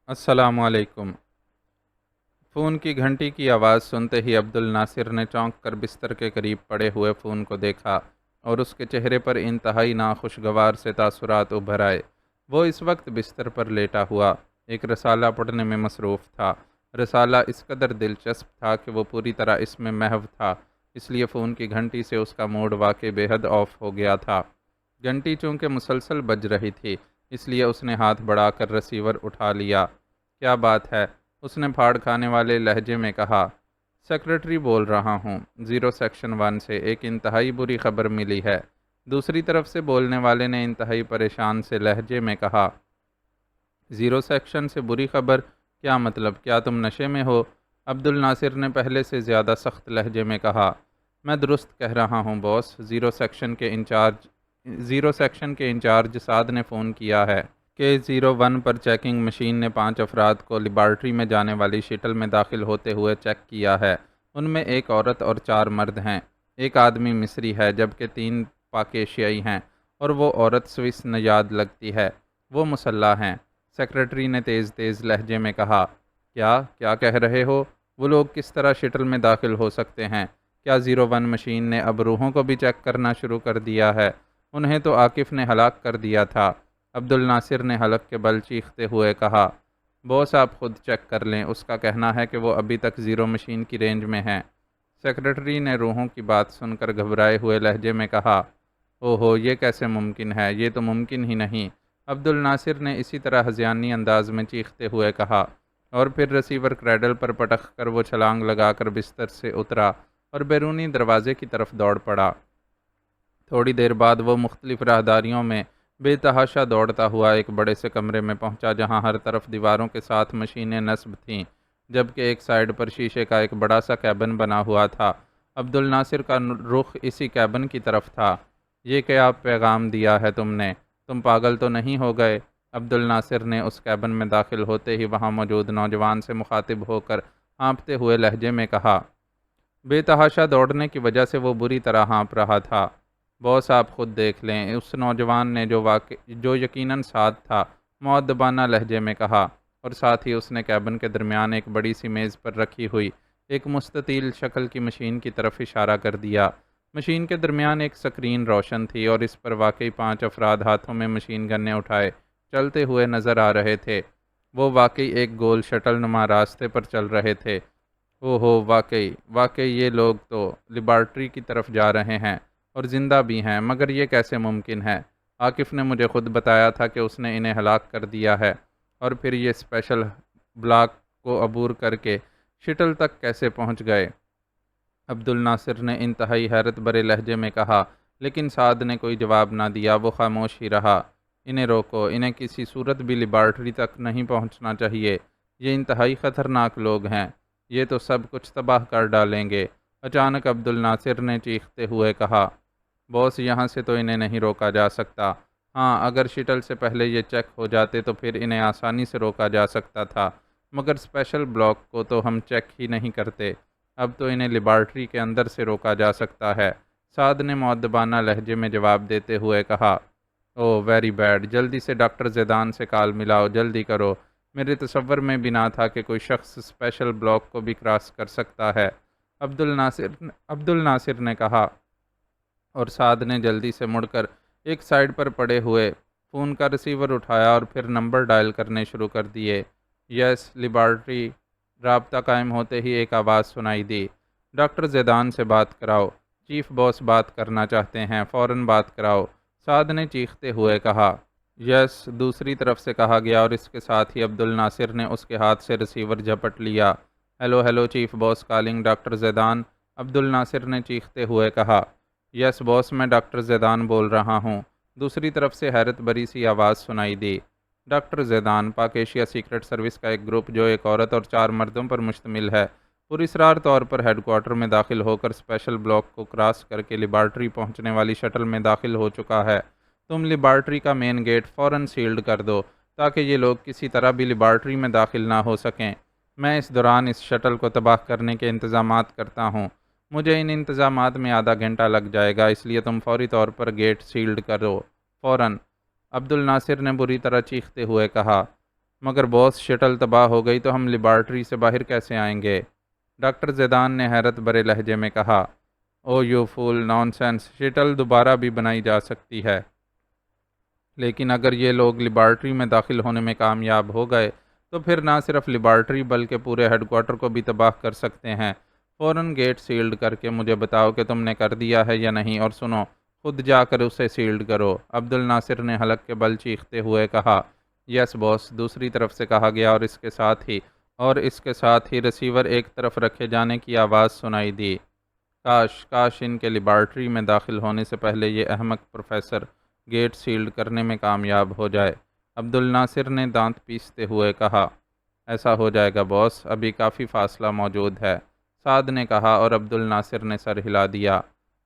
السلام علیکم۔ فون کی گھنٹی کی آواز سنتے ہی عبد الناصر نے چونک کر بستر کے قریب پڑے ہوئے فون کو دیکھا اور اس کے چہرے پر انتہائی ناخوشگوار سے تاثرات ابھر آئے۔ وہ اس وقت بستر پر لیٹا ہوا ایک رسالہ پڑھنے میں مصروف تھا۔ رسالہ اس قدر دلچسپ تھا کہ وہ پوری طرح اس میں محو تھا، اس لیے فون کی گھنٹی سے اس کا موڈ واقعی بے حد آف ہو گیا تھا۔ گھنٹی چونکہ مسلسل بج رہی تھی، اس لیے اس نے ہاتھ بڑھا کر ریسیور اٹھا لیا۔ کیا بات ہے؟ اس نے پھاڑ کھانے والے لہجے میں کہا۔ سیکرٹری بول رہا ہوں، 0 سیکشن 1 سے ایک انتہائی بری خبر ملی ہے۔ دوسری طرف سے بولنے والے نے انتہائی پریشان سے لہجے میں کہا۔ 0 سیکشن سے بری خبر؟ کیا مطلب؟ کیا تم نشے میں ہو؟ عبد الناصر نے پہلے سے زیادہ سخت لہجے میں کہا۔ میں درست کہہ رہا ہوں باس، 0 سیکشن کے انچارج سعد نے فون کیا ہے کہ 01 پر چیکنگ مشین نے 5 افراد کو لیبارٹری میں جانے والی شٹل میں داخل ہوتے ہوئے چیک کیا ہے۔ ان میں ایک عورت اور 4 مرد ہیں۔ ایک آدمی مصری ہے جبکہ 3 پاک ایشیائی ہیں، اور وہ عورت سوئس نژاد لگتی ہے۔ وہ مسلح ہیں۔ سیکرٹری نے تیز لہجے میں کہا۔ کیا کہہ رہے ہو؟ وہ لوگ کس طرح شٹل میں داخل ہو سکتے ہیں؟ کیا 01 مشین نے اب روحوں کو بھی چیک کرنا شروع کر دیا ہے؟ انہیں تو عاقف نے ہلاک کر دیا تھا۔ عبد الناصر نے حلق کے بل چیختے ہوئے کہا۔ باس آپ خود چیک کر لیں، اس کا کہنا ہے کہ وہ ابھی تک 0 مشین کی رینج میں ہیں۔ سیکرٹری نے روحوں کی بات سن کر گھبرائے ہوئے لہجے میں کہا۔ اوہو، یہ کیسے ممکن ہے؟ یہ تو ممکن ہی نہیں۔ عبد الناصر نے اسی طرح ہذیانی انداز میں چیختے ہوئے کہا، اور پھر ریسیور کریڈل پر پٹک کر وہ چھلانگ لگا کر بستر سے اترا اور بیرونی دروازے کی طرف دوڑ پڑا۔ تھوڑی دیر بعد وہ مختلف راہداریوں میں بے تحاشا دوڑتا ہوا ایک بڑے سے کمرے میں پہنچا جہاں ہر طرف دیواروں کے ساتھ مشینیں نصب تھیں، جبکہ ایک سائیڈ پر شیشے کا ایک بڑا سا کیبن بنا ہوا تھا۔ عبد الناصر کا رخ اسی کیبن کی طرف تھا۔ یہ کیا پیغام دیا ہے تم نے؟ تم پاگل تو نہیں ہو گئے؟ عبد الناصر نے اس کیبن میں داخل ہوتے ہی وہاں موجود نوجوان سے مخاطب ہو کر ہانپتے ہوئے لہجے میں کہا۔ بے تحاشا دوڑنے کی وجہ سے وہ بری طرح ہانپ رہا تھا۔ باس آپ خود دیکھ لیں، اس نوجوان نے جو یقیناً سعد تھا، مؤدبانہ لہجے میں کہا، اور ساتھ ہی اس نے کیبن کے درمیان ایک بڑی سی میز پر رکھی ہوئی ایک مستطیل شکل کی مشین کی طرف اشارہ کر دیا۔ مشین کے درمیان ایک سکرین روشن تھی اور اس پر واقعی 5 افراد ہاتھوں میں مشین گنیں اٹھائے چلتے ہوئے نظر آ رہے تھے۔ وہ واقعی ایک گول شٹل نما راستے پر چل رہے تھے۔ اوہو، واقعی یہ لوگ تو لیبارٹری کی طرف جا رہے ہیں اور زندہ بھی ہیں، مگر یہ کیسے ممکن ہے؟ عاقف نے مجھے خود بتایا تھا کہ اس نے انہیں ہلاک کر دیا ہے، اور پھر یہ اسپیشل بلاک کو عبور کر کے شٹل تک کیسے پہنچ گئے؟ عبد الناصر نے انتہائی حیرت بھرے لہجے میں کہا، لیکن سعد نے کوئی جواب نہ دیا، وہ خاموش ہی رہا۔ انہیں روکو، انہیں کسی صورت بھی لیبارٹری تک نہیں پہنچنا چاہیے، یہ انتہائی خطرناک لوگ ہیں، یہ تو سب کچھ تباہ کر ڈالیں گے۔ اچانک عبد الناصر نے چیختے ہوئے کہا۔ باس، یہاں سے تو انہیں نہیں روکا جا سکتا۔ ہاں، اگر شٹل سے پہلے یہ چیک ہو جاتے تو پھر انہیں آسانی سے روکا جا سکتا تھا، مگر اسپیشل بلاک کو تو ہم چیک ہی نہیں کرتے، اب تو انہیں لیبارٹری کے اندر سے روکا جا سکتا ہے، سعد نے مؤدبانہ لہجے میں جواب دیتے ہوئے کہا۔ او ویری بیڈ، جلدی سے ڈاکٹر زیدان سے کال ملاؤ، جلدی کرو، میرے تصور میں بھی نہ تھا کہ کوئی شخص اسپیشل بلاک کو بھی کراس کر سکتا ہے، عبد الناصر نے کہا، اور سعد نے جلدی سے مڑ کر ایک سائیڈ پر پڑے ہوئے فون کا ریسیور اٹھایا اور پھر نمبر ڈائل کرنے شروع کر دیے۔ یس، لیبارٹری۔ رابطہ قائم ہوتے ہی ایک آواز سنائی دی۔ ڈاکٹر زیدان سے بات کراؤ، چیف باس بات کرنا چاہتے ہیں، فوراً بات کراؤ، سعد نے چیختے ہوئے کہا۔ یس، دوسری طرف سے کہا گیا، اور اس کے ساتھ ہی عبد الناصر نے اس کے ہاتھ سے ریسیور جھپٹ لیا۔ ہیلو چیف باس کالنگ ڈاکٹر زیدان، عبد الناصر نے چیختے ہوئے کہا۔ یس باس، میں ڈاکٹر زیدان بول رہا ہوں، دوسری طرف سے حیرت بھری سی آواز سنائی دی۔ ڈاکٹر زیدان، پاک ایشیا سیکرٹ سروس کا ایک گروپ جو ایک عورت اور 4 مردوں پر مشتمل ہے، پراسرار طور پر ہیڈ کوارٹر میں داخل ہو کر اسپیشل بلاک کو کراس کر کے لیبارٹری پہنچنے والی شٹل میں داخل ہو چکا ہے۔ تم لیبارٹری کا مین گیٹ فوراً سیلڈ کر دو تاکہ یہ لوگ کسی طرح بھی لیبارٹری میں داخل نہ ہو سکیں۔ میں اس دوران اس شٹل کو تباہ کرنے کے انتظامات کرتا ہوں، مجھے ان انتظامات میں آدھا گھنٹہ لگ جائے گا، اس لیے تم فوری طور پر گیٹ سیلڈ کرو، فوراً، عبد الناصر نے بری طرح چیختے ہوئے کہا۔ مگر باس شٹل تباہ ہو گئی تو ہم لیبارٹری سے باہر کیسے آئیں گے؟ ڈاکٹر زیدان نے حیرت بھرے لہجے میں کہا۔ Oh you fool, nonsense, shuttle دوبارہ بھی بنائی جا سکتی ہے، لیکن اگر یہ لوگ لیبارٹری میں داخل ہونے میں کامیاب ہو گئے تو پھر نہ صرف لیبارٹری بلکہ پورے ہیڈ کوارٹر کو بھی تباہ کر سکتے ہیں۔ فوراً گیٹ سیلڈ کر کے مجھے بتاؤ کہ تم نے کر دیا ہے یا نہیں، اور سنو، خود جا کر اسے سیلڈ کرو۔ عبد الناصر نے حلق کے بل چیختے ہوئے کہا۔ یس باس، دوسری طرف سے کہا گیا، اور اس کے ساتھ ہی ریسیور ایک طرف رکھے جانے کی آواز سنائی دی۔ کاش ان کے لیبارٹری میں داخل ہونے سے پہلے یہ احمق پروفیسر گیٹ سیلڈ کرنے میں کامیاب ہو جائے۔ عبد الناصر نے دانت پیستے ہوئے کہا۔ ایسا ہو جائے گا باس، ابھی کافی فاصلہ موجود ہے، سعد نے کہا، اور عبد الناصر نے سر ہلا دیا۔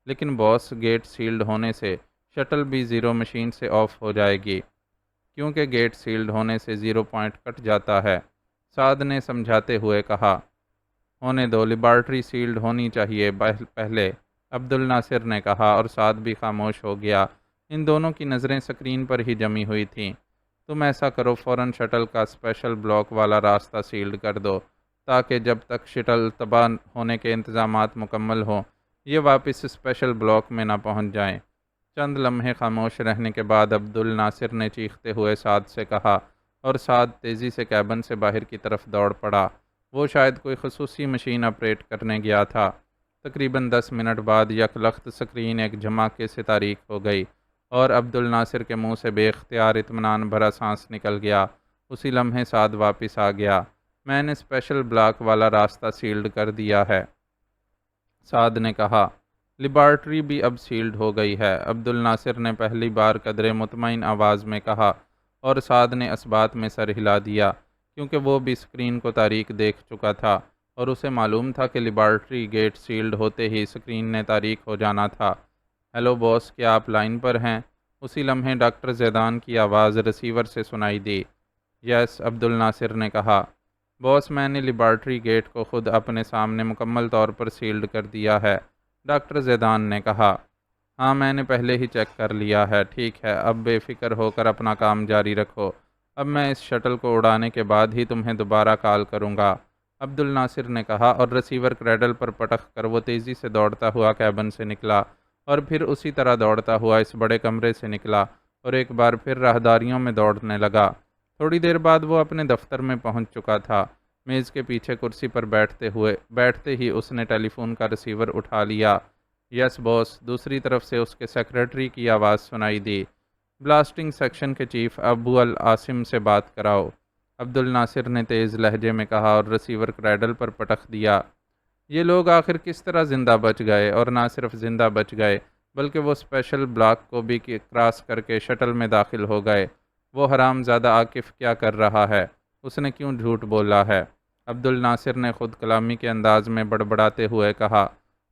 لیکن باس، گیٹ سیلڈ ہونے سے شٹل بھی زیرو مشین سے آف ہو جائے گی، کیونکہ گیٹ سیلڈ ہونے سے زیرو پوائنٹ کٹ جاتا ہے، سعد نے سمجھاتے ہوئے کہا۔ ہونے دو، لیبارٹری سیلڈ ہونی چاہیے پہلے، عبد الناصر نے کہا، اور سعد بھی خاموش ہو گیا۔ ان دونوں کی نظریں سکرین پر ہی جمی ہوئی تھیں۔ تم ایسا کرو، فوراً شٹل کا اسپیشل بلاک والا راستہ سیلڈ کر دو، تاکہ جب تک شٹل تباہ ہونے کے انتظامات مکمل ہوں یہ واپس اسپیشل بلاک میں نہ پہنچ جائیں۔ چند لمحے خاموش رہنے کے بعد عبد الناصر نے چیختے ہوئے سعد سے کہا، اور سعد تیزی سے کیبن سے باہر کی طرف دوڑ پڑا۔ وہ شاید کوئی خصوصی مشین آپریٹ کرنے گیا تھا۔ تقریباً 10 منٹ بعد یک لخت سکرین ایک جھماکے سے تاریک ہو گئی، اور عبد الناصر کے منہ سے بے اختیار اطمینان بھرا سانس نکل گیا۔ اسی لمحے سعد واپس آ گیا۔ میں نے اسپیشل بلاک والا راستہ سیلڈ کر دیا ہے، سعد نے کہا۔ لیبارٹری بھی اب سیلڈ ہو گئی ہے، عبد الناصر نے پہلی بار قدرے مطمئن آواز میں کہا، اور سعد نے اس بات میں سر ہلا دیا، کیونکہ وہ بھی اسکرین کو تاریک دیکھ چکا تھا، اور اسے معلوم تھا کہ لیبارٹری گیٹ سیلڈ ہوتے ہی اسکرین نے تاریک ہو جانا تھا۔ ہیلو باس، کیا آپ لائن پر ہیں؟ اسی لمحے ڈاکٹر زیدان کی آواز ریسیور سے سنائی دی۔ یس، عبد الناصر نے کہا۔ باس، میں نے لیبارٹری گیٹ کو خود اپنے سامنے مکمل طور پر سیلڈ کر دیا ہے، ڈاکٹر زیدان نے کہا۔ ہاں، میں نے پہلے ہی چیک کر لیا ہے۔ ٹھیک ہے، اب بے فکر ہو کر اپنا کام جاری رکھو۔ اب میں اس شٹل کو اڑانے کے بعد ہی تمہیں دوبارہ کال کروں گا، عبد الناصر نے کہا، اور ریسیور کریڈل پر پٹک کر وہ تیزی سے دوڑتا ہوا کیبن سے نکلا، اور پھر اسی طرح دوڑتا ہوا اس بڑے کمرے سے نکلا، اور ایک بار پھر راہداریوں میں دوڑنے لگا۔ تھوڑی دیر بعد وہ اپنے دفتر میں پہنچ چکا تھا۔ میز کے پیچھے کرسی پر بیٹھتے ہی اس نے ٹیلی فون کا ریسیور اٹھا لیا۔ یس باس، دوسری طرف سے اس کے سیکریٹری کی آواز سنائی دی۔ بلاسٹنگ سیکشن کے چیف ابو العاصم سے بات کراؤ، عبد الناصر نے تیز لہجے میں کہا، اور ریسیور کریڈل پر پٹک دیا۔ یہ لوگ آخر کس طرح زندہ بچ گئے، اور نہ صرف زندہ بچ گئے بلکہ وہ اسپیشل بلاک کو بھی کراس کر کے شٹل میں داخل ہو گئے؟ وہ حرام زادہ عاقف کیا کر رہا ہے؟ اس نے کیوں جھوٹ بولا ہے؟ عبد الناصر نے خود کلامی کے انداز میں بڑبڑاتے ہوئے کہا۔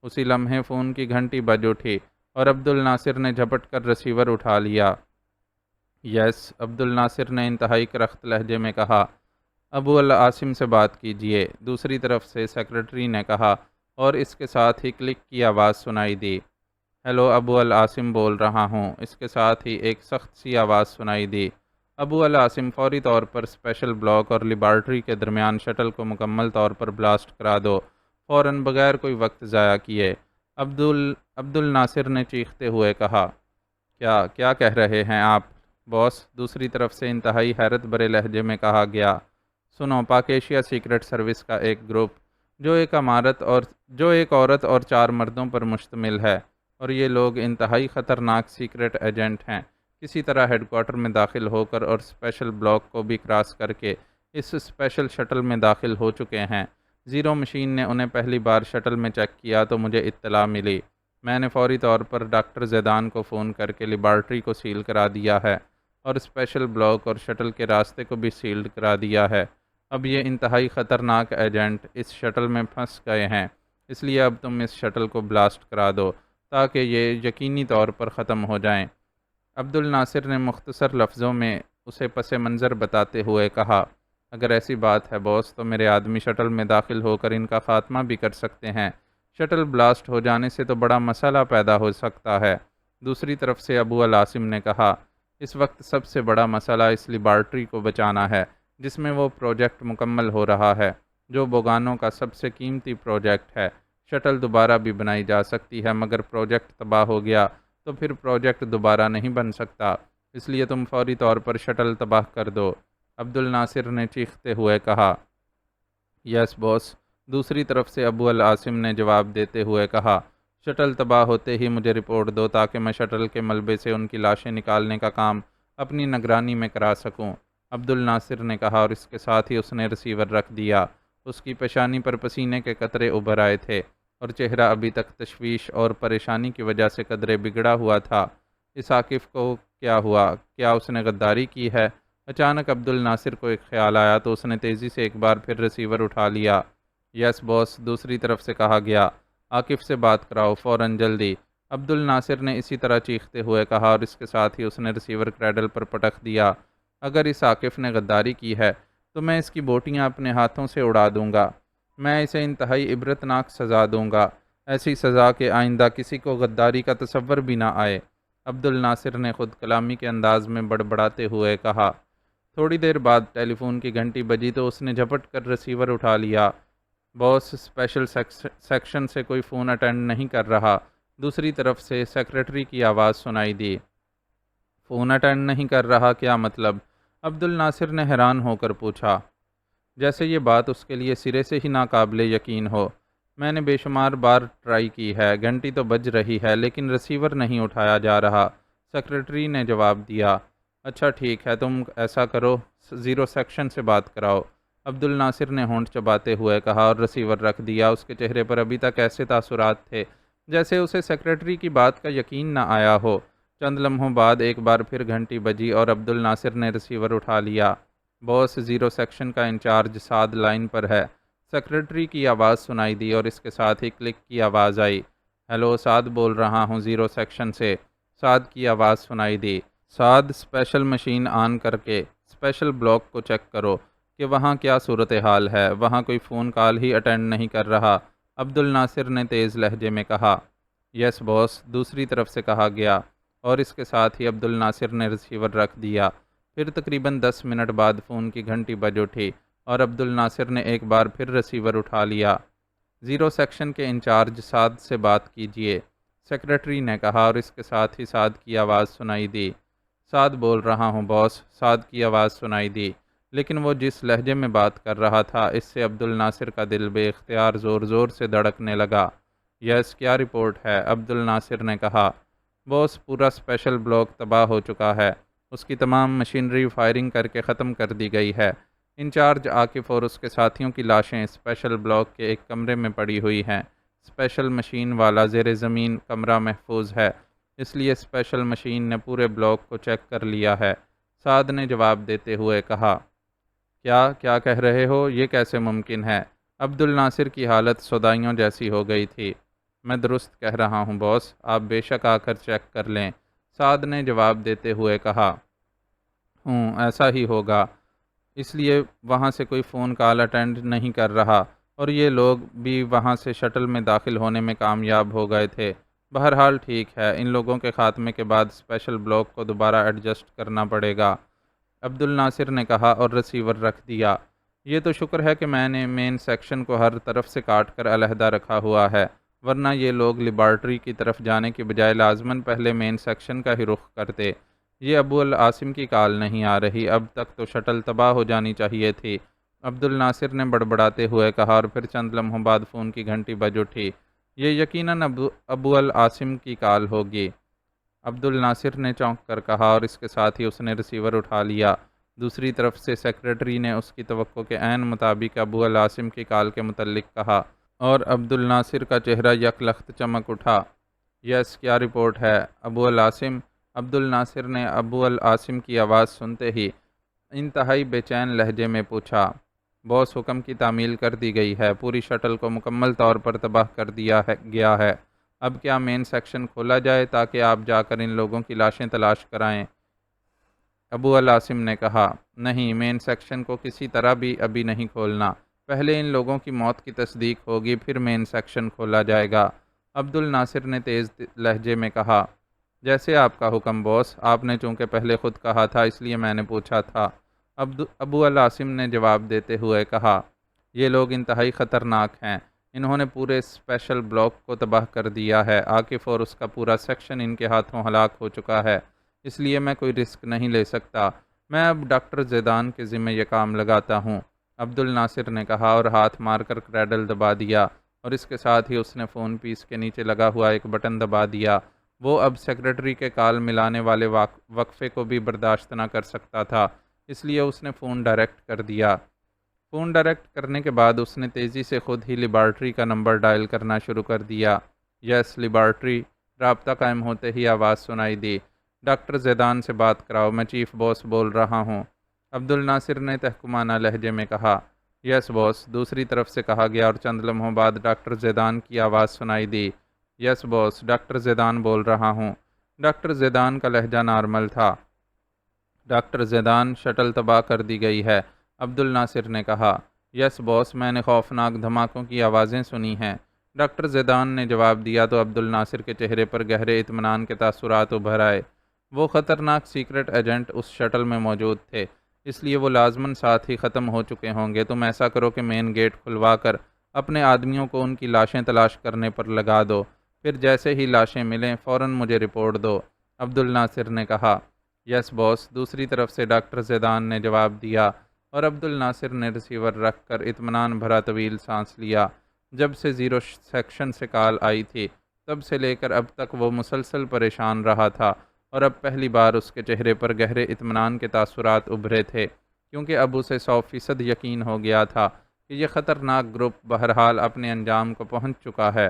اسی لمحے فون کی گھنٹی بج اٹھی، اور عبد الناصر نے جھپٹ کر ریسیور اٹھا لیا۔ یس، عبد الناصر نے انتہائی کرخت لہجے میں کہا۔ ابو العاصم سے بات کیجیے، دوسری طرف سے سیکریٹری نے کہا، اور اس کے ساتھ ہی کلک کی آواز سنائی دی۔ ہیلو، ابو العاصم بول رہا ہوں، اس کے ساتھ ہی ایک سخت سی آواز سنائی دی۔ ابو العاصم، فوری طور پر اسپیشل بلاک اور لیبارٹری کے درمیان شٹل کو مکمل طور پر بلاسٹ کرا دو، فوراً، بغیر کوئی وقت ضائع کیے، عبد الناصر نے چیختے ہوئے کہا۔ کیا کہہ رہے ہیں آپ باس؟ دوسری طرف سے انتہائی حیرت بھرے لہجے میں کہا گیا۔ سنو، پاک ایشیا سیکرٹ سروس کا ایک گروپ جو ایک عورت اور 4 مردوں پر مشتمل ہے، اور یہ لوگ انتہائی خطرناک سیکرٹ ایجنٹ ہیں، کسی طرح ہیڈ کوارٹر میں داخل ہو کر اور اسپیشل بلاک کو بھی کراس کر کے اس اسپیشل شٹل میں داخل ہو چکے ہیں۔ زیرو مشین نے انہیں پہلی بار شٹل میں چیک کیا تو مجھے اطلاع ملی۔ میں نے فوری طور پر ڈاکٹر زیدان کو فون کر کے لیبارٹری کو سیل کرا دیا ہے، اور اسپیشل بلاک اور شٹل کے راستے کو بھی سیلڈ کرا دیا ہے۔ اب یہ انتہائی خطرناک ایجنٹ اس شٹل میں پھنس گئے ہیں، اس لیے اب تم اس شٹل کو بلاسٹ کرا دو تاکہ یہ یقینی طور پر ختم ہو جائیں۔ عبد الناصر نے مختصر لفظوں میں اسے پس منظر بتاتے ہوئے کہا۔ اگر ایسی بات ہے باس، تو میرے آدمی شٹل میں داخل ہو کر ان کا خاتمہ بھی کر سکتے ہیں۔ شٹل بلاسٹ ہو جانے سے تو بڑا مسئلہ پیدا ہو سکتا ہے، دوسری طرف سے ابو العاصم نے کہا۔ اس وقت سب سے بڑا مسئلہ اس لیبارٹری کو بچانا ہے جس میں وہ پروجیکٹ مکمل ہو رہا ہے جو بوگانو کا سب سے قیمتی پروجیکٹ ہے۔ شٹل دوبارہ بھی بنائی جا سکتی ہے مگر پروجیکٹ تباہ ہو گیا تو پھر پروجیکٹ دوبارہ نہیں بن سکتا، اس لیے تم فوری طور پر شٹل تباہ کر دو، عبد الناصر نے چیختے ہوئے کہا۔ یس باس، دوسری طرف سے ابو العاصم نے جواب دیتے ہوئے کہا۔ شٹل تباہ ہوتے ہی مجھے رپورٹ دو تاکہ میں شٹل کے ملبے سے ان کی لاشیں نکالنے کا کام اپنی نگرانی میں کرا سکوں، عبد الناصر نے کہا، اور اس کے ساتھ ہی اس نے ریسیور رکھ دیا۔ اس کی پیشانی پر پسینے کے قطرے ابھر آئے تھے اور چہرہ ابھی تک تشویش اور پریشانی کی وجہ سے قدرے بگڑا ہوا تھا۔ اس عاقف کو کیا ہوا؟ کیا اس نے غداری کی ہے؟ اچانک عبد الناصر کو ایک خیال آیا تو اس نے تیزی سے ایک بار پھر ریسیور اٹھا لیا۔ یس باس، دوسری طرف سے کہا گیا۔ عاقف سے بات کراؤ، فوراً، جلدی، عبد الناصر نے اسی طرح چیختے ہوئے کہا، اور اس کے ساتھ ہی اس نے ریسیور کریڈل پر پٹک دیا۔ اگر اس عاقف نے غداری کی ہے تو میں اس کی بوٹیاں اپنے ہاتھوں سے اڑا دوں گا، میں اسے انتہائی عبرتناک سزا دوں گا، ایسی سزا کہ آئندہ کسی کو غداری کا تصور بھی نہ آئے، عبد الناصر نے خود کلامی کے انداز میں بڑبڑاتے ہوئے کہا۔ تھوڑی دیر بعد ٹیلی فون کی گھنٹی بجی تو اس نے جھپٹ کر ریسیور اٹھا لیا۔ باس، اسپیشل سیکشن سے کوئی فون اٹینڈ نہیں کر رہا، دوسری طرف سے سیکرٹری کی آواز سنائی دی۔ فون اٹینڈ نہیں کر رہا؟ کیا مطلب؟ عبد الناصر نے حیران ہو کر پوچھا، جیسے یہ بات اس کے لیے سرے سے ہی ناقابل یقین ہو۔ میں نے بے شمار بار ٹرائی کی ہے، گھنٹی تو بج رہی ہے لیکن ریسیور نہیں اٹھایا جا رہا، سیکرٹری نے جواب دیا۔ اچھا ٹھیک ہے، تم ایسا کرو، 0 سیکشن سے بات کراؤ، عبد الناصر نے ہونٹ چباتے ہوئے کہا، اور ریسیور رکھ دیا۔ اس کے چہرے پر ابھی تک ایسے تاثرات تھے جیسے اسے سیکرٹری کی بات کا یقین نہ آیا ہو۔ چند لمحوں بعد ایک بار پھر گھنٹی بجی اور عبد الناصر نے ریسیور اٹھا لیا۔ باس، 0 سیکشن کا انچارج سعد لائن پر ہے، سیکرٹری کی آواز سنائی دی اور اس کے ساتھ ہی کلک کی آواز آئی۔ ہیلو، سعد بول رہا ہوں 0 سیکشن سے، سعد کی آواز سنائی دی۔ سعد، اسپیشل مشین آن کر کے اسپیشل بلاک کو چیک کرو کہ وہاں کیا صورتحال ہے، وہاں کوئی فون کال ہی اٹینڈ نہیں کر رہا، عبد الناصر نے تیز لہجے میں کہا۔ یس باس، دوسری طرف سے کہا گیا، اور اس کے ساتھ ہی عبد الناصر نے ریسیور رکھ دیا۔ پھر تقریباً 10 منٹ بعد فون کی گھنٹی بج اٹھی اور عبد الناصر نے ایک بار پھر ریسیور اٹھا لیا۔ 0 سیکشن کے انچارج سعد سے بات کیجیے، سیکرٹری نے کہا، اور اس کے ساتھ ہی سعد کی آواز سنائی دی۔ سعد بول رہا ہوں باس، سعد کی آواز سنائی دی، لیکن وہ جس لہجے میں بات کر رہا تھا اس سے عبد الناصر کا دل بے اختیار زور زور سے دھڑکنے لگا۔ یس، کیا رپورٹ ہے؟ عبد الناصر نے کہا۔ باس، پورا اسپیشل بلاک تباہ ہو چکا ہے، اس کی تمام مشینری فائرنگ کر کے ختم کر دی گئی ہے، انچارج عاقف اور اس کے ساتھیوں کی لاشیں اسپیشل بلاک کے ایک کمرے میں پڑی ہوئی ہیں، اسپیشل مشین والا زیر زمین کمرہ محفوظ ہے، اس لیے اسپیشل مشین نے پورے بلاک کو چیک کر لیا ہے، سعد نے جواب دیتے ہوئے کہا۔ کیا کہہ رہے ہو؟ یہ کیسے ممکن ہے؟ عبد الناصر کی حالت سودائیوں جیسی ہو گئی تھی۔ میں درست کہہ رہا ہوں باس، آپ بے شک آ کر چیک کر لیں، سعد نے جواب دیتے ہوئے کہا۔ ایسا ہی ہوگا، اس لیے وہاں سے کوئی فون کال اٹینڈ نہیں کر رہا اور یہ لوگ بھی وہاں سے شٹل میں داخل ہونے میں کامیاب ہو گئے تھے۔ بہرحال ٹھیک ہے، ان لوگوں کے خاتمے کے بعد اسپیشل بلاک کو دوبارہ ایڈجسٹ کرنا پڑے گا، عبد الناصر نے کہا اور ریسیور رکھ دیا۔ یہ تو شکر ہے کہ میں نے مین سیکشن کو ہر طرف سے کاٹ کر علیحدہ رکھا ہوا ہے، ورنہ یہ لوگ لیبارٹری کی طرف جانے کی بجائے لازماً پہلے مین سیکشن کا ہی رخ کرتے۔ یہ ابو العاصم کی کال نہیں آ رہی، اب تک تو شٹل تباہ ہو جانی چاہیے تھی، عبد الناصر نے بڑبڑاتے ہوئے کہا، اور پھر چند لمحوں بعد فون کی گھنٹی بج اٹھی۔ یہ یقیناً ابو العاصم کی کال ہوگی، عبد الناصر نے چونک کر کہا، اور اس کے ساتھ ہی اس نے ریسیور اٹھا لیا۔ دوسری طرف سے سیکرٹری نے اس کی توقع کے عین مطابق ابو العاصم کی کال کے متعلق کہا، اور عبد الناصر کا چہرہ یک لخت چمک اٹھا۔ یس، کیا رپورٹ ہے؟ ابو العاصم، عبد الناصر نے ابو العاصم کی آواز سنتے ہی انتہائی بے چین لہجے میں پوچھا۔ باس، حکم کی تعمیل کر دی گئی ہے، پوری شٹل کو مکمل طور پر تباہ کر دیا گیا ہے، اب کیا مین سیکشن کھولا جائے تاکہ آپ جا کر ان لوگوں کی لاشیں تلاش کرائیں؟ ابو العاصم نے کہا۔ نہیں، مین سیکشن کو کسی طرح بھی ابھی نہیں کھولنا، پہلے ان لوگوں کی موت کی تصدیق ہوگی پھر مین سیکشن کھولا جائے گا، عبد الناصر نے تیز لہجے میں کہا۔ جیسے آپ کا حکم باس، آپ نے چونکہ پہلے خود کہا تھا اس لیے میں نے پوچھا تھا، ابو العاصم نے جواب دیتے ہوئے کہا، یہ لوگ انتہائی خطرناک ہیں، انہوں نے پورے اسپیشل بلاک کو تباہ کر دیا ہے، عاقف اور اس کا پورا سیکشن ان کے ہاتھوں ہلاک ہو چکا ہے، اس لیے میں کوئی رسک نہیں لے سکتا، میں اب ڈاکٹر زیدان کے ذمہ یہ کام لگاتا ہوں، عبد الناصر نے کہا اور ہاتھ مار کر کریڈل دبا دیا، اور اس کے ساتھ ہی اس نے فون پیس کے نیچے لگا ہوا ایک بٹن دبا دیا۔ وہ اب سیکرٹری کے کال ملانے والے وقفے کو بھی برداشت نہ کر سکتا تھا، اس لیے اس نے فون ڈائریکٹ کر دیا۔ فون ڈائریکٹ کرنے کے بعد اس نے تیزی سے خود ہی لیبارٹری کا نمبر ڈائل کرنا شروع کر دیا۔ یس لیبارٹری، رابطہ قائم ہوتے ہی آواز سنائی دی، ڈاکٹر زیدان سے بات کراؤ، میں چیف باس بول رہا ہوں، عبد الناصر نے تحکمانہ لہجے میں کہا۔ یس باس، دوسری طرف سے کہا گیا اور چند لمحوں بعد ڈاکٹر زیدان کی آواز سنائی دی۔ یس باس، ڈاکٹر زیدان بول رہا ہوں۔ ڈاکٹر زیدان کا لہجہ نارمل تھا۔ ڈاکٹر زیدان، شٹل تباہ کر دی گئی ہے، عبد الناصر نے کہا۔ یس باس، میں نے خوفناک دھماکوں کی آوازیں سنی ہیں، ڈاکٹر زیدان نے جواب دیا تو عبد الناصر کے چہرے پر گہرے اطمینان کے تاثرات ابھر آئے۔ وہ خطرناک سیکرٹ ایجنٹ اس شٹل میں موجود تھے، اس لیے وہ لازماً ساتھ ہی ختم ہو چکے ہوں گے۔ تم ایسا کرو کہ مین گیٹ کھلوا کر اپنے آدمیوں کو ان کی لاشیں تلاش کرنے پر لگا دو، پھر جیسے ہی لاشیں ملیں فوراً مجھے رپورٹ دو، عبد الناصر نے کہا۔ یس باس، دوسری طرف سے ڈاکٹر زیدان نے جواب دیا، اور عبد الناصر نے ریسیور رکھ کر اطمینان بھرا طویل سانس لیا۔ جب سے زیرو سیکشن سے کال آئی تھی تب سے لے کر اب تک وہ مسلسل پریشان رہا تھا، اور اب پہلی بار اس کے چہرے پر گہرے اطمینان کے تاثرات ابھرے تھے، کیونکہ اب اسے 100% یقین ہو گیا تھا کہ یہ خطرناک گروپ بہرحال اپنے انجام کو پہنچ چکا ہے۔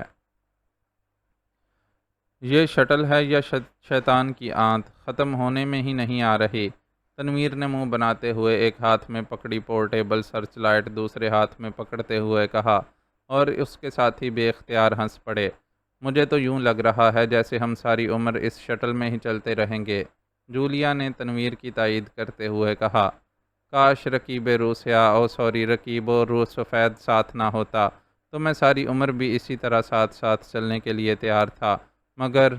یہ شٹل ہے یا شیطان کی آنت، ختم ہونے میں ہی نہیں آ رہی، تنویر نے منہ بناتے ہوئے ایک ہاتھ میں پکڑی پورٹیبل سرچ لائٹ دوسرے ہاتھ میں پکڑتے ہوئے کہا، اور اس کے ساتھ ہی بے اختیار ہنس پڑے۔ مجھے تو یوں لگ رہا ہے جیسے ہم ساری عمر اس شٹل میں ہی چلتے رہیں گے، جولیا نے تنویر کی تائید کرتے ہوئے کہا۔ کاش رکیب رکیب و روح سفید ساتھ نہ ہوتا، تو میں ساری عمر بھی اسی طرح ساتھ ساتھ چلنے کے لیے تیار تھا، مگر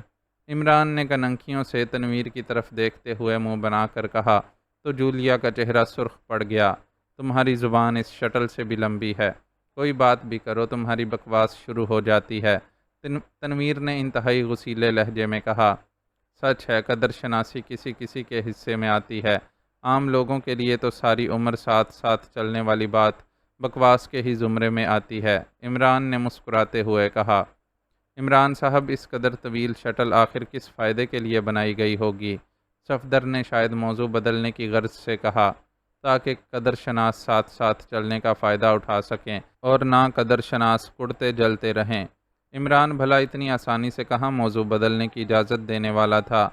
عمران نے کننکھیوں سے تنویر کی طرف دیکھتے ہوئے منہ بنا کر کہا، تو جولیا کا چہرہ سرخ پڑ گیا۔ تمہاری زبان اس شٹل سے بھی لمبی ہے، کوئی بات بھی کرو تمہاری بکواس شروع ہو جاتی ہے، تنویر نے انتہائی غصیلے لہجے میں کہا۔ سچ ہے، قدر شناسی کسی کسی کے حصے میں آتی ہے، عام لوگوں کے لیے تو ساری عمر ساتھ ساتھ چلنے والی بات بکواس کے ہی زمرے میں آتی ہے، عمران نے مسکراتے ہوئے کہا۔ عمران صاحب، اس قدر طویل شٹل آخر کس فائدے کے لیے بنائی گئی ہوگی؟ صفدر نے شاید موضوع بدلنے کی غرض سے کہا، تاکہ قدر شناس ساتھ ساتھ چلنے کا فائدہ اٹھا سکیں اور نہ قدر شناس کڑتے جلتے رہیں۔ عمران بھلا اتنی آسانی سے کہاں موضوع بدلنے کی اجازت دینے والا تھا؟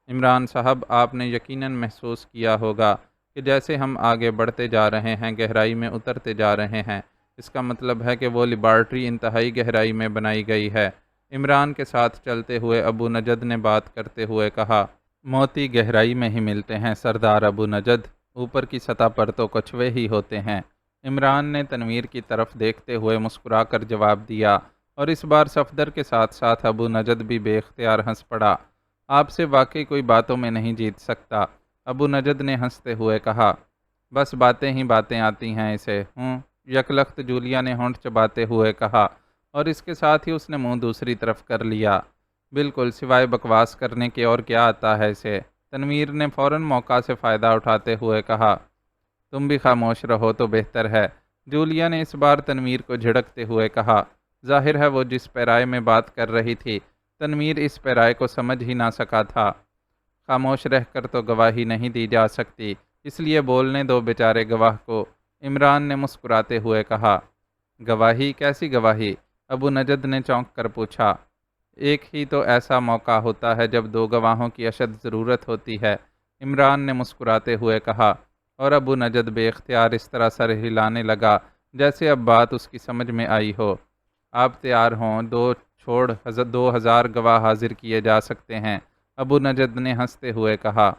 عمران صاحب، آپ نے یقیناً محسوس کیا ہوگا کہ جیسے ہم آگے بڑھتے جا رہے ہیں گہرائی میں اترتے جا رہے ہیں، اس کا مطلب ہے کہ وہ لیبارٹری انتہائی گہرائی میں بنائی گئی ہے۔ عمران کے ساتھ چلتے ہوئے ابو نجد نے بات کرتے ہوئے کہا، موتی گہرائی میں ہی ملتے ہیں سردار ابو نجد، اوپر کی سطح پر تو کچھوے ہی ہوتے ہیں۔ عمران نے تنویر کی طرف دیکھتے ہوئے مسکرا کر جواب دیا، اور اس بار صفدر کے ساتھ ساتھ ابو نجد بھی بے اختیار ہنس پڑا۔ آپ سے واقعی کوئی باتوں میں نہیں جیت سکتا، ابو نجد نے ہنستے ہوئے کہا۔ بس باتیں ہی باتیں آتی ہیں اسے، یکلخت جولیا نے ہونٹ چباتے ہوئے کہا، اور اس کے ساتھ ہی اس نے منہ دوسری طرف کر لیا۔ بالکل، سوائے بکواس کرنے کے اور کیا آتا ہے اسے، تنویر نے فوراً موقع سے فائدہ اٹھاتے ہوئے کہا۔ تم بھی خاموش رہو تو بہتر ہے، جولیا نے اس بار تنویر کو جھڑکتے ہوئے کہا۔ ظاہر ہے وہ جس پیرائے میں بات کر رہی تھی تنویر اس پیرائے کو سمجھ ہی نہ سکا تھا۔ خاموش رہ کر تو گواہی نہیں دی جا سکتی، اس لیے بولنے دو بیچارے گواہ کو، عمران نے مسکراتے ہوئے کہا۔ گواہی؟ کیسی گواہی؟ ابو نجد نے چونک کر پوچھا۔ ایک ہی تو ایسا موقع ہوتا ہے جب دو گواہوں کی اشد ضرورت ہوتی ہے، عمران نے مسکراتے ہوئے کہا، اور ابو نجد بے اختیار اس طرح سر ہلانے لگا جیسے اب بات اس کی سمجھ میں آئی ہو۔ آپ تیار ہوں، 2000 گواہ حاضر کیے جا سکتے ہیں، ابو نجد نے ہنستے ہوئے کہا۔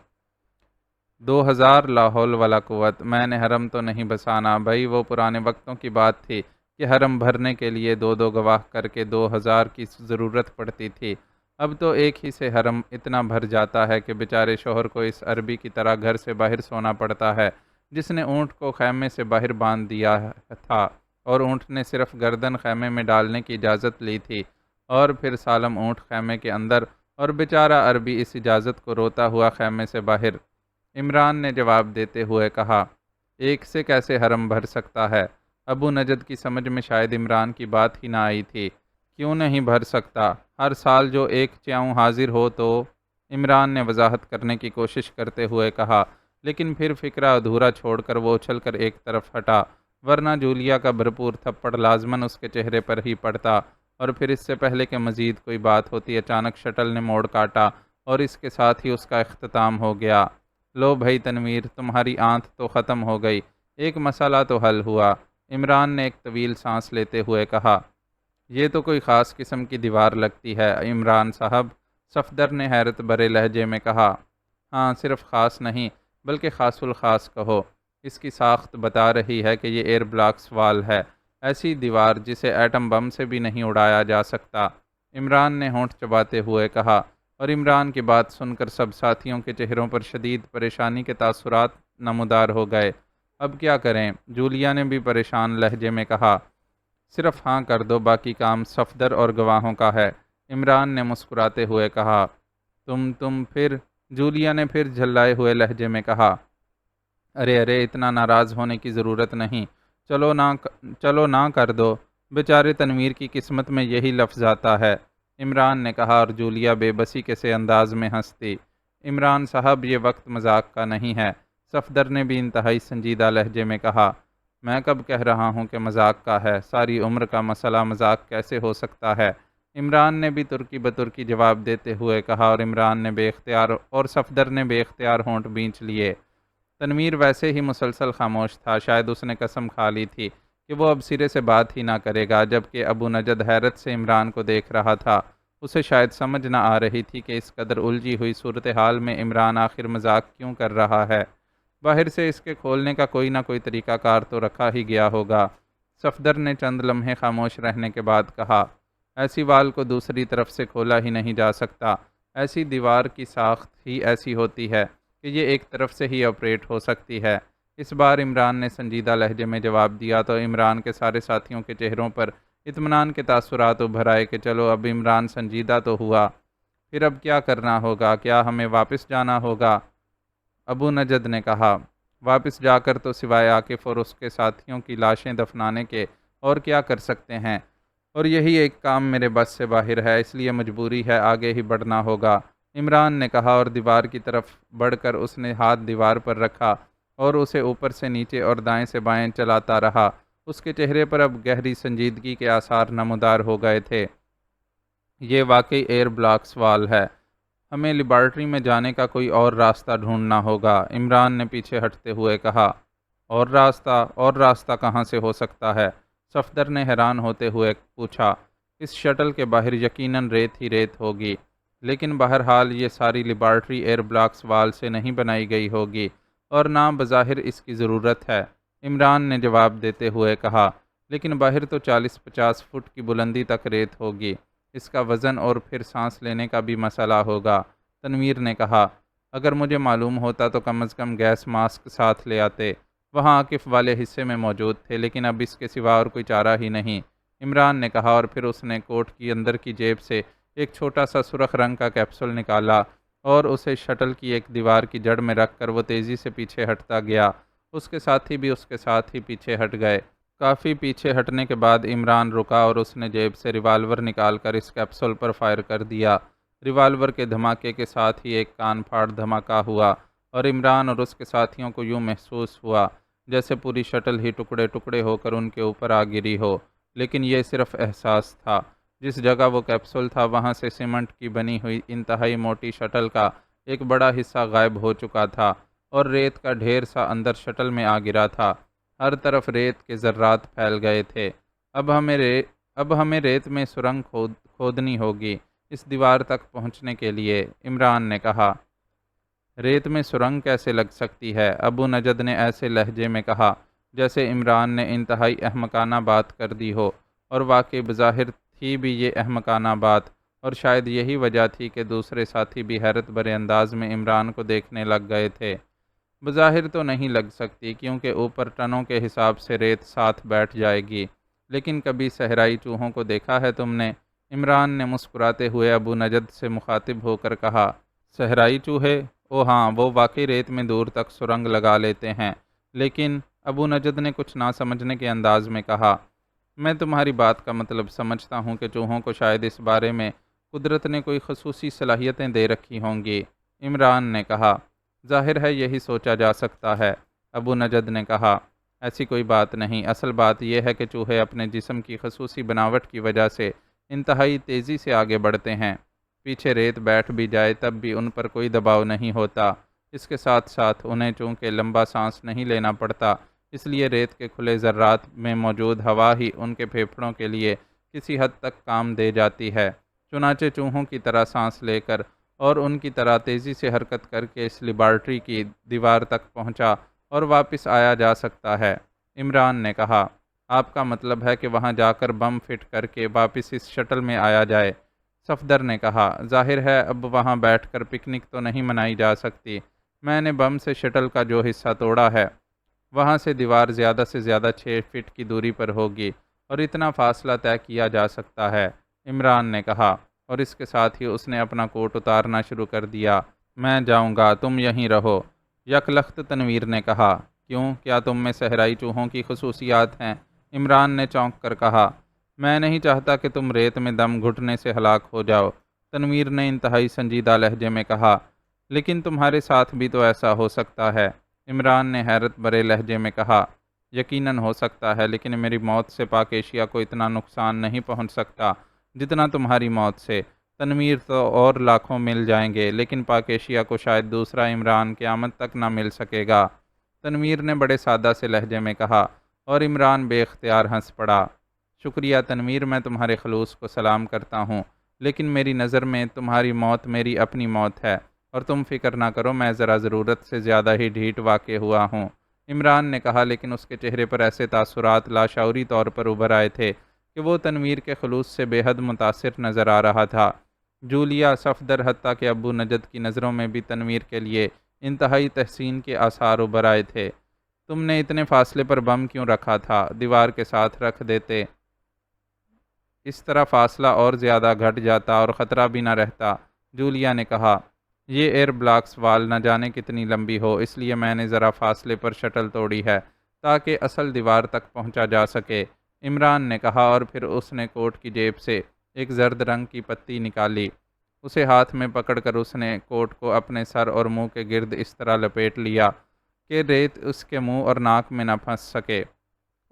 2000؟ لا حول ولا قوت، میں نے حرم تو نہیں بسانا بھائی، وہ پرانے وقتوں کی بات تھی کہ حرم بھرنے کے لیے 2 گواہ کر کے 2000 کی ضرورت پڑتی تھی، اب تو ایک ہی سے حرم اتنا بھر جاتا ہے کہ بیچارے شوہر کو اس عربی کی طرح گھر سے باہر سونا پڑتا ہے جس نے اونٹ کو خیمے سے باہر باندھ دیا تھا، اور اونٹ نے صرف گردن خیمے میں ڈالنے کی اجازت لی تھی، اور پھر سالم اونٹ خیمے کے اندر، اور بیچارہ عربی اس اجازت کو روتا ہوا خیمے سے باہر۔ عمران نے جواب دیتے ہوئے کہا، ایک سے کیسے حرم بھر سکتا ہے؟ ابو نجد کی سمجھ میں شاید عمران کی بات ہی نہ آئی تھی۔ کیوں نہیں بھر سکتا؟ ہر سال جو ایک چیاؤں حاضر ہو تو؟ عمران نے وضاحت کرنے کی کوشش کرتے ہوئے کہا، لیکن پھر فکرہ ادھورا چھوڑ کر وہ اچھل کر ایک طرف ہٹا، ورنہ جولیا کا بھرپور تھپڑ لازماً اس کے چہرے پر ہی پڑتا، اور پھر اس سے پہلے کہ مزید کوئی بات ہوتی اچانک شٹل نے موڑ کاٹا، اور اس کے ساتھ ہی اس کا اختتام ہو گیا۔ لو بھائی تنویر، تمہاری آنت تو ختم ہو گئی، ایک مسئلہ تو حل ہوا۔ عمران نے ایک طویل سانس لیتے ہوئے کہا، یہ تو کوئی خاص قسم کی دیوار لگتی ہے عمران صاحب، صفدر نے حیرت بھرے لہجے میں کہا۔ ہاں، صرف خاص نہیں بلکہ خاص الخاص کہو، اس کی ساخت بتا رہی ہے کہ یہ ایئر بلاکس وال ہے، ایسی دیوار جسے ایٹم بم سے بھی نہیں اڑایا جا سکتا۔ عمران نے ہونٹ چباتے ہوئے کہا، اور عمران کی بات سن کر سب ساتھیوں کے چہروں پر شدید پریشانی کے تاثرات نمودار ہو گئے۔ اب کیا کریں؟ جولیا نے بھی پریشان لہجے میں کہا۔ صرف ہاں کر دو، باقی کام صفدر اور گواہوں کا ہے، عمران نے مسکراتے ہوئے کہا۔ تم پھر؟ جولیا نے پھر جھلائے ہوئے لہجے میں کہا۔ ارے اتنا ناراض ہونے کی ضرورت نہیں، چلو نہ کر دو، بیچارے تنویر کی قسمت میں یہی لفظ آتا ہے، عمران نے کہا، اور جولیا بے بسی کے سے انداز میں ہنستی۔ عمران صاحب، یہ وقت مذاق کا نہیں ہے، صفدر نے بھی انتہائی سنجیدہ لہجے میں کہا۔ میں کب کہہ رہا ہوں کہ مذاق کا ہے؟ ساری عمر کا مسئلہ مذاق کیسے ہو سکتا ہے؟ عمران نے بھی ترکی بترکی جواب دیتے ہوئے کہا، اور صفدر نے بے اختیار ہونٹ بھینچ لیے۔ تنویر ویسے ہی مسلسل خاموش تھا، شاید اس نے قسم کھا لی تھی کہ وہ اب سرے سے بات ہی نہ کرے گا، جبکہ ابو نجد حیرت سے عمران کو دیکھ رہا تھا۔ اسے شاید سمجھ نہ آ رہی تھی کہ اس قدر الجھی ہوئی صورتحال میں عمران آخر مذاق کیوں کر رہا ہے۔ باہر سے اس کے کھولنے کا کوئی نہ کوئی طریقہ کار تو رکھا ہی گیا ہوگا۔ صفدر نے چند لمحے خاموش رہنے کے بعد کہا، ایسی وال کو دوسری طرف سے کھولا ہی نہیں جا سکتا، ایسی دیوار کی ساخت ہی ایسی ہوتی ہے کہ یہ ایک طرف سے ہی آپریٹ ہو سکتی ہے۔ اس بار عمران نے سنجیدہ لہجے میں جواب دیا تو عمران کے سارے ساتھیوں کے چہروں پر اطمینان کے تاثرات ابھر آئے کہ چلو اب عمران سنجیدہ تو ہوا، پھر اب کیا کرنا ہوگا؟ کیا ہمیں واپس جانا ہوگا؟ ابو نجد نے کہا، واپس جا کر تو سوائے عاقف اور اس کے ساتھیوں کی لاشیں دفنانے کے اور کیا کر سکتے ہیں، اور یہی ایک کام میرے بس سے باہر ہے، اس لیے مجبوری ہے، آگے ہی بڑھنا ہوگا، عمران نے کہا، اور دیوار کی طرف بڑھ کر اس نے ہاتھ دیوار پر رکھا اور اسے اوپر سے نیچے اور دائیں سے بائیں چلاتا رہا۔ اس کے چہرے پر اب گہری سنجیدگی کے آثار نمودار ہو گئے تھے۔ یہ واقعی ایئر بلاکس وال ہے، ہمیں لیبارٹری میں جانے کا کوئی اور راستہ ڈھونڈنا ہوگا، عمران نے پیچھے ہٹتے ہوئے کہا۔ اور راستہ کہاں سے ہو سکتا ہے؟ صفدر نے حیران ہوتے ہوئے پوچھا۔ اس شٹل کے باہر یقیناً ریت ہی ریت ہوگی، لیکن بہرحال یہ ساری لیبارٹری ایئر بلاکس وال سے نہیں بنائی گئی ہوگی، اور نہ بظاہر اس کی ضرورت ہے، عمران نے جواب دیتے ہوئے کہا، لیکن باہر تو 40-50 فٹ کی بلندی تک ریت ہوگی، اس کا وزن اور پھر سانس لینے کا بھی مسئلہ ہوگا، تنویر نے کہا۔ اگر مجھے معلوم ہوتا تو کم از کم گیس ماسک ساتھ لے آتے، وہاں عاقف والے حصے میں موجود تھے، لیکن اب اس کے سوا اور کوئی چارہ ہی نہیں، عمران نے کہا، اور پھر اس نے کوٹ کی اندر کی جیب سے ایک چھوٹا سا سرخ رنگ کا کیپسول نکالا اور اسے شٹل کی ایک دیوار کی جڑ میں رکھ کر وہ تیزی سے پیچھے ہٹتا گیا۔ اس کے ساتھی بھی اس کے ساتھ ہی پیچھے ہٹ گئے۔ کافی پیچھے ہٹنے کے بعد عمران رکا اور اس نے جیب سے ریوالور نکال کر اس کیپسول پر فائر کر دیا۔ ریوالور کے دھماکے کے ساتھ ہی ایک کان پھاڑ دھماکہ ہوا اور عمران اور اس کے ساتھیوں کو یوں محسوس ہوا جیسے پوری شٹل ہی ٹکڑے ٹکڑے ہو کر ان کے اوپر آ گری ہو، لیکن یہ صرف احساس تھا۔ جس جگہ وہ کیپسول تھا وہاں سے سیمنٹ کی بنی ہوئی انتہائی موٹی شٹل کا ایک بڑا حصہ غائب ہو چکا تھا اور ریت کا ڈھیر سا اندر شٹل میں آ گرا تھا۔ ہر طرف ریت کے ذرات پھیل گئے تھے۔ اب ہمیں ریت میں سرنگ کھودنی ہوگی اس دیوار تک پہنچنے کے لیے، عمران نے کہا۔ ریت میں سرنگ کیسے لگ سکتی ہے؟ ابو نجد نے ایسے لہجے میں کہا جیسے عمران نے انتہائی احمقانہ بات کر دی ہو، اور واقعی بظاہر تھی بھی یہ احمقانہ بات، اور شاید یہی وجہ تھی کہ دوسرے ساتھی بھی حیرت بھرے انداز میں عمران کو دیکھنے لگ گئے تھے۔ بظاہر تو نہیں لگ سکتی کیونکہ اوپر ٹنوں کے حساب سے ریت ساتھ بیٹھ جائے گی، لیکن کبھی صحرائی چوہوں کو دیکھا ہے تم نے؟ عمران نے مسکراتے ہوئے ابو نجد سے مخاطب ہو کر کہا۔ صحرائی چوہے؟ او ہاں، وہ واقعی ریت میں دور تک سرنگ لگا لیتے ہیں، لیکن ابو نجد نے کچھ نہ سمجھنے کے انداز میں کہا، میں تمہاری بات کا مطلب سمجھتا ہوں کہ چوہوں کو شاید اس بارے میں قدرت نے کوئی خصوصی صلاحیتیں دے رکھی ہوں گی۔ عمران نے کہا، ظاہر ہے یہی سوچا جا سکتا ہے۔ ابو نجد نے کہا، ایسی کوئی بات نہیں، اصل بات یہ ہے کہ چوہے اپنے جسم کی خصوصی بناوٹ کی وجہ سے انتہائی تیزی سے آگے بڑھتے ہیں۔ پیچھے ریت بیٹھ بھی جائے تب بھی ان پر کوئی دباؤ نہیں ہوتا۔ اس کے ساتھ ساتھ انہیں چونکہ لمبا سانس نہیں لینا پڑتا، اس لیے ریت کے کھلے ذرات میں موجود ہوا ہی ان کے پھیپھڑوں کے لیے کسی حد تک کام دے جاتی ہے۔ چنانچہ چوہوں کی طرح سانس لے کر اور ان کی طرح تیزی سے حرکت کر کے اس لیبارٹری کی دیوار تک پہنچا اور واپس آیا جا سکتا ہے۔ عمران نے کہا، آپ کا مطلب ہے کہ وہاں جا کر بم فٹ کر کے واپس اس شٹل میں آیا جائے؟ صفدر نے کہا، ظاہر ہے اب وہاں بیٹھ کر پکنک تو نہیں منائی جا سکتی۔ میں نے بم سے شٹل کا جو حصہ توڑا ہے، وہاں سے دیوار زیادہ سے زیادہ 6 فٹ کی دوری پر ہوگی اور اتنا فاصلہ طے کیا جا سکتا ہے، عمران نے کہا، اور اس کے ساتھ ہی اس نے اپنا کوٹ اتارنا شروع کر دیا۔ میں جاؤں گا، تم یہیں رہو، یک لخت تنویر نے کہا۔ کیوں، کیا تم میں صحرائی چوہوں کی خصوصیات ہیں؟ عمران نے چونک کر کہا، میں نہیں چاہتا کہ تم ریت میں دم گھٹنے سے ہلاک ہو جاؤ، تنویر نے انتہائی سنجیدہ لہجے میں کہا۔ لیکن تمہارے ساتھ بھی تو ایسا ہو سکتا ہے، عمران نے حیرت بھرے لہجے میں کہا۔ یقیناً ہو سکتا ہے، لیکن میری موت سے پاک ایشیا کو اتنا نقصان نہیں پہنچ سکتا جتنا تمہاری موت سے۔ تنویر تو اور لاکھوں مل جائیں گے، لیکن پاک ایشیا کو شاید دوسرا عمران قیامت تک نہ مل سکے گا، تنویر نے بڑے سادہ سے لہجے میں کہا، اور عمران بے اختیار ہنس پڑا۔ شکریہ تنویر، میں تمہارے خلوص کو سلام کرتا ہوں، لیکن میری نظر میں تمہاری موت میری اپنی موت ہے، اور تم فکر نہ کرو، میں ذرا ضرورت سے زیادہ ہی ڈھیٹ واقع ہوا ہوں، عمران نے کہا، لیکن اس کے چہرے پر ایسے تاثرات لاشعوری طور پر ابھر آئے تھے کہ وہ تنویر کے خلوص سے بے حد متاثر نظر آ رہا تھا۔ جولیا، صفدر، حتیٰ کہ ابو نجد کی نظروں میں بھی تنویر کے لیے انتہائی تحسین کے آثار ابھر آئے تھے۔ تم نے اتنے فاصلے پر بم کیوں رکھا تھا؟ دیوار کے ساتھ رکھ دیتے، اس طرح فاصلہ اور زیادہ گھٹ جاتا اور خطرہ بھی نہ رہتا، جولیا نے کہا۔ یہ ایئر بلاکس وال نہ جانے کتنی لمبی ہو، اس لیے میں نے ذرا فاصلے پر شٹل توڑی ہے تاکہ اصل دیوار تک پہنچا جا سکے، عمران نے کہا، اور پھر اس نے کوٹ کی جیب سے ایک زرد رنگ کی پتی نکالی۔ اسے ہاتھ میں پکڑ کر اس نے کوٹ کو اپنے سر اور منہ کے گرد اس طرح لپیٹ لیا کہ ریت اس کے منہ اور ناک میں نہ پھنس سکے۔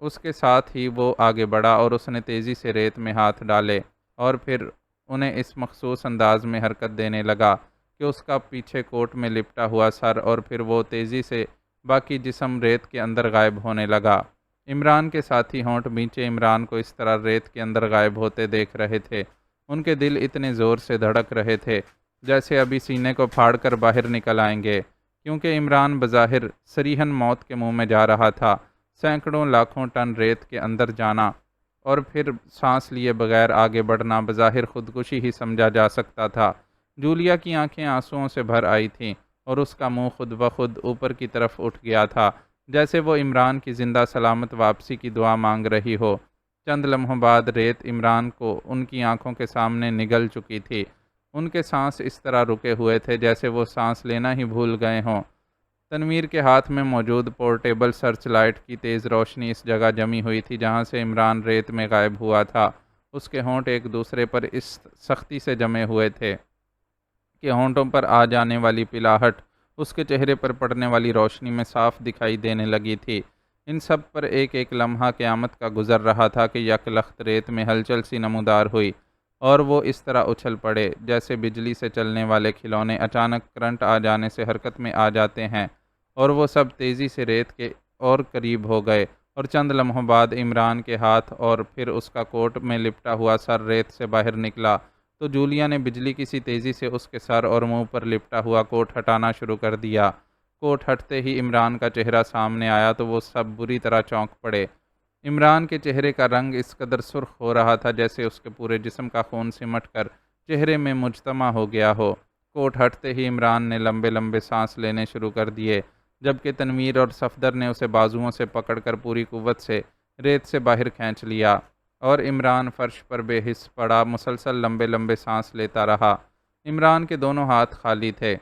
اس کے ساتھ ہی وہ آگے بڑھا اور اس نے تیزی سے ریت میں ہاتھ ڈالے اور پھر انہیں اس مخصوص انداز میں حرکت دینے لگا کہ اس کا پیچھے کوٹ میں لپٹا ہوا سر اور پھر وہ تیزی سے باقی جسم ریت کے اندر غائب ہونے لگا۔ عمران کے ساتھی ہونٹ بھینچے عمران کو اس طرح ریت کے اندر غائب ہوتے دیکھ رہے تھے۔ ان کے دل اتنے زور سے دھڑک رہے تھے جیسے ابھی سینے کو پھاڑ کر باہر نکل آئیں گے، کیونکہ عمران بظاہر صریحاً موت کے منہ میں جا رہا تھا۔ سینکڑوں لاکھوں ٹن ریت کے اندر جانا اور پھر سانس لیے بغیر آگے بڑھنا بظاہر خودکشی ہی سمجھا جا سکتا تھا۔ جولیا کی آنکھیں آنسوؤں سے بھر آئی تھیں اور اس کا منہ خود بخود اوپر کی طرف اٹھ گیا تھا، جیسے وہ عمران کی زندہ سلامت واپسی کی دعا مانگ رہی ہو۔ چند لمحوں بعد ریت عمران کو ان کی آنکھوں کے سامنے نگل چکی تھی۔ ان کے سانس اس طرح رکے ہوئے تھے جیسے وہ سانس لینا ہی بھول گئے ہوں۔ تنویر کے ہاتھ میں موجود پورٹیبل سرچ لائٹ کی تیز روشنی اس جگہ جمی ہوئی تھی جہاں سے عمران ریت میں غائب ہوا تھا۔ اس کے ہونٹ ایک دوسرے پر اس سختی سے جمے ہوئے تھے کہ ہونٹوں پر آ جانے والی پلاہٹ اس کے چہرے پر پڑنے والی روشنی میں صاف دکھائی دینے لگی تھی۔ ان سب پر ایک ایک لمحہ قیامت کا گزر رہا تھا کہ یک لخت ریت میں ہلچل سی نمودار ہوئی اور وہ اس طرح اچھل پڑے جیسے بجلی سے چلنے والے کھلونے اچانک کرنٹ آ جانے سے حرکت میں آ جاتے ہیں، اور وہ سب تیزی سے ریت کے اور قریب ہو گئے، اور چند لمحوں بعد عمران کے ہاتھ اور پھر اس کا کوٹ میں لپٹا ہوا سر ریت سے باہر نکلا تو جولیا نے بجلی کی سی تیزی سے اس کے سر اور منہ پر لپٹا ہوا کوٹ ہٹانا شروع کر دیا۔ کوٹ ہٹتے ہی عمران کا چہرہ سامنے آیا تو وہ سب بری طرح چونک پڑے۔ عمران کے چہرے کا رنگ اس قدر سرخ ہو رہا تھا جیسے اس کے پورے جسم کا خون سمٹ کر چہرے میں مجتمع ہو گیا ہو۔ کوٹ ہٹتے ہی عمران نے لمبے لمبے سانس لینے شروع کر دیے جبکہ تنویر اور صفدر نے اسے بازوؤں سے پکڑ کر پوری قوت سے ریت سے باہر کھینچ لیا، اور عمران فرش پر بے حس پڑا مسلسل لمبے لمبے سانس لیتا رہا۔ عمران کے دونوں ہاتھ خالی تھے۔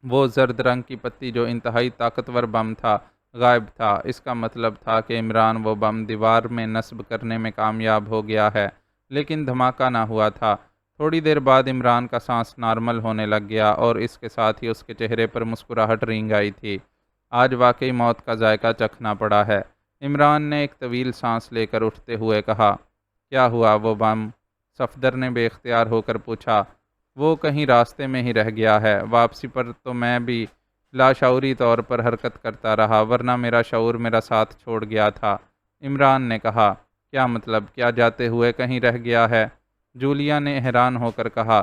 وہ زرد رنگ کی پتی جو انتہائی طاقتور بم تھا غائب تھا۔ اس کا مطلب تھا کہ عمران وہ بم دیوار میں نصب کرنے میں کامیاب ہو گیا ہے، لیکن دھماکہ نہ ہوا تھا۔ تھوڑی دیر بعد عمران کا سانس نارمل ہونے لگ گیا اور اس کے ساتھ ہی اس کے چہرے پر مسکراہٹ رنگ آئی تھی۔ آج واقعی موت کا ذائقہ چکھنا پڑا ہے، عمران نے ایک طویل سانس لے کر اٹھتے ہوئے کہا۔ کیا ہوا وہ بم؟ صفدر نے بے اختیار ہو کر پوچھا۔ وہ کہیں راستے میں ہی رہ گیا ہے، واپسی پر تو میں بھی لاشعوری طور پر حرکت کرتا رہا، ورنہ میرا شعور میرا ساتھ چھوڑ گیا تھا، عمران نے کہا۔ کیا مطلب، کیا جاتے ہوئے کہیں رہ گیا ہے؟ جولیا نے حیران ہو کر کہا۔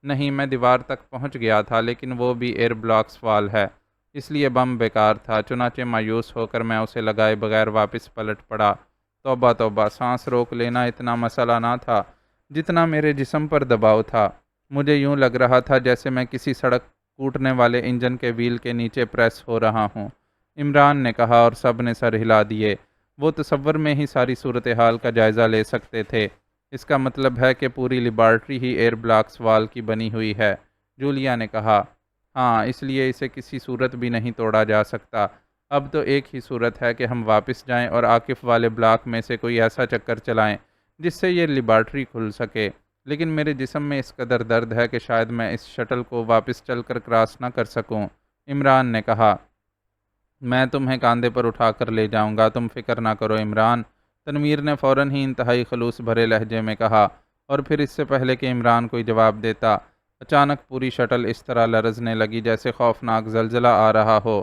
نہیں، میں دیوار تک پہنچ گیا تھا، لیکن وہ بھی ایئر بلاکس وال ہے، اس لیے بم بیکار تھا، چنانچہ مایوس ہو کر میں اسے لگائے بغیر واپس پلٹ پڑا۔ توبہ توبہ، سانس روک لینا اتنا مسئلہ نہ تھا جتنا میرے جسم پر دباؤ تھا۔ مجھے یوں لگ رہا تھا جیسے میں کسی سڑک کوٹنے والے انجن کے ویل کے نیچے پریس ہو رہا ہوں، عمران نے کہا، اور سب نے سر ہلا دیے۔ وہ تصور میں ہی ساری صورتحال کا جائزہ لے سکتے تھے۔ اس کا مطلب ہے کہ پوری لیبارٹری ہی ایئر بلاکس وال کی بنی ہوئی ہے، جولیا نے کہا۔ ہاں، اس لیے اسے کسی صورت بھی نہیں توڑا جا سکتا۔ اب تو ایک ہی صورت ہے کہ ہم واپس جائیں اور عاکف والے بلاک میں سے کوئی ایسا چکر چلائیں جس سے یہ لیبارٹری کھل سکے، لیکن میرے جسم میں اس قدر درد ہے کہ شاید میں اس شٹل کو واپس چل کر کراس نہ کر سکوں، عمران نے کہا۔ میں تمہیں کاندھے پر اٹھا کر لے جاؤں گا، تم فکر نہ کرو عمران، تنویر نے فوراً ہی انتہائی خلوص بھرے لہجے میں کہا، اور پھر اس سے پہلے کہ عمران کوئی جواب دیتا، اچانک پوری شٹل اس طرح لرزنے لگی جیسے خوفناک زلزلہ آ رہا ہو۔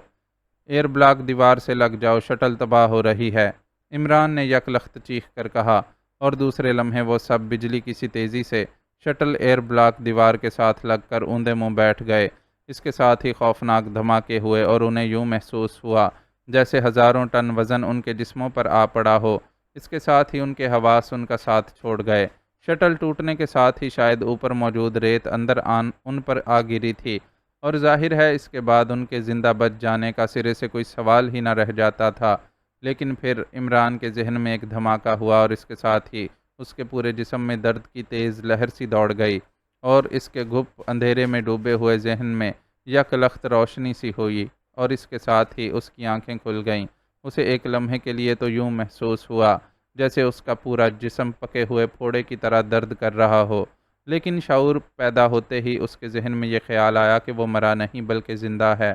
ایئر بلاک دیوار سے لگ جاؤ، شٹل تباہ ہو رہی ہے، عمران نے یک لخت چیخ کر کہا، اور دوسرے لمحے وہ سب بجلی کی سی تیزی سے شٹل ایئر بلاک دیوار کے ساتھ لگ کر اوندے منہ بیٹھ گئے۔ اس کے ساتھ ہی خوفناک دھماکے ہوئے اور انہیں یوں محسوس ہوا جیسے ہزاروں ٹن وزن ان کے جسموں پر آ پڑا ہو۔ اس کے ساتھ ہی ان کے حواس ان کا ساتھ چھوڑ گئے۔ شٹل ٹوٹنے کے ساتھ ہی شاید اوپر موجود ریت اندر ان پر آ گری تھی، اور ظاہر ہے اس کے بعد ان کے زندہ بچ جانے کا سرے سے کوئی سوال ہی نہ رہ جاتا تھا۔ لیکن پھر عمران کے ذہن میں ایک دھماکہ ہوا اور اس کے ساتھ ہی اس کے پورے جسم میں درد کی تیز لہر سی دوڑ گئی، اور اس کے گپ اندھیرے میں ڈوبے ہوئے ذہن میں یک لخت روشنی سی ہوئی، اور اس کے ساتھ ہی اس کی آنکھیں کھل گئیں۔ اسے ایک لمحے کے لیے تو یوں محسوس ہوا جیسے اس کا پورا جسم پکے ہوئے پھوڑے کی طرح درد کر رہا ہو، لیکن شعور پیدا ہوتے ہی اس کے ذہن میں یہ خیال آیا کہ وہ مرا نہیں بلکہ زندہ ہے،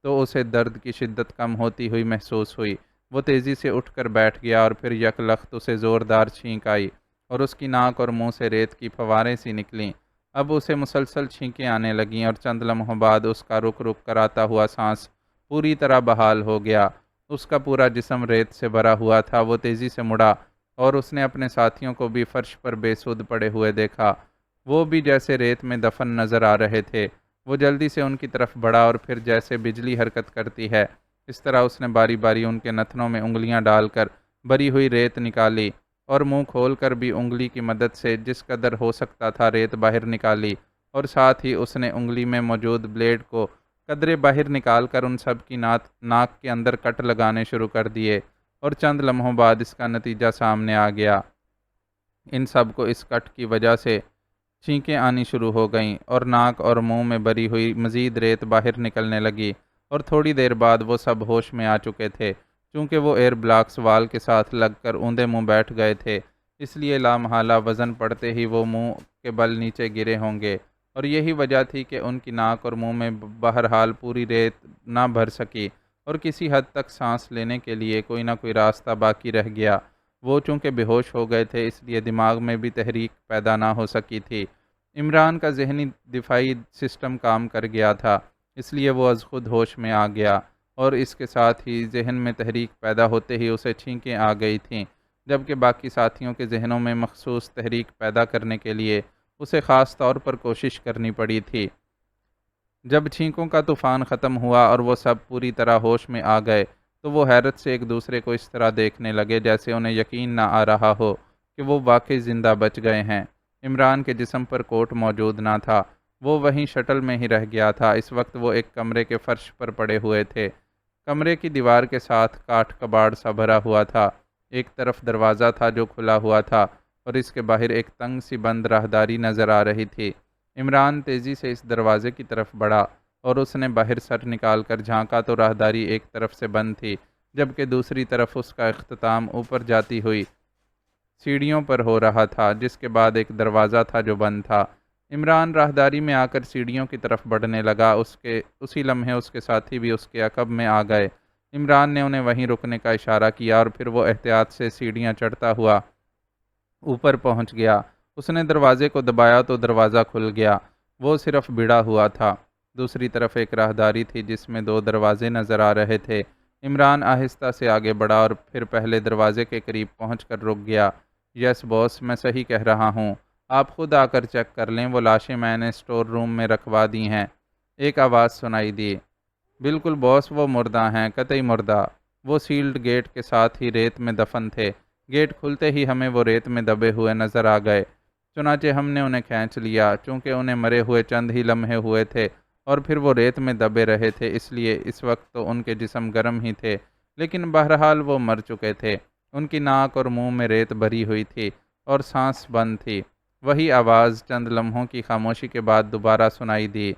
تو اسے درد کی شدت کم ہوتی ہوئی محسوس ہوئی۔ وہ تیزی سے اٹھ کر بیٹھ گیا اور پھر یک لخت اسے زوردار چھینک آئی اور اس کی ناک اور منہ سے ریت کی فواریں سی نکلیں۔ اب اسے مسلسل چھینکیں آنے لگیں اور چند لمحوں بعد اس کا رک رک کر آتا ہوا سانس پوری طرح بحال ہو گیا۔ اس کا پورا جسم ریت سے بھرا ہوا تھا۔ وہ تیزی سے مڑا اور اس نے اپنے ساتھیوں کو بھی فرش پر بے سود پڑے ہوئے دیکھا۔ وہ بھی جیسے ریت میں دفن نظر آ رہے تھے۔ وہ جلدی سے ان کی طرف بڑھا اور پھر جیسے بجلی حرکت کرتی ہے اس طرح اس نے باری باری ان کے نتنوں میں انگلیاں ڈال کر بھری ہوئی ریت نکالی، اور منہ کھول کر بھی انگلی کی مدد سے جس قدر ہو سکتا تھا ریت باہر نکالی، اور ساتھ ہی اس نے انگلی میں موجود بلیڈ کو قدرے باہر نکال کر ان سب کی ناک کے اندر کٹ لگانے شروع کر دیے، اور چند لمحوں بعد اس کا نتیجہ سامنے آ گیا۔ ان سب کو اس کٹ کی وجہ سے چھینکیں آنی شروع ہو گئیں اور ناک اور منہ میں بھری ہوئی مزید ریت باہر نکلنے لگی، اور تھوڑی دیر بعد وہ سب ہوش میں آ چکے تھے۔ چونکہ وہ ایئر بلاکس وال کے ساتھ لگ کر اوندے منہ بیٹھ گئے تھے، اس لیے لامحالہ وزن پڑتے ہی وہ منہ کے بل نیچے گرے ہوں گے، اور یہی وجہ تھی کہ ان کی ناک اور منہ میں بہرحال پوری ریت نہ بھر سکی اور کسی حد تک سانس لینے کے لیے کوئی نہ کوئی راستہ باقی رہ گیا۔ وہ چونکہ بے ہوش ہو گئے تھے، اس لیے دماغ میں بھی تحریک پیدا نہ ہو سکی تھی۔ عمران کا ذہنی دفاعی سسٹم کام کر گیا تھا، اس لیے وہ از خود ہوش میں آ گیا، اور اس کے ساتھ ہی ذہن میں تحریک پیدا ہوتے ہی اسے چھینکیں آ گئی تھیں، جبکہ باقی ساتھیوں کے ذہنوں میں مخصوص تحریک پیدا کرنے کے لیے اسے خاص طور پر کوشش کرنی پڑی تھی۔ جب چھینکوں کا طوفان ختم ہوا اور وہ سب پوری طرح ہوش میں آ گئے تو وہ حیرت سے ایک دوسرے کو اس طرح دیکھنے لگے جیسے انہیں یقین نہ آ رہا ہو کہ وہ واقعی زندہ بچ گئے ہیں۔ عمران کے جسم پر کوٹ موجود نہ تھا، وہ وہیں شٹل میں ہی رہ گیا تھا۔ اس وقت وہ ایک کمرے کے فرش پر پڑے ہوئے تھے کمرے کی دیوار کے ساتھ کاٹھ کباڑ سا بھرا ہوا تھا۔ ایک طرف دروازہ تھا جو کھلا ہوا تھا اور اس کے باہر ایک تنگ سی بند راہداری نظر آ رہی تھی۔ عمران تیزی سے اس دروازے کی طرف بڑھا اور اس نے باہر سر نکال کر جھانکا تو راہداری ایک طرف سے بند تھی، جبکہ دوسری طرف اس کا اختتام اوپر جاتی ہوئی سیڑھیوں پر ہو رہا تھا، جس کے بعد ایک دروازہ تھا جو بند تھا۔ عمران راہداری میں آ کر سیڑھیوں کی طرف بڑھنے لگا۔ اسی لمحے اس کے ساتھی بھی اس کے عقب میں آ گئے۔ عمران نے انہیں وہیں رکنے کا اشارہ کیا اور پھر وہ احتیاط سے سیڑھیاں چڑھتا ہوا اوپر پہنچ گیا۔ اس نے دروازے کو دبایا تو دروازہ کھل گیا۔ وہ صرف بھڑا ہوا تھا۔ دوسری طرف ایک راہداری تھی جس میں دو دروازے نظر آ رہے تھے۔ عمران آہستہ سے آگے بڑھا اور پھر پہلے دروازے کے قریب پہنچ کر رک گیا۔ یس باس، میں صحیح کہہ رہا ہوں۔ آپ خود آ کر چیک کر لیں، وہ لاشیں میں نے اسٹور روم میں رکھوا دی ہیں۔ ایک آواز سنائی دی۔ بالکل باس، وہ مردہ ہیں، قطعی مردہ۔ وہ سیلڈ گیٹ کے ساتھ ہی ریت میں دفن تھے۔ گیٹ کھلتے ہی ہمیں وہ ریت میں دبے ہوئے نظر آ گئے، چنانچہ ہم نے انہیں کھینچ لیا۔ چونکہ انہیں مرے ہوئے چند ہی لمحے ہوئے تھے اور پھر وہ ریت میں دبے رہے تھے، اس لیے اس وقت تو ان کے جسم گرم ہی تھے، لیکن بہرحال وہ مر چکے تھے۔ ان کی ناک اور منہ میں ریت بھری ہوئی تھی اور سانس بند تھی۔ وہی آواز چند لمحوں کی خاموشی کے بعد دوبارہ سنائی دی۔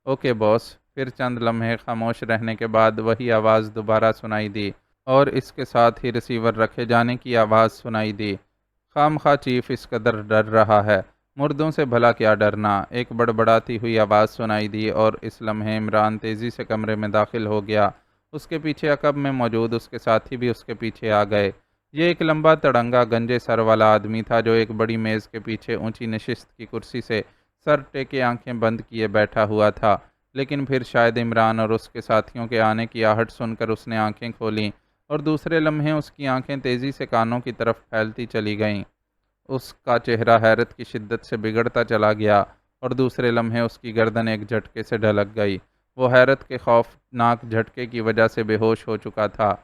اوکے باس۔ پھر چند لمحے خاموش رہنے کے بعد وہی آواز دوبارہ سنائی دی اور اس کے ساتھ ہی ریسیور رکھے جانے کی آواز سنائی دی۔ خواہ چیف اس قدر ڈر رہا ہے، مردوں سے بھلا کیا ڈرنا، ایک بڑبڑاتی ہوئی آواز سنائی دی اور اس لمحے عمران تیزی سے کمرے میں داخل ہو گیا۔ اس کے پیچھے عقب میں موجود اس کے ساتھی بھی اس کے پیچھے آ گئے۔ یہ ایک لمبا تڑنگا گنجے سر والا آدمی تھا جو ایک بڑی میز کے پیچھے اونچی نشست کی کرسی سے سر ٹیکے آنکھیں بند کیے بیٹھا ہوا تھا، لیکن پھر شاید عمران اور اس کے ساتھیوں کے آنے کی آہٹ سن کر اس نے آنکھیں کھولیں اور دوسرے لمحے اس کی آنکھیں تیزی سے کانوں کی طرف پھیلتی چلی گئیں۔ اس کا چہرہ حیرت کی شدت سے بگڑتا چلا گیا اور دوسرے لمحے اس کی گردن ایک جھٹکے سے ڈھلک گئی۔ وہ حیرت کے خوفناک جھٹکے کی وجہ سے بے ہوش ہو چکا تھا۔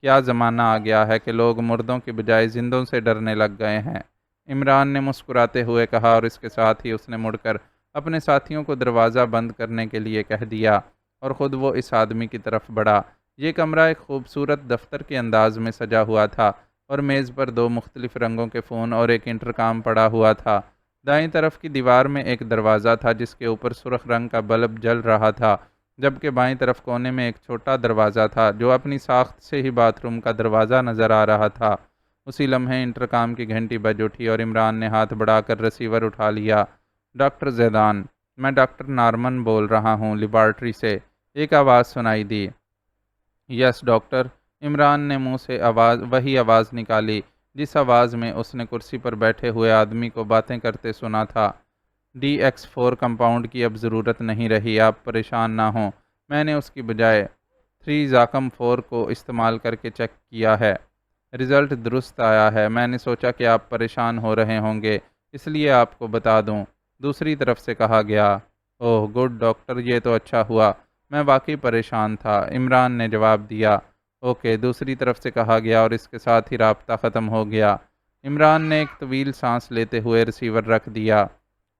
کیا زمانہ آ گیا ہے کہ لوگ مردوں کے بجائے زندوں سے ڈرنے لگ گئے ہیں، عمران نے مسکراتے ہوئے کہا اور اس کے ساتھ ہی اس نے مڑ کر اپنے ساتھیوں کو دروازہ بند کرنے کے لیے کہہ دیا اور خود وہ اس آدمی کی طرف بڑھا۔ یہ کمرہ ایک خوبصورت دفتر کے انداز میں سجا ہوا تھا اور میز پر دو مختلف رنگوں کے فون اور ایک انٹرکام پڑا ہوا تھا۔ دائیں طرف کی دیوار میں ایک دروازہ تھا جس کے اوپر سرخ رنگ کا بلب جل رہا تھا، جبکہ بائیں طرف کونے میں ایک چھوٹا دروازہ تھا جو اپنی ساخت سے ہی باتھ روم کا دروازہ نظر آ رہا تھا۔ اسی لمحے انٹرکام کی گھنٹی بج اٹھی اور عمران نے ہاتھ بڑھا کر ریسیور اٹھا لیا۔ ڈاکٹر زیدان، میں ڈاکٹر نارمن بول رہا ہوں، لیبارٹری سے، ایک آواز سنائی دی۔ یس ڈاکٹر، عمران نے منہ سے وہی آواز نکالی جس آواز میں اس نے کرسی پر بیٹھے ہوئے آدمی کو باتیں کرتے سنا تھا۔ DX4 کمپاؤنڈ کی اب ضرورت نہیں رہی، آپ پریشان نہ ہوں، میں نے اس کی بجائے 3-4 کو استعمال کر کے چیک کیا ہے، رزلٹ درست آیا ہے۔ میں نے سوچا کہ آپ پریشان ہو رہے ہوں گے، اس لیے آپ کو بتا دوں، دوسری طرف سے کہا گیا۔ اوہ گڈ ڈاکٹر، یہ تو اچھا ہوا، میں واقعی پریشان تھا، عمران نے جواب دیا۔ اوکے، دوسری طرف سے کہا گیا اور اس کے ساتھ ہی رابطہ ختم ہو گیا۔ عمران نے ایک طویل سانس لیتے ہوئے ریسیور رکھ دیا۔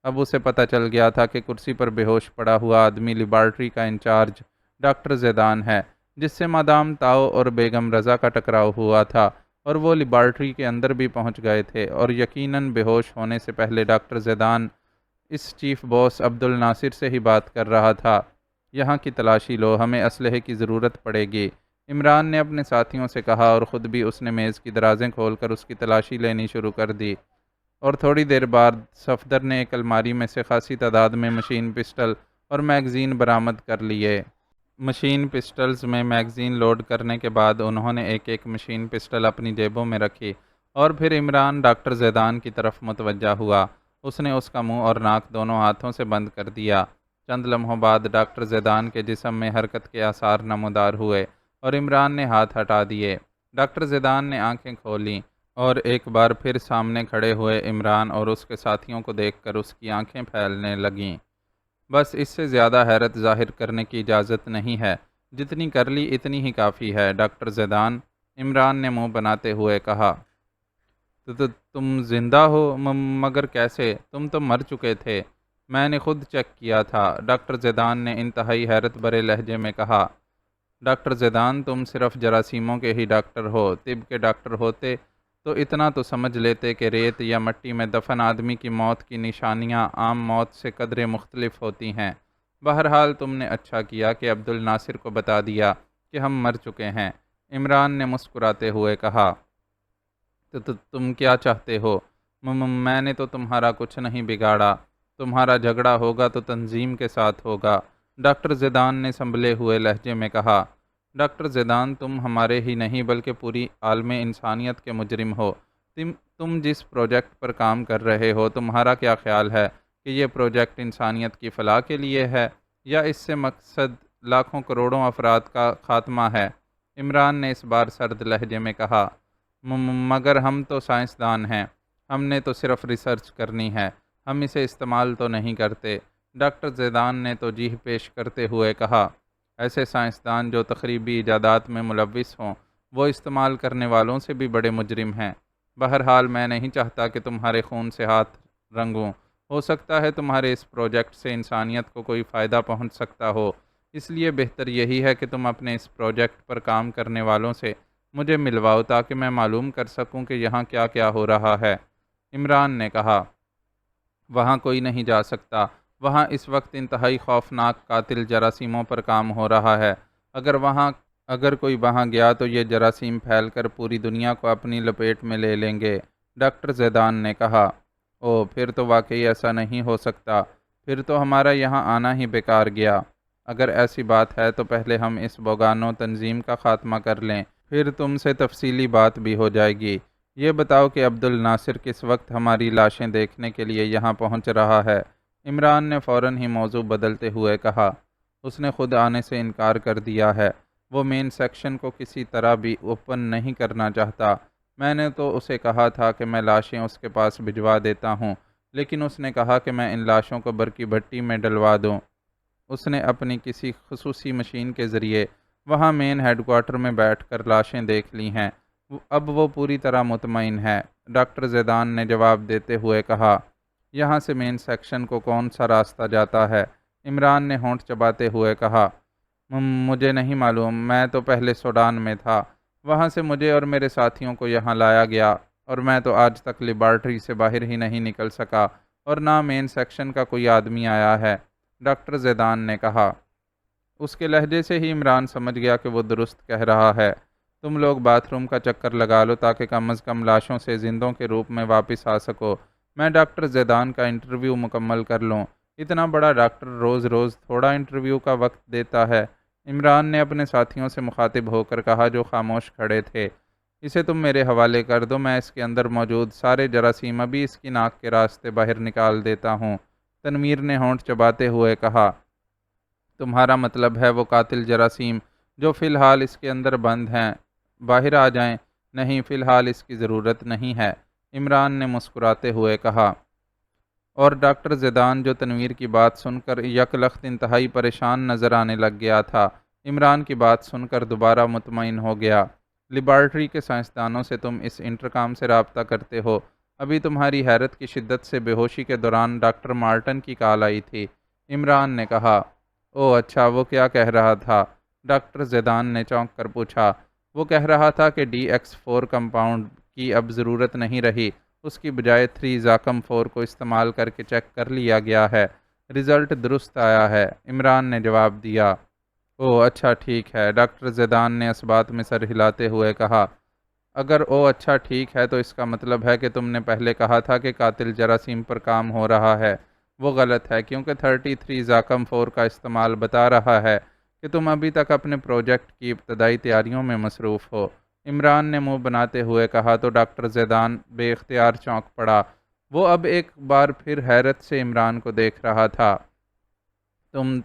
اب اسے پتہ چل گیا تھا کہ کرسی پر بے ہوش پڑا ہوا آدمی لیبارٹری کا انچارج ڈاکٹر زیدان ہے، جس سے مادام تاؤ اور بیگم رضا کا ٹکراؤ ہوا تھا اور وہ لیبارٹری کے اندر بھی پہنچ گئے تھے اور یقیناً بے ہوش ہونے سے پہلے ڈاکٹر زیدان اس چیف باس عبد الناصر سے ہی بات کر رہا تھا۔ یہاں کی تلاشی لو، ہمیں اسلحے کی ضرورت پڑے گی، عمران نے اپنے ساتھیوں سے کہا اور خود بھی اس نے میز کی درازیں کھول کر اس کی تلاشی لینی شروع کر دی۔ اور تھوڑی دیر بعد صفدر نے ایک الماری میں سے خاصی تعداد میں مشین پسٹل اور میگزین برآمد کر لیے۔ مشین پسٹلز میں میگزین لوڈ کرنے کے بعد انہوں نے ایک ایک مشین پسٹل اپنی جیبوں میں رکھی اور پھر عمران ڈاکٹر زیدان کی طرف متوجہ ہوا۔ اس نے اس کا منہ اور ناک دونوں ہاتھوں سے بند کر دیا۔ چند لمحوں بعد ڈاکٹر زیدان کے جسم میں حرکت کے آثار نمودار ہوئے اور عمران نے ہاتھ ہٹا دیے۔ ڈاکٹر زیدان نے آنکھیں کھولیں اور ایک بار پھر سامنے کھڑے ہوئے عمران اور اس کے ساتھیوں کو دیکھ کر اس کی آنکھیں پھیلنے لگیں۔ بس اس سے زیادہ حیرت ظاہر کرنے کی اجازت نہیں ہے، جتنی کر لی اتنی ہی کافی ہے ڈاکٹر زیدان، عمران نے منہ بناتے ہوئے کہا۔ تو تم زندہ ہو؟ مگر کیسے؟ تم تو مر چکے تھے، میں نے خود چیک کیا تھا، ڈاکٹر زیدان نے انتہائی حیرت بھرے لہجے میں کہا۔ ڈاکٹر زیدان، تم صرف جراثیموں کے ہی ڈاکٹر ہو، طب کے ڈاکٹر ہوتے تو اتنا تو سمجھ لیتے کہ ریت یا مٹی میں دفن آدمی کی موت کی نشانیاں عام موت سے قدرے مختلف ہوتی ہیں۔ بہرحال تم نے اچھا کیا کہ عبد الناصر کو بتا دیا کہ ہم مر چکے ہیں۔ عمران نے مسکراتے ہوئے کہا، تو تم کیا چاہتے ہو؟ میں نے تو تمہارا کچھ نہیں بگاڑا۔ تمہارا جھگڑا ہوگا تو تنظیم کے ساتھ ہوگا۔ ڈاکٹر زیدان نے سنبھلے ہوئے لہجے میں کہا، ڈاکٹر زیدان، تم ہمارے ہی نہیں بلکہ پوری عالم انسانیت کے مجرم ہو۔ تم جس پروجیکٹ پر کام کر رہے ہو، تمہارا کیا خیال ہے کہ یہ پروجیکٹ انسانیت کی فلاح کے لیے ہے یا اس سے مقصد لاکھوں کروڑوں افراد کا خاتمہ ہے؟ عمران نے اس بار سرد لہجے میں کہا، مگر ہم تو سائنسدان ہیں، ہم نے تو صرف ریسرچ کرنی ہے، ہم اسے استعمال تو نہیں کرتے۔ ڈاکٹر زیدان نے توجیہ پیش کرتے ہوئے کہا، ایسے سائنسدان جو تخریبی ایجادات میں ملوث ہوں، وہ استعمال کرنے والوں سے بھی بڑے مجرم ہیں۔ بہرحال میں نہیں چاہتا کہ تمہارے خون سے ہاتھ رنگوں۔ ہو سکتا ہے تمہارے اس پروجیکٹ سے انسانیت کو کوئی فائدہ پہنچ سکتا ہو، اس لیے بہتر یہی ہے کہ تم اپنے اس پروجیکٹ پر کام کرنے والوں سے مجھے ملواؤ تاکہ میں معلوم کر سکوں کہ یہاں کیا کیا ہو رہا ہے۔ عمران نے کہا، وہاں کوئی نہیں جا سکتا، وہاں اس وقت انتہائی خوفناک قاتل جراثیموں پر کام ہو رہا ہے۔ اگر کوئی وہاں گیا تو یہ جراثیم پھیل کر پوری دنیا کو اپنی لپیٹ میں لے لیں گے۔ ڈاکٹر زیدان نے کہا، او پھر تو واقعی ایسا نہیں ہو سکتا، پھر تو ہمارا یہاں آنا ہی بیکار گیا۔ اگر ایسی بات ہے تو پہلے ہم اس بوگانو تنظیم کا خاتمہ کر لیں، پھر تم سے تفصیلی بات بھی ہو جائے گی۔ یہ بتاؤ کہ عبد الناصر کس وقت ہماری لاشیں دیکھنے کے لیے یہاں پہنچ رہا ہے؟ عمران نے فوراً ہی موضوع بدلتے ہوئے کہا، اس نے خود آنے سے انکار کر دیا ہے، وہ مین سیکشن کو کسی طرح بھی اوپن نہیں کرنا چاہتا۔ میں نے تو اسے کہا تھا کہ میں لاشیں اس کے پاس بھجوا دیتا ہوں، لیکن اس نے کہا کہ میں ان لاشوں کو برقی بھٹی میں ڈلوا دوں۔ اس نے اپنی کسی خصوصی مشین کے ذریعے وہاں مین ہیڈ کوارٹر میں بیٹھ کر لاشیں دیکھ لی ہیں، اب وہ پوری طرح مطمئن ہے۔ ڈاکٹر زیدان نے جواب دیتے ہوئے کہا، یہاں سے مین سیکشن کو کون سا راستہ جاتا ہے؟ عمران نے ہونٹ چباتے ہوئے کہا، مجھے نہیں معلوم، میں تو پہلے سوڈان میں تھا، وہاں سے مجھے اور میرے ساتھیوں کو یہاں لایا گیا، اور میں تو آج تک لیبارٹری سے باہر ہی نہیں نکل سکا، اور نہ مین سیکشن کا کوئی آدمی آیا ہے۔ ڈاکٹر زیدان نے کہا۔ اس کے لہجے سے ہی عمران سمجھ گیا کہ وہ درست کہہ رہا ہے۔ تم لوگ باتھ روم کا چکر لگا لو تاکہ کم از کم لاشوں سے زندوں کے روپ میں واپس آ سکو، میں ڈاکٹر زیدان کا انٹرویو مکمل کر لوں۔ اتنا بڑا ڈاکٹر روز روز تھوڑا انٹرویو کا وقت دیتا ہے؟ عمران نے اپنے ساتھیوں سے مخاطب ہو کر کہا جو خاموش کھڑے تھے، اسے تم میرے حوالے کر دو، میں اس کے اندر موجود سارے جراثیم ابھی اس کی ناک کے راستے باہر نکال دیتا ہوں۔ تنویر نے ہونٹ چباتے ہوئے کہا، تمہارا مطلب ہے وہ قاتل جراثیم جو فی الحال اس کے اندر بند ہیں باہر آ جائیں؟ نہیں، فی الحال اس کی ضرورت نہیں ہے، عمران نے مسکراتے ہوئے کہا۔ اور ڈاکٹر زیدان جو تنویر کی بات سن کر یک لخت انتہائی پریشان نظر آنے لگ گیا تھا، عمران کی بات سن کر دوبارہ مطمئن ہو گیا۔ لیبارٹری کے سائنسدانوں سے تم اس انٹرکام سے رابطہ کرتے ہو؟ ابھی تمہاری حیرت کی شدت سے بے ہوشی کے دوران ڈاکٹر مارٹن کی کال آئی تھی، عمران نے کہا۔ او اچھا، وہ کیا کہہ رہا تھا؟ ڈاکٹر زیدان نے چونک کر پوچھا۔ وہ کہہ رہا تھا کہ DX4 کمپاؤنڈ کی اب ضرورت نہیں رہی، اس کی بجائے 3-Zachem-4 کو استعمال کر کے چیک کر لیا گیا ہے، رزلٹ درست آیا ہے، عمران نے جواب دیا۔ او اچھا ٹھیک ہے، ڈاکٹر زیدان نے اس بات میں سر ہلاتے ہوئے کہا۔ اگر او اچھا ٹھیک ہے تو اس کا مطلب ہے کہ تم نے پہلے کہا تھا کہ قاتل جراثیم پر کام ہو رہا ہے، وہ غلط ہے، کیونکہ 33-Zachem-4 کا استعمال بتا رہا ہے کہ تم ابھی تک اپنے پروجیکٹ کی ابتدائی تیاریوں میں مصروف ہو، عمران نے منہ بناتے ہوئے کہا تو ڈاکٹر زیدان بے اختیار چونک پڑا۔ وہ اب ایک بار پھر حیرت سے عمران کو دیکھ رہا تھا۔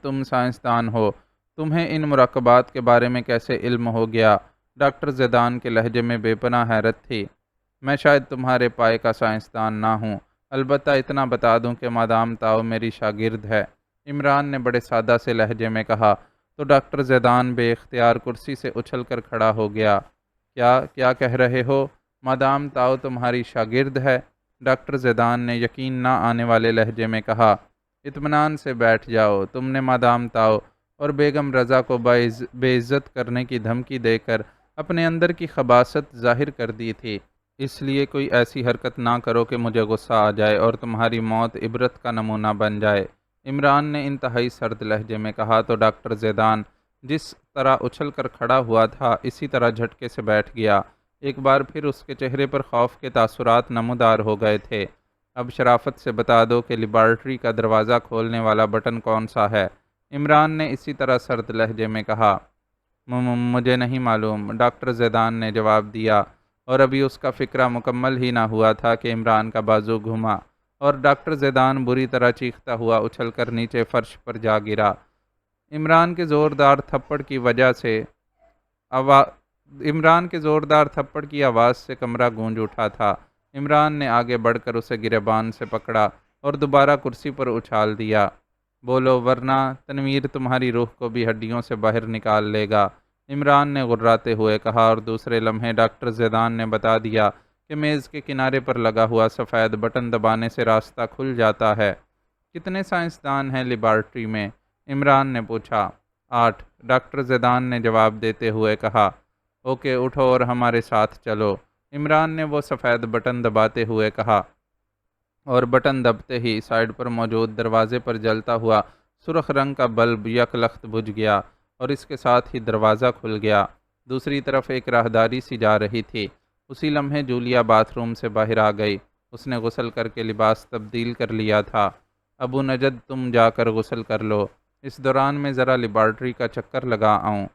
تم سائنسدان ہو، تمہیں ان مرکبات کے بارے میں کیسے علم ہو گیا؟ ڈاکٹر زیدان کے لہجے میں بے پناہ حیرت تھی۔ میں شاید تمہارے پائے کا سائنسدان نہ ہوں، البتہ اتنا بتا دوں کہ مادام تاؤ میری شاگرد ہے، عمران نے بڑے سادہ سے لہجے میں کہا تو ڈاکٹر زیدان بے اختیار کرسی سے اچھل کر کھڑا ہو گیا۔ کیا کہہ رہے ہو؟ مادام تاؤ تمہاری شاگرد ہے؟ ڈاکٹر زیدان نے یقین نہ آنے والے لہجے میں کہا۔ اطمینان سے بیٹھ جاؤ، تم نے مادام تاؤ اور بیگم رضا کو بے عزت کرنے کی دھمکی دے کر اپنے اندر کی خباثت ظاہر کر دی تھی۔ اس لیے کوئی ایسی حرکت نہ کرو کہ مجھے غصہ آ جائے اور تمہاری موت عبرت کا نمونہ بن جائے۔ عمران نے انتہائی سرد لہجے میں کہا تو ڈاکٹر زیدان جس طرح اچھل کر کھڑا ہوا تھا اسی طرح جھٹکے سے بیٹھ گیا۔ ایک بار پھر اس کے چہرے پر خوف کے تاثرات نمودار ہو گئے تھے۔ اب شرافت سے بتا دو کہ لیبارٹری کا دروازہ کھولنے والا بٹن کون سا ہے؟ عمران نے اسی طرح سرد لہجے میں کہا۔ مجھے نہیں معلوم، ڈاکٹر زیدان نے جواب دیا، اور ابھی اس کا فکرہ مکمل ہی نہ ہوا تھا کہ عمران کا بازو گھوما اور ڈاکٹر زیدان بری طرح چیختا ہوا اچھل کر نیچے فرش پر جا گرا۔ عمران کے زوردار تھپڑ کی وجہ سے عمران کے زوردار تھپڑ کی آواز سے کمرہ گونج اٹھا تھا۔ عمران نے آگے بڑھ کر اسے گریبان سے پکڑا اور دوبارہ کرسی پر اچھال دیا۔ بولو ورنہ تنویر تمہاری روح کو بھی ہڈیوں سے باہر نکال لے گا، عمران نے غراتے ہوئے کہا، اور دوسرے لمحے ڈاکٹر زیدان نے بتا دیا کہ میز کے کنارے پر لگا ہوا سفید بٹن دبانے سے راستہ کھل جاتا ہے۔ کتنے سائنسدان ہیں لیبارٹری میں؟ عمران نے پوچھا۔ 8، ڈاکٹر زیدان نے جواب دیتے ہوئے کہا۔ اوکے اٹھو اور ہمارے ساتھ چلو، عمران نے وہ سفید بٹن دباتے ہوئے کہا، اور بٹن دبتے ہی سائیڈ پر موجود دروازے پر جلتا ہوا سرخ رنگ کا بلب یک لخت بجھ گیا اور اس کے ساتھ ہی دروازہ کھل گیا۔ دوسری طرف ایک راہداری سی جا رہی تھی۔ اسی لمحے جولیا باتھ روم سے باہر آ گئی۔ اس نے غسل کر کے لباس تبدیل کر لیا تھا۔ ابو نجد تم جا کر غسل کر لو، اس دوران میں ذرا لیبارٹری کا چکر لگا آؤں۔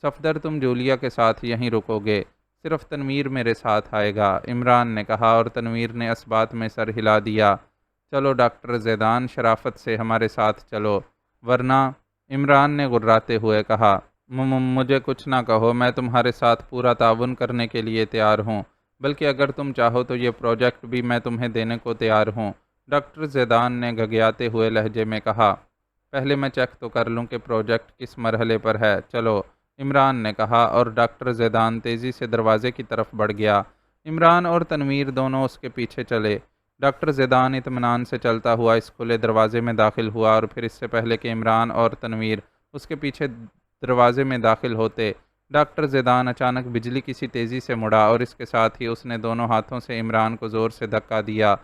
صفدر تم جولیا کے ساتھ یہیں رکو گے، صرف تنویر میرے ساتھ آئے گا، عمران نے کہا، اور تنویر نے اس بات میں سر ہلا دیا۔ چلو ڈاکٹر زیدان، شرافت سے ہمارے ساتھ چلو، ورنہ، عمران نے غراتے ہوئے کہا، مجھے کچھ نہ کہو، میں تمہارے ساتھ پورا تعاون کرنے کے لیے تیار ہوں، بلکہ اگر تم چاہو تو یہ پروجیکٹ بھی میں تمہیں دینے کو تیار ہوں، ڈاکٹر زیدان نے گھگیاتے ہوئے لہجے میں کہا۔ پہلے میں چیک تو کر لوں کہ پروجیکٹ کس مرحلے پر ہے، چلو، عمران نے کہا، اور ڈاکٹر زیدان تیزی سے دروازے کی طرف بڑھ گیا۔ عمران اور تنویر دونوں اس کے پیچھے چلے۔ ڈاکٹر زیدان اطمینان سے چلتا ہوا اس کھلے دروازے میں داخل ہوا، اور پھر اس سے پہلے کہ عمران اور تنویر اس کے پیچھے دروازے میں داخل ہوتے، ڈاکٹر زیدان اچانک بجلی کسی تیزی سے مڑا، اور اس کے ساتھ ہی اس نے دونوں ہاتھوں سے عمران کو زور سے دھکا دیا۔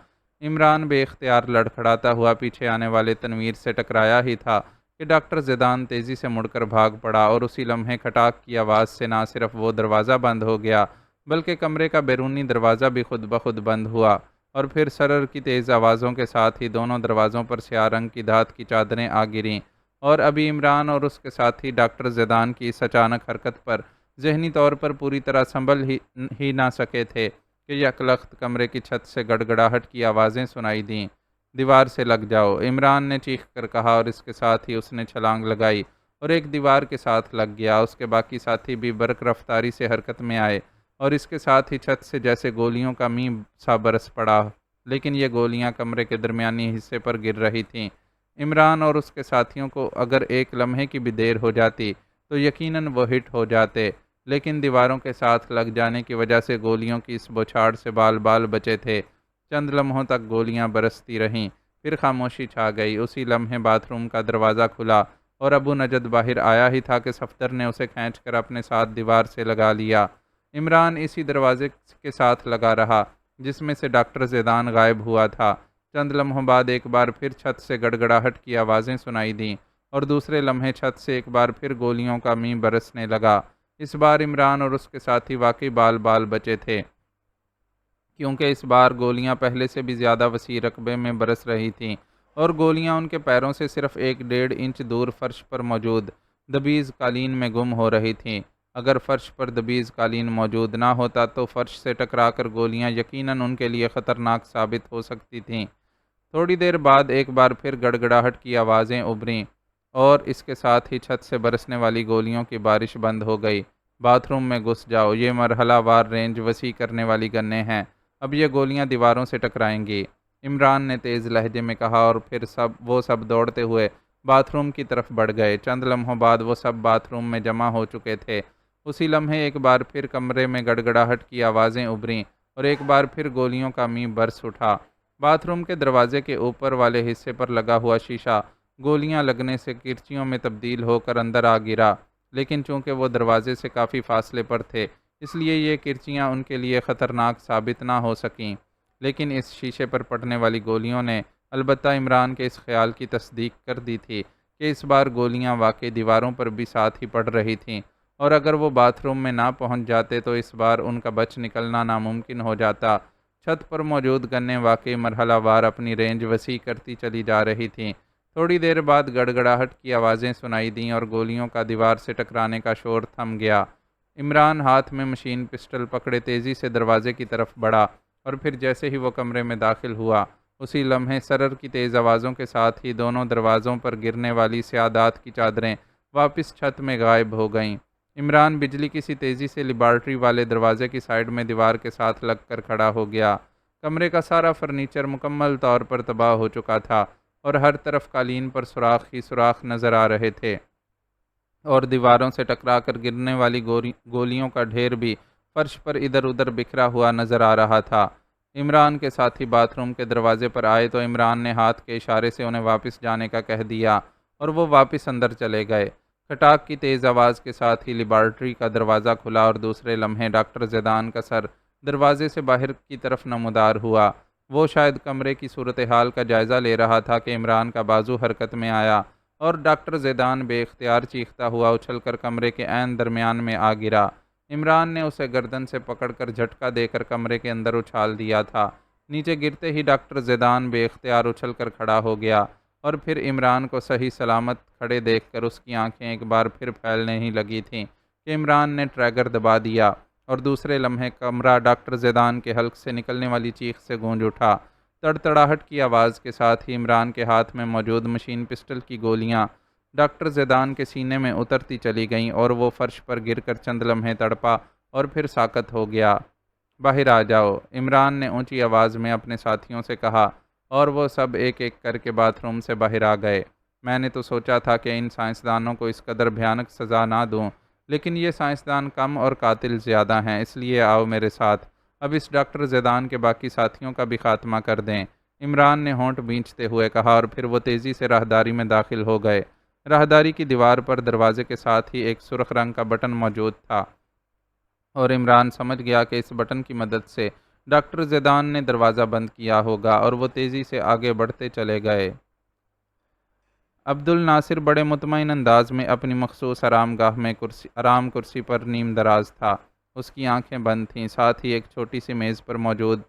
عمران بے اختیار لڑکھڑاتا ہوا پیچھے آنے والے تنویر سے ٹکرایا ہی تھا کہ ڈاکٹر زیدان تیزی سے مڑ کر بھاگ پڑا، اور اسی لمحے کھٹاک کی آواز سے نہ صرف وہ دروازہ بند ہو گیا بلکہ کمرے کا بیرونی دروازہ بھی خود بخود بند ہوا، اور پھر سرر کی تیز آوازوں کے ساتھ ہی دونوں دروازوں پر سیاہ رنگ کی دھات کی چادریں آ گریں، اور ابھی عمران اور اس کے ساتھی ڈاکٹر زیدان کی اس اچانک حرکت پر ذہنی طور پر پوری طرح سنبھل ہی نہ سکے تھے کہ یک لخت کمرے کی چھت سے گڑگڑاہٹ کی آوازیں سنائی دیں۔ دیوار سے لگ جاؤ، عمران نے چیخ کر کہا، اور اس کے ساتھ ہی اس نے چھلانگ لگائی اور ایک دیوار کے ساتھ لگ گیا۔ اس کے باقی ساتھی بھی برق رفتاری سے حرکت میں آئے، اور اس کے ساتھ ہی چھت سے جیسے گولیوں کا میم سا برس پڑا، لیکن یہ گولیاں کمرے کے درمیانی حصے پر گر رہی تھیں۔ عمران اور اس کے ساتھیوں کو اگر ایک لمحے کی بھی دیر ہو جاتی تو یقیناً وہ ہٹ ہو جاتے، لیکن دیواروں کے ساتھ لگ جانے کی وجہ سے گولیوں کی اس بوچھاڑ سے بال بال بچے تھے۔ چند لمحوں تک گولیاں برستی رہیں، پھر خاموشی چھا گئی۔ اسی لمحے باتھ روم کا دروازہ کھلا اور ابو نجد باہر آیا ہی تھا کہ صفدر نے اسے کھینچ کر اپنے ساتھ دیوار سے لگا لیا۔ عمران اسی دروازے کے ساتھ لگا رہا جس میں سے ڈاکٹر زیدان غائب ہوا تھا۔ چند لمحوں بعد ایک بار پھر چھت سے گڑگڑاہٹ کی آوازیں سنائی دیں، اور دوسرے لمحے چھت سے ایک بار پھر گولیوں کا میں برسنے لگا۔ اس بار عمران اور اس کے ساتھی واقعی بال بال بچے تھے، کیونکہ اس بار گولیاں پہلے سے بھی زیادہ وسیع رقبے میں برس رہی تھیں، اور گولیاں ان کے پیروں سے صرف 1-1.5 انچ دور فرش پر موجود دبیز قالین میں گم ہو رہی تھیں۔ اگر فرش پر دبیز قالین موجود نہ ہوتا تو فرش سے ٹکرا کر گولیاں یقیناً ان کے لیے خطرناک ثابت ہو سکتی تھیں۔ تھوڑی دیر بعد ایک بار پھر گڑگڑاہٹ کی آوازیں ابھریں، اور اس کے ساتھ ہی چھت سے برسنے والی گولیوں کی بارش بند ہو گئی۔ باتھ روم میں گھس جاؤ، یہ مرحلہ وار رینج وسیع کرنے والی گنیں ہیں، اب یہ گولیاں دیواروں سے ٹکرائیں گی، عمران نے تیز لہجے میں کہا، اور پھر وہ سب دوڑتے ہوئے باتھ روم کی طرف بڑھ گئے۔ چند لمحوں بعد وہ سب باتھ روم میں جمع ہو چکے تھے۔ اسی لمحے ایک بار پھر کمرے میں گڑگڑاہٹ کی آوازیں ابھریں، اور ایک بار پھر گولیوں کا میں برس اٹھا۔ باتھ روم کے دروازے کے اوپر والے حصے پر لگا ہوا شیشہ گولیاں لگنے سے کرچیوں میں تبدیل ہو کر اندر آ گرا، لیکن چونکہ وہ دروازے سے کافی فاصلے پر تھے اس لیے یہ کرچیاں ان کے لیے خطرناک ثابت نہ ہو سکیں۔ لیکن اس شیشے پر پڑنے والی گولیوں نے البتہ عمران کے اس خیال کی تصدیق کر دی تھی کہ اس بار گولیاں واقعی دیواروں پر بھی ساتھ ہی پڑ رہی تھیں، اور اگر وہ باتھ روم میں نہ پہنچ جاتے تو اس بار ان کا بچ نکلنا ناممکن ہو جاتا۔ چھت پر موجود گنیں واقعی مرحلہ وار اپنی رینج وسیع کرتی چلی جا رہی تھیں۔ تھوڑی دیر بعد گڑگڑاہٹ کی آوازیں سنائی دیں اور گولیوں کا دیوار سے ٹکرانے کا شور تھم گیا۔ عمران ہاتھ میں مشین پسٹل پکڑے تیزی سے دروازے کی طرف بڑھا، اور پھر جیسے ہی وہ کمرے میں داخل ہوا اسی لمحے سرر کی تیز آوازوں کے ساتھ ہی دونوں دروازوں پر گرنے والی سیادات کی چادریں واپس چھت میں غائب ہو گئیں۔ عمران بجلی کی سی تیزی سے لیبارٹری والے دروازے کی سائیڈ میں دیوار کے ساتھ لگ کر کھڑا ہو گیا۔ کمرے کا سارا فرنیچر مکمل طور پر تباہ ہو چکا تھا اور ہر طرف قالین پر سوراخ ہی سوراخ نظر آ رہے تھے، اور دیواروں سے ٹکرا کر گرنے والی گولیوں کا ڈھیر بھی فرش پر ادھر ادھر بکھرا ہوا نظر آ رہا تھا۔ عمران کے ساتھی باتھ روم کے دروازے پر آئے تو عمران نے ہاتھ کے اشارے سے انہیں واپس جانے کا کہہ دیا اور وہ واپس اندر چلے گئے۔ کھٹاک کی تیز آواز کے ساتھ ہی لیبارٹری کا دروازہ کھلا اور دوسرے لمحے ڈاکٹر زیدان کا سر دروازے سے باہر کی طرف نمودار ہوا۔ وہ شاید کمرے کی صورتحال کا جائزہ لے رہا تھا کہ عمران کا بازو حرکت میں آیا اور ڈاکٹر زیدان بے اختیار چیختا ہوا اچھل کر کمرے کے عین درمیان میں آ گرا۔ عمران نے اسے گردن سے پکڑ کر جھٹکا دے کر کمرے کے اندر اچھال دیا تھا۔ نیچے گرتے ہی ڈاکٹر زیدان بے اختیار اچھل کر کھڑا ہو گیا، اور پھر عمران کو صحیح سلامت کھڑے دیکھ کر اس کی آنکھیں ایک بار پھر پھیلنے ہی لگی تھیں کہ عمران نے ٹریگر دبا دیا، اور دوسرے لمحے کمرہ ڈاکٹر زیدان کے حلق سے نکلنے والی چیخ سے گونج اٹھا۔ تڑتڑاہٹ کی آواز کے ساتھ ہی عمران کے ہاتھ میں موجود مشین پسٹل کی گولیاں ڈاکٹر زیدان کے سینے میں اترتی چلی گئیں اور وہ فرش پر گر کر چند لمحے تڑپا اور پھر ساکت ہو گیا۔ باہر آ جاؤ، عمران نے اونچی آواز میں اپنے ساتھیوں سے کہا، اور وہ سب ایک ایک کر کے باتھ روم سے باہر آ گئے۔ میں نے تو سوچا تھا کہ ان سائنسدانوں کو اس قدر بھیانک سزا نہ دوں، لیکن یہ سائنسدان کم اور قاتل زیادہ ہیں، اس لیے آؤ میرے ساتھ، اب اس ڈاکٹر زیدان کے باقی ساتھیوں کا بھی خاتمہ کر دیں۔ عمران نے ہونٹ بھینچتے ہوئے کہا، اور پھر وہ تیزی سے راہداری میں داخل ہو گئے۔ راہداری کی دیوار پر دروازے کے ساتھ ہی ایک سرخ رنگ کا بٹن موجود تھا، اور عمران سمجھ گیا کہ اس بٹن کی مدد سے ڈاکٹر زیدان نے دروازہ بند کیا ہوگا، اور وہ تیزی سے آگے بڑھتے چلے گئے۔ عبد الناصر بڑے مطمئن انداز میں اپنی مخصوص آرام گاہ میں آرام کرسی پر نیم دراز تھا۔ اس کی آنکھیں بند تھیں، ساتھ ہی ایک چھوٹی سی میز پر موجود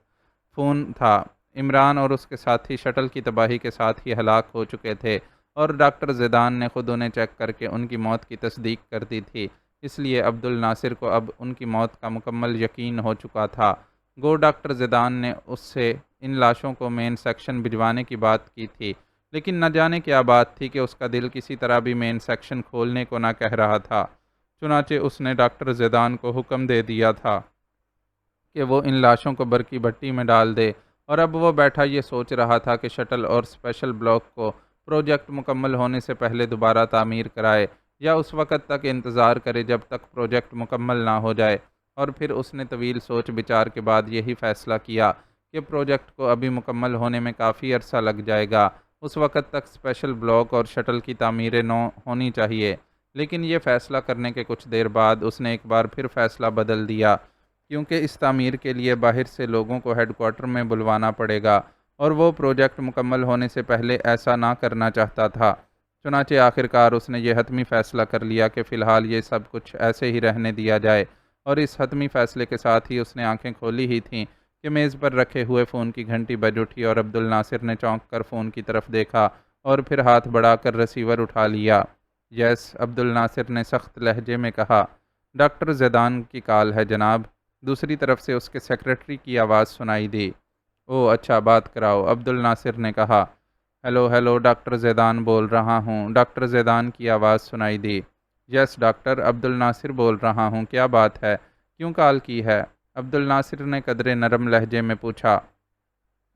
فون تھا۔ عمران اور اس کے ساتھی شٹل کی تباہی کے ساتھ ہی ہلاک ہو چکے تھے، اور ڈاکٹر زیدان نے خود انہیں چیک کر کے ان کی موت کی تصدیق کر دی تھی، اس لیے عبد الناصر کو اب ان کی موت کا مکمل یقین ہو چکا تھا۔ گو ڈاکٹر زیدان نے اس سے ان لاشوں کو مین سیکشن بھجوانے کی بات کی تھی، لیکن نہ جانے کیا بات تھی کہ اس کا دل کسی طرح بھی مین سیکشن کھولنے کو نہ کہہ رہا تھا۔ چنانچہ اس نے ڈاکٹر زیدان کو حکم دے دیا تھا کہ وہ ان لاشوں کو برقی بھٹی میں ڈال دے، اور اب وہ بیٹھا یہ سوچ رہا تھا کہ شٹل اور اسپیشل بلاک کو پروجیکٹ مکمل ہونے سے پہلے دوبارہ تعمیر کرائے، یا اس وقت تک انتظار کرے جب تک پروجیکٹ مکمل نہ ہو جائے۔ اور پھر اس نے طویل سوچ بچار کے بعد یہی فیصلہ کیا کہ پروجیکٹ کو ابھی مکمل ہونے میں کافی عرصہ لگ جائے گا، اس وقت تک اسپیشل بلاک اور شٹل کی تعمیریں نو ہونی چاہیے۔ لیکن یہ فیصلہ کرنے کے کچھ دیر بعد اس نے ایک بار پھر فیصلہ بدل دیا، کیونکہ اس تعمیر کے لیے باہر سے لوگوں کو ہیڈ کوارٹر میں بلوانا پڑے گا، اور وہ پروجیکٹ مکمل ہونے سے پہلے ایسا نہ کرنا چاہتا تھا۔ چنانچہ آخرکار اس نے یہ حتمی فیصلہ کر لیا کہ فی الحال یہ سب کچھ ایسے ہی رہنے دیا جائے، اور اس حتمی فیصلے کے ساتھ ہی اس نے آنکھیں کھولی ہی تھیں کہ میز پر رکھے ہوئے فون کی گھنٹی بج اٹھی، اور عبد الناصر نے چونک کر فون کی طرف دیکھا اور پھر ہاتھ بڑھا کر ریسیور اٹھا لیا۔ یس، عبد الناصر نے سخت لہجے میں کہا۔ ڈاکٹر زیدان کی کال ہے جناب، دوسری طرف سے اس کے سیکرٹری کی آواز سنائی دی۔ او اچھا، بات کراؤ، عبد الناصر نے کہا۔ ہیلو ہیلو، ڈاکٹر زیدان بول رہا ہوں، ڈاکٹر زیدان کی آواز سنائی دی۔ یس ڈاکٹر، عبد الناصر بول رہا ہوں، کیا بات ہے، کیوں کال کی ہے؟ عبد الناصر نے قدرے نرم لہجے میں پوچھا۔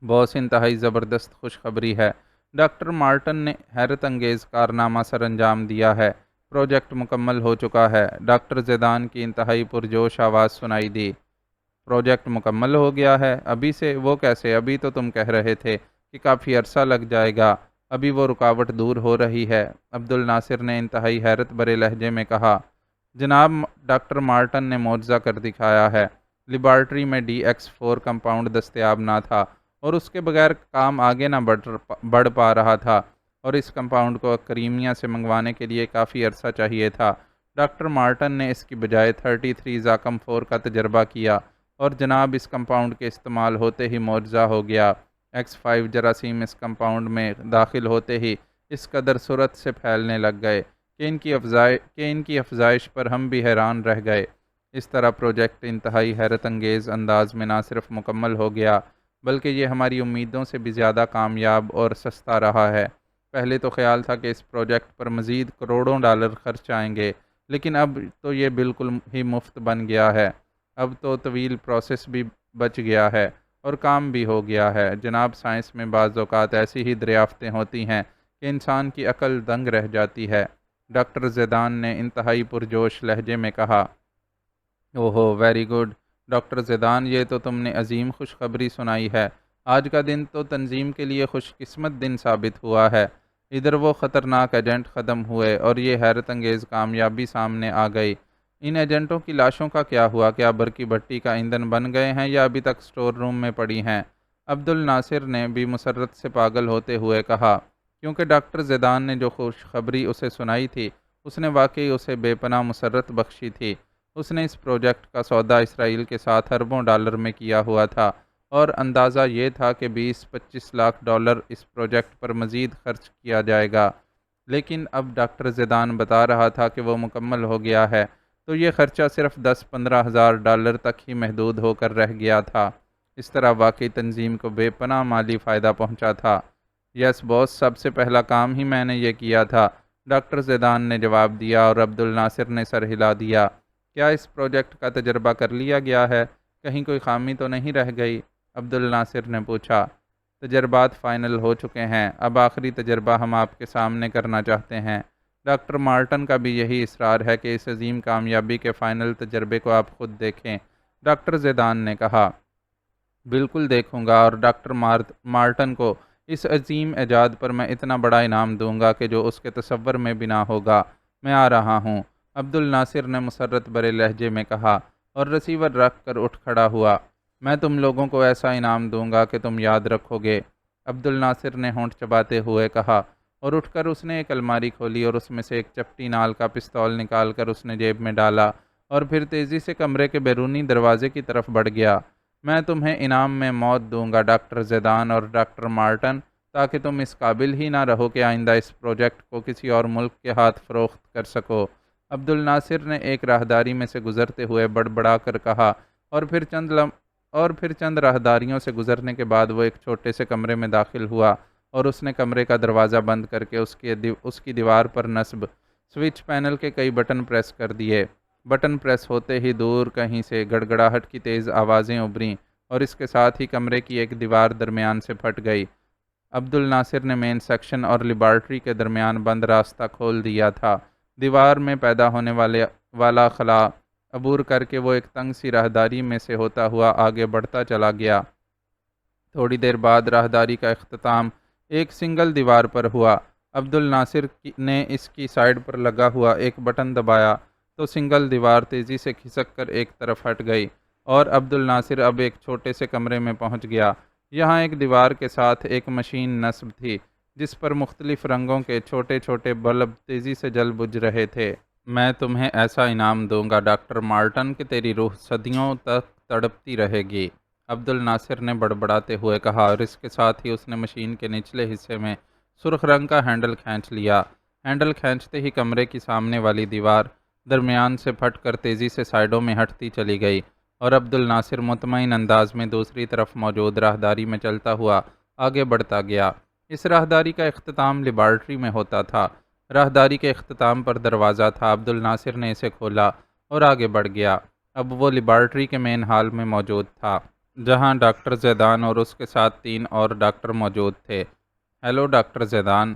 باس، انتہائی زبردست خوشخبری ہے، ڈاکٹر مارٹن نے حیرت انگیز کارنامہ سر انجام دیا ہے، پروجیکٹ مکمل ہو چکا ہے۔ ڈاکٹر زیدان کی انتہائی پرجوش آواز سنائی دی۔ پروجیکٹ مکمل ہو گیا ہے؟ ابھی سے؟ وہ کیسے؟ ابھی تو تم کہہ رہے تھے کہ کافی عرصہ لگ جائے گا۔ ابھی وہ رکاوٹ دور ہو رہی ہے۔ عبد الناصر نے انتہائی حیرت بھرے لہجے میں کہا، جناب ڈاکٹر مارٹن نے معجزہ کر دکھایا ہے۔ لیبارٹری میں DX4 کمپاؤنڈ دستیاب نہ تھا اور اس کے بغیر کام آگے نہ بڑھ پا رہا تھا، اور اس کمپاؤنڈ کو کریمیا سے منگوانے کے لیے کافی عرصہ چاہیے تھا۔ ڈاکٹر مارٹن نے اس کی بجائے 33 زاکم 4 کا تجربہ کیا اور جناب اس کمپاؤنڈ کے استعمال ہوتے ہی معجزہ ہو گیا۔ X5 جراثیم اس کمپاؤنڈ میں داخل ہوتے ہی اس قدر سرعت سے پھیلنے لگ گئے کہ ان کی افزائش پر ہم بھی حیران رہ گئے۔ اس طرح پروجیکٹ انتہائی حیرت انگیز انداز میں نہ صرف مکمل ہو گیا بلکہ یہ ہماری امیدوں سے بھی زیادہ کامیاب اور سستا رہا ہے۔ پہلے تو خیال تھا کہ اس پروجیکٹ پر مزید کروڑوں ڈالر خرچ آئیں گے، لیکن اب تو یہ بالکل ہی مفت بن گیا ہے۔ اب تو طویل پروسیس بھی بچ گیا ہے اور کام بھی ہو گیا ہے۔ جناب سائنس میں بعض اوقات ایسی ہی دریافتیں ہوتی ہیں کہ انسان کی عقل دنگ رہ جاتی ہے، ڈاکٹر زیدان نے انتہائی پرجوش لہجے میں کہا۔ اوہو ویری گڈ ڈاکٹر زیدان، یہ تو تم نے عظیم خوشخبری سنائی ہے۔ آج کا دن تو تنظیم کے لیے خوش قسمت دن ثابت ہوا ہے۔ ادھر وہ خطرناک ایجنٹ ختم ہوئے اور یہ حیرت انگیز کامیابی سامنے آ گئی۔ ان ایجنٹوں کی لاشوں کا کیا ہوا؟ کیا برقی بھٹی کا ایندھن بن گئے ہیں یا ابھی تک سٹور روم میں پڑی ہیں؟ عبد الناصر نے بھی مسرت سے پاگل ہوتے ہوئے کہا، کیونکہ ڈاکٹر زیدان نے جو خوشخبری اسے سنائی تھی اس نے واقعی اسے بے پناہ مسرت بخشی تھی۔ اس نے اس پروجیکٹ کا سودا اسرائیل کے ساتھ اربوں ڈالر میں کیا ہوا تھا اور اندازہ یہ تھا کہ 20-25 لاکھ ڈالر اس پروجیکٹ پر مزید خرچ کیا جائے گا، لیکن اب ڈاکٹر زیدان بتا رہا تھا کہ وہ مکمل ہو گیا ہے تو یہ خرچہ صرف 10-15 ہزار ڈالر تک ہی محدود ہو کر رہ گیا تھا۔ اس طرح واقعی تنظیم کو بے پناہ مالی فائدہ پہنچا تھا۔ یس باس، سب سے پہلا کام ہی میں نے یہ کیا تھا، ڈاکٹر زیدان نے جواب دیا اور عبد الناصر نے سر ہلا دیا۔ کیا اس پروجیکٹ کا تجربہ کر لیا گیا ہے؟ کہیں کوئی خامی تو نہیں رہ گئی؟ عبد الناصر نے پوچھا۔ تجربات فائنل ہو چکے ہیں، اب آخری تجربہ ہم آپ کے سامنے کرنا چاہتے ہیں۔ ڈاکٹر مارٹن کا بھی یہی اصرار ہے کہ اس عظیم کامیابی کے فائنل تجربے کو آپ خود دیکھیں، ڈاکٹر زیدان نے کہا۔ بالکل دیکھوں گا، اور ڈاکٹر مارٹن کو اس عظیم ایجاد پر میں اتنا بڑا انعام دوں گا کہ جو اس کے تصور میں بھی نہ ہوگا۔ میں آ رہا ہوں، عبد الناصر نے مسرت بھرے لہجے میں کہا اور ریسیور رکھ کر اٹھ کھڑا ہوا۔ میں تم لوگوں کو ایسا انعام دوں گا کہ تم یاد رکھو گے، عبد الناصر نے ہونٹ چباتے ہوئے کہا، اور اٹھ کر اس نے ایک الماری کھولی اور اس میں سے ایک چپٹی نال کا پستول نکال کر اس نے جیب میں ڈالا اور پھر تیزی سے کمرے کے بیرونی دروازے کی طرف بڑھ گیا۔ میں تمہیں انعام میں موت دوں گا ڈاکٹر زیدان اور ڈاکٹر مارٹن، تاکہ تم اس قابل ہی نہ رہو کہ آئندہ اس پروجیکٹ کو کسی اور ملک کے ہاتھ فروخت کر سکو، عبد الناصر نے ایک راہداری میں سے گزرتے ہوئے بڑبڑا کر کہا، اور پھر چند راہداریوں سے گزرنے کے بعد وہ ایک چھوٹے سے کمرے میں داخل ہوا اور اس نے کمرے کا دروازہ بند کر کے اس کی دیوار پر نصب سوئچ پینل کے کئی بٹن پریس کر دیے۔ بٹن پریس ہوتے ہی دور کہیں سے گڑگڑاہٹ کی تیز آوازیں ابھریں اور اس کے ساتھ ہی کمرے کی ایک دیوار درمیان سے پھٹ گئی۔ عبد الناصر نے مین سیکشن اور لیبارٹری کے درمیان بند راستہ کھول دیا تھا۔ دیوار میں پیدا ہونے والا خلا عبور کر کے وہ ایک تنگ سی راہداری میں سے ہوتا ہوا آگے بڑھتا چلا گیا۔ تھوڑی دیر بعد راہداری کا اختتام ایک سنگل دیوار پر ہوا۔ عبد الناصر نے اس کی سائیڈ پر لگا ہوا ایک بٹن دبایا تو سنگل دیوار تیزی سے کھسک کر ایک طرف ہٹ گئی اور عبد الناصر اب ایک چھوٹے سے کمرے میں پہنچ گیا۔ یہاں ایک دیوار کے ساتھ ایک مشین نصب تھی جس پر مختلف رنگوں کے چھوٹے چھوٹے بلب تیزی سے جل بجھ رہے تھے۔ میں تمہیں ایسا انعام دوں گا ڈاکٹر مارٹن کہ تیری روح صدیوں تک تڑپتی رہے گی، عبد الناصر نے بڑبڑاتے ہوئے کہا، اور اس کے ساتھ ہی اس نے مشین کے نچلے حصے میں سرخ رنگ کا ہینڈل کھینچ لیا۔ ہینڈل کھینچتے ہی کمرے کی سامنے والی دیوار درمیان سے پھٹ کر تیزی سے سائیڈوں میں ہٹتی چلی گئی اور عبد الناصر مطمئن انداز میں دوسری طرف موجود راہداری میں چلتا ہوا آگے بڑھتا گیا۔ اس راہداری کا اختتام لیبارٹری میں ہوتا تھا۔ راہداری کے اختتام پر دروازہ تھا۔ عبد الناصر نے اسے کھولا اور آگے بڑھ گیا۔ اب وہ لیبارٹری کے مین ہال میں موجود تھا جہاں ڈاکٹر زیدان اور اس کے ساتھ 3 اور ڈاکٹر موجود تھے۔ ہیلو ڈاکٹر زیدان،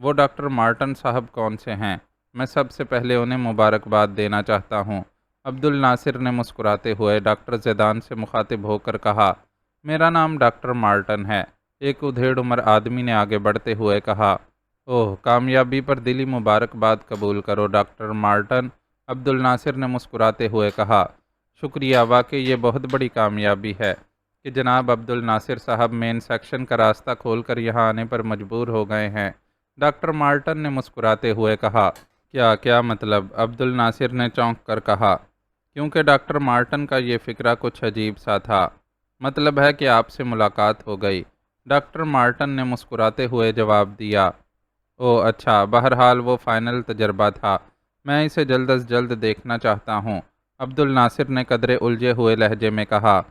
وہ ڈاکٹر مارٹن صاحب کون سے ہیں؟ میں سب سے پہلے انہیں مبارکباد دینا چاہتا ہوں، عبد الناصر نے مسکراتے ہوئے ڈاکٹر زیدان سے مخاطب ہو کر کہا۔ میرا نام ڈاکٹر مارٹن ہے، ایک ادھیڑ عمر آدمی نے آگے بڑھتے ہوئے کہا۔ اوہ، کامیابی پر دلی مبارکباد قبول کرو ڈاکٹر مارٹن، عبد الناصر نے مسکراتے ہوئے کہا۔ شکریہ، واقعی یہ بہت بڑی کامیابی ہے کہ جناب عبد الناصر صاحب مین سیکشن کا راستہ کھول کر یہاں آنے پر مجبور ہو گئے ہیں، ڈاکٹر مارٹن نے مسکراتے ہوئے کہا۔ کیا مطلب؟ عبد الناصر نے چونک کر کہا، کیونکہ ڈاکٹر مارٹن کا یہ فکرہ کچھ عجیب سا تھا۔ مطلب ہے کہ آپ سے ملاقات ہو گئی، ڈاکٹر مارٹن نے مسکراتے ہوئے جواب دیا۔ اوہ اچھا، بہرحال وہ فائنل تجربہ تھا، میں اسے جلد از جلد دیکھنا چاہتا ہوں، عبد الناصر نے قدرے الجھے ہوئے لہجے میں کہا۔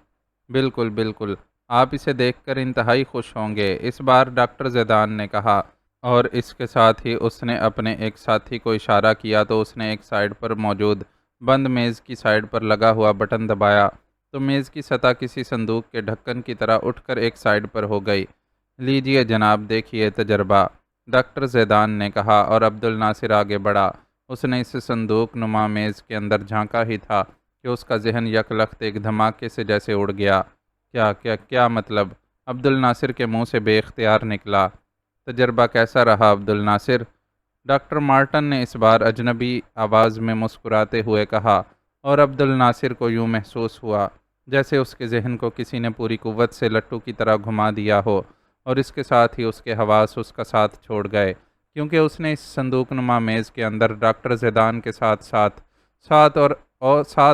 بالکل بالکل، آپ اسے دیکھ کر انتہائی خوش ہوں گے، اس بار ڈاکٹر زیدان نے کہا، اور اس کے ساتھ ہی اس نے اپنے ایک ساتھی کو اشارہ کیا تو اس نے ایک سائیڈ پر موجود بند میز کی سائیڈ پر لگا ہوا بٹن دبایا تو میز کی سطح کسی صندوق کے ڈھکن کی طرح اٹھ کر ایک سائیڈ پر ہو گئی۔ لیجئے جناب، دیکھیے تجربہ، ڈاکٹر زیدان نے کہا، اور عبد الناصر آگے بڑھا۔ اس نے اس صندوق نما میز کے اندر جھانکا ہی تھا کہ اس کا ذہن یک لخت ایک دھماکے سے جیسے اڑ گیا۔ کیا مطلب؟ عبد الناصر کے منہ سے بے اختیار نکلا۔ تجربہ کیسا رہا عبد الناصر؟ ڈاکٹر مارٹن نے اس بار اجنبی آواز میں مسکراتے ہوئے کہا، اور عبد الناصر کو یوں محسوس ہوا جیسے اس کے ذہن کو کسی نے پوری قوت سے لٹو کی طرح گھما دیا ہو، اور اس کے ساتھ ہی اس کے حواس اس کا ساتھ چھوڑ گئے، کیونکہ اس نے اس صندوق نما میز کے اندر ڈاکٹر زیدان کے ساتھ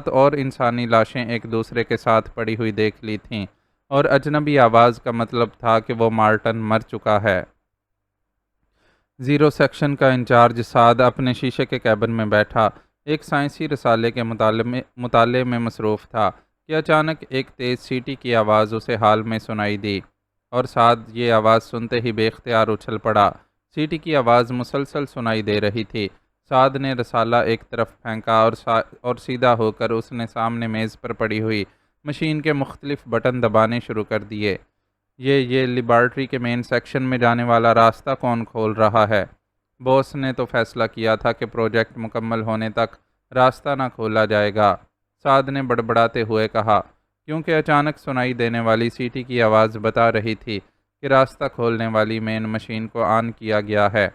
اور انسانی لاشیں ایک دوسرے کے ساتھ پڑی ہوئی دیکھ لی تھیں، اور اجنبی آواز کا مطلب تھا کہ وہ مارٹن مر چکا ہے۔ زیرو سیکشن کا انچارج سعد اپنے شیشے کے کیبن میں بیٹھا ایک سائنسی رسالے کے مطالعے میں مصروف تھا کہ اچانک ایک تیز سیٹی کی آواز اسے حال میں سنائی دی، اور سعد یہ آواز سنتے ہی بے اختیار اچھل پڑا۔ سیٹی کی آواز مسلسل سنائی دے رہی تھی۔ سعد نے رسالہ ایک طرف پھینکا اور سیدھا ہو کر اس نے سامنے میز پر پڑی ہوئی مشین کے مختلف بٹن دبانے شروع کر دیے۔ یہ لیبارٹری کے مین سیکشن میں جانے والا راستہ کون کھول رہا ہے؟ باس نے تو فیصلہ کیا تھا کہ پروجیکٹ مکمل ہونے تک راستہ نہ کھولا جائے گا، سعد نے بڑبڑاتے ہوئے کہا، کیونکہ اچانک سنائی دینے والی سیٹی کی آواز بتا رہی تھی کہ راستہ کھولنے والی مین مشین کو آن کیا گیا ہے۔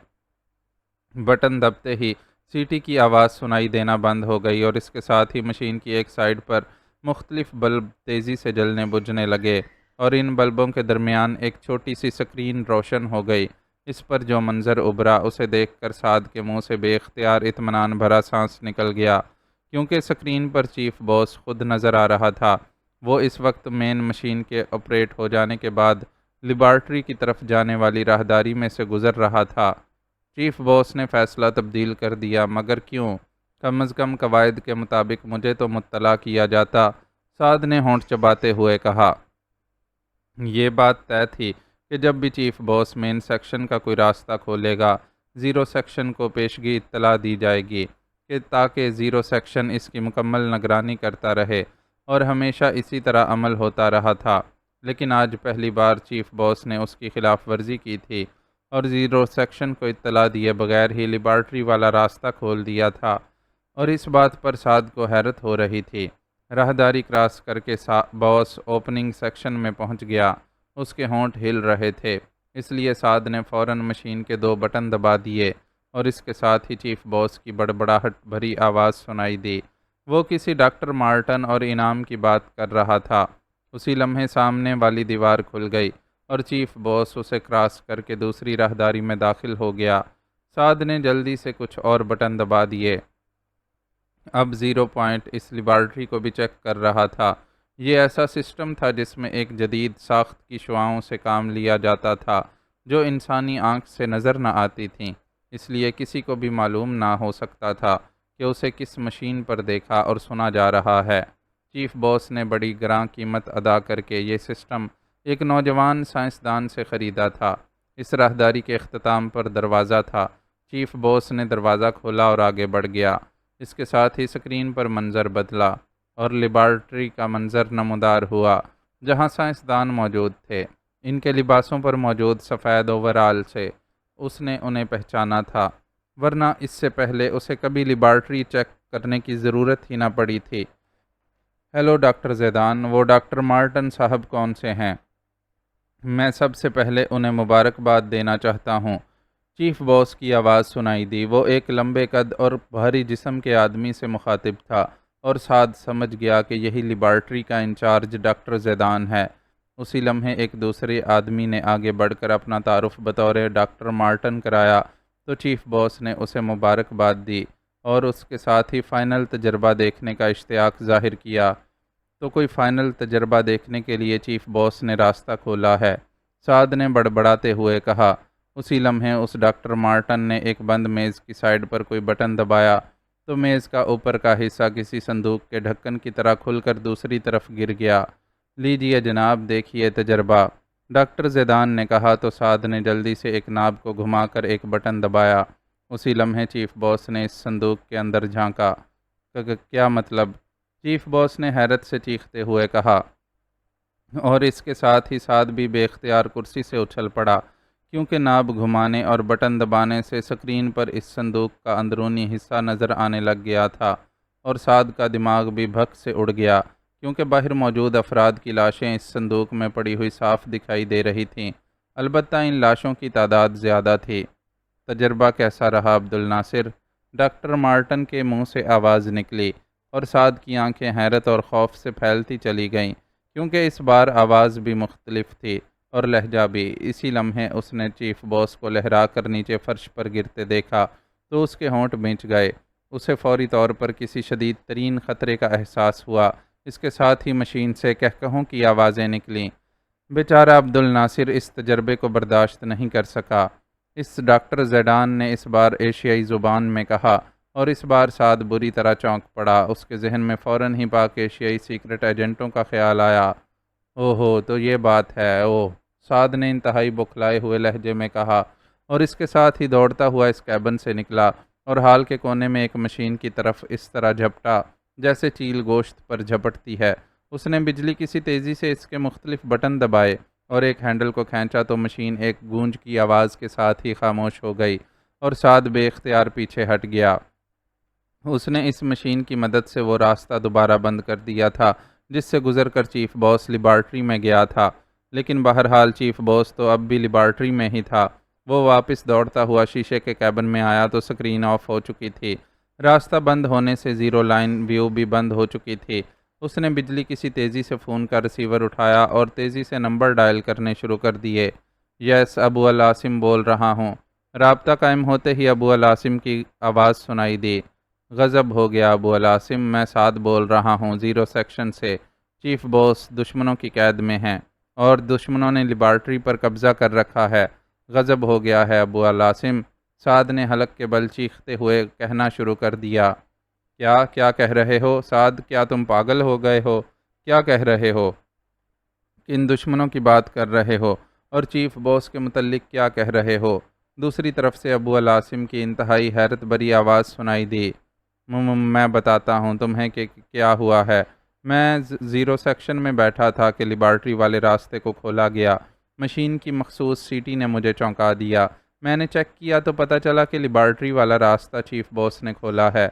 بٹن دبتے ہی سیٹی کی آواز سنائی دینا بند ہو گئی، اور اس کے ساتھ ہی مشین کی ایک سائیڈ پر مختلف بلب تیزی سے جلنے بجھنے لگے، اور ان بلبوں کے درمیان ایک چھوٹی سی سکرین روشن ہو گئی۔ اس پر جو منظر ابھرا اسے دیکھ کر سعد کے منہ سے بے اختیار اطمینان بھرا سانس نکل گیا، کیونکہ سکرین پر چیف باس خود نظر آ رہا تھا۔ وہ اس وقت مین مشین کے آپریٹ ہو جانے کے بعد لیبارٹری کی طرف جانے والی راہداری میں سے گزر رہا تھا۔ چیف باس نے فیصلہ تبدیل کر دیا، مگر کیوں؟ کم از کم قواعد کے مطابق مجھے تو مطلع کیا جاتا، سعد نے ہونٹ چباتے ہوئے کہا۔ یہ بات طے تھی کہ جب بھی چیف باس مین سیکشن کا کوئی راستہ کھولے گا، زیرو سیکشن کو پیشگی اطلاع دی جائے گی کہ تاکہ زیرو سیکشن اس کی مکمل نگرانی کرتا رہے، اور ہمیشہ اسی طرح عمل ہوتا رہا تھا۔ لیکن آج پہلی بار چیف باس نے اس کی خلاف ورزی کی تھی، اور زیرو سیکشن کو اطلاع دیے بغیر ہی لیبارٹری والا راستہ کھول دیا تھا، اور اس بات پر سعد کو حیرت ہو رہی تھی۔ راہداری کراس کر کے باس اوپننگ سیکشن میں پہنچ گیا، اس کے ہونٹ ہل رہے تھے، اس لیے سعد نے فوراً مشین کے 2 بٹن دبا دیے، اور اس کے ساتھ ہی چیف باس کی بڑبڑاہٹ بھری آواز سنائی دی۔ وہ کسی ڈاکٹر مارٹن اور انعام کی بات کر رہا تھا۔ اسی لمحے سامنے والی دیوار کھل گئی، اور چیف باس اسے کراس کر کے دوسری راہداری میں داخل ہو گیا۔ سعد نے جلدی سے کچھ اور بٹن دبا دیے۔ اب زیرو پوائنٹ اس لیبارٹری کو بھی چیک کر رہا تھا۔ یہ ایسا سسٹم تھا جس میں ایک جدید ساخت کی شعاؤں سے کام لیا جاتا تھا جو انسانی آنکھ سے نظر نہ آتی تھیں، اس لیے کسی کو بھی معلوم نہ ہو سکتا تھا کہ اسے کس مشین پر دیکھا اور سنا جا رہا ہے۔ چیف باس نے بڑی گراں قیمت ادا کر کے یہ سسٹم ایک نوجوان سائنسدان سے خریدا تھا۔ اس راہداری کے اختتام پر دروازہ تھا۔ چیف باس نے دروازہ کھولا اور آگے بڑھ گیا۔ اس کے ساتھ ہی سکرین پر منظر بدلا، اور لیبارٹری کا منظر نمودار ہوا جہاں سائنسدان موجود تھے۔ ان کے لباسوں پر موجود سفید اوورال سے اس نے انہیں پہچانا تھا، ورنہ اس سے پہلے اسے کبھی لیبارٹری چیک کرنے کی ضرورت ہی نہ پڑی تھی۔ ہیلو ڈاکٹر زیدان، وہ ڈاکٹر مارٹن صاحب کون سے ہیں؟ میں سب سے پہلے انہیں مبارکباد دینا چاہتا ہوں۔ چیف باس کی آواز سنائی دی۔ وہ ایک لمبے قد اور بھاری جسم کے آدمی سے مخاطب تھا، اور سعد سمجھ گیا کہ یہی لیبارٹری کا انچارج ڈاکٹر زیدان ہے۔ اسی لمحے ایک دوسرے آدمی نے آگے بڑھ کر اپنا تعارف بطور ڈاکٹر مارٹن کرایا، تو چیف باس نے اسے مبارکباد دی اور اس کے ساتھ ہی فائنل تجربہ دیکھنے کا اشتیاق ظاہر کیا۔ تو کوئی فائنل تجربہ دیکھنے کے لیے چیف باس نے راستہ کھولا ہے، سعد نے بڑبڑاتے ہوئے کہا۔ اسی لمحے اس ڈاکٹر مارٹن نے ایک بند میز کی سائڈ پر کوئی بٹن دبایا، تو میز کا اوپر کا حصہ کسی صندوق کے ڈھکن کی طرح کھل کر دوسری طرف گر گیا۔ لیجیے جناب، دیکھیے تجربہ، ڈاکٹر زیدان نے کہا، تو سعد نے جلدی سے ایک ناب کو گھما کر ایک بٹن دبایا۔ اسی لمحے چیف باس نے اس صندوق کے اندر جھانکا۔ کیا مطلب؟ چیف باس نے حیرت سے چیختے ہوئے کہا، اور اس کے ساتھ ہی سعد بھی بے اختیار کرسی سے اچھل پڑا، کیونکہ ناب گھمانے اور بٹن دبانے سے سکرین پر اس صندوق کا اندرونی حصہ نظر آنے لگ گیا تھا، اور سعد کا دماغ بھی بھک سے اڑ گیا، کیونکہ باہر موجود افراد کی لاشیں اس صندوق میں پڑی ہوئی صاف دکھائی دے رہی تھیں، البتہ ان لاشوں کی تعداد زیادہ تھی۔ تجربہ کیسا رہا عبد الناصر؟ ڈاکٹر مارٹن کے منہ سے آواز نکلی، اور سعد کی آنکھیں حیرت اور خوف سے پھیلتی چلی گئیں، کیونکہ اس بار آواز بھی مختلف تھی اور لہجہ بھی۔ اسی لمحے اس نے چیف باس کو لہرا کر نیچے فرش پر گرتے دیکھا تو اس کے ہونٹ بھینچ گئے۔ اسے فوری طور پر کسی شدید ترین خطرے کا احساس ہوا۔ اس کے ساتھ ہی مشین سے کہکہوں کی آوازیں نکلیں۔ بیچارہ عبد الناصر اس تجربے کو برداشت نہیں کر سکا۔ اس ڈاکٹر زیدان نے اس بار ایشیائی زبان میں کہا، اور اس بار سعد بری طرح چونک پڑا۔ اس کے ذہن میں فوراً ہی پاک ایشیائی سیکرٹ ایجنٹوں کا خیال آیا۔ اوہو، تو یہ بات ہے۔ اوہ، سعد نے انتہائی بوکھلائے ہوئے لہجے میں کہا، اور اس کے ساتھ ہی دوڑتا ہوا اس کیبن سے نکلا اور ہال کے کونے میں ایک مشین کی طرف اس طرح جھپٹا جیسے چیل گوشت پر جھپٹتی ہے۔ اس نے بجلی کسی تیزی سے اس کے مختلف بٹن دبائے اور ایک ہینڈل کو کھینچا تو مشین ایک گونج کی آواز کے ساتھ ہی خاموش ہو گئی، اور سعد بے اختیار پیچھے ہٹ گیا۔ اس نے اس مشین کی مدد سے وہ راستہ دوبارہ بند کر دیا تھا جس سے گزر کر چیف باس لیبارٹری میں گیا تھا، لیکن بہرحال چیف باس تو اب بھی لیبارٹری میں ہی تھا۔ وہ واپس دوڑتا ہوا شیشے کے کیبن میں آیا تو سکرین آف ہو چکی تھی۔ راستہ بند ہونے سے زیرو لائن ویو بھی بند ہو چکی تھی۔ اس نے بجلی کسی تیزی سے فون کا ریسیور اٹھایا اور تیزی سے نمبر ڈائل کرنے شروع کر دیے۔ یس، ابو العاصم بول رہا ہوں۔ رابطہ قائم ہوتے ہی ابو العاصم کی آواز سنائی دی۔ غضب ہو گیا ابو العاصم، میں سعد بول رہا ہوں، 0 سیکشن سے۔ چیف باس دشمنوں کی قید میں ہیں اور دشمنوں نے لیبارٹری پر قبضہ کر رکھا ہے۔ غضب ہو گیا ہے ابو العاصم، سعد نے حلق کے بل چیختے ہوئے کہنا شروع کر دیا۔ کیا کہہ رہے ہو سعد؟ کیا تم پاگل ہو گئے ہو؟ کیا کہہ رہے ہو؟ کن دشمنوں کی بات کر رہے ہو اور چیف باس کے متعلق کیا کہہ رہے ہو؟ دوسری طرف سے ابو العاصم کی انتہائی حیرت بری آواز سنائی دی۔ میں بتاتا ہوں تمہیں کہ کیا ہوا ہے۔ میں 0 سیکشن میں بیٹھا تھا کہ لیبارٹری والے راستے کو کھولا گیا۔ مشین کی مخصوص سیٹی نے مجھے چونکا دیا۔ میں نے چیک کیا تو پتہ چلا کہ لیبارٹری والا راستہ چیف باس نے کھولا ہے،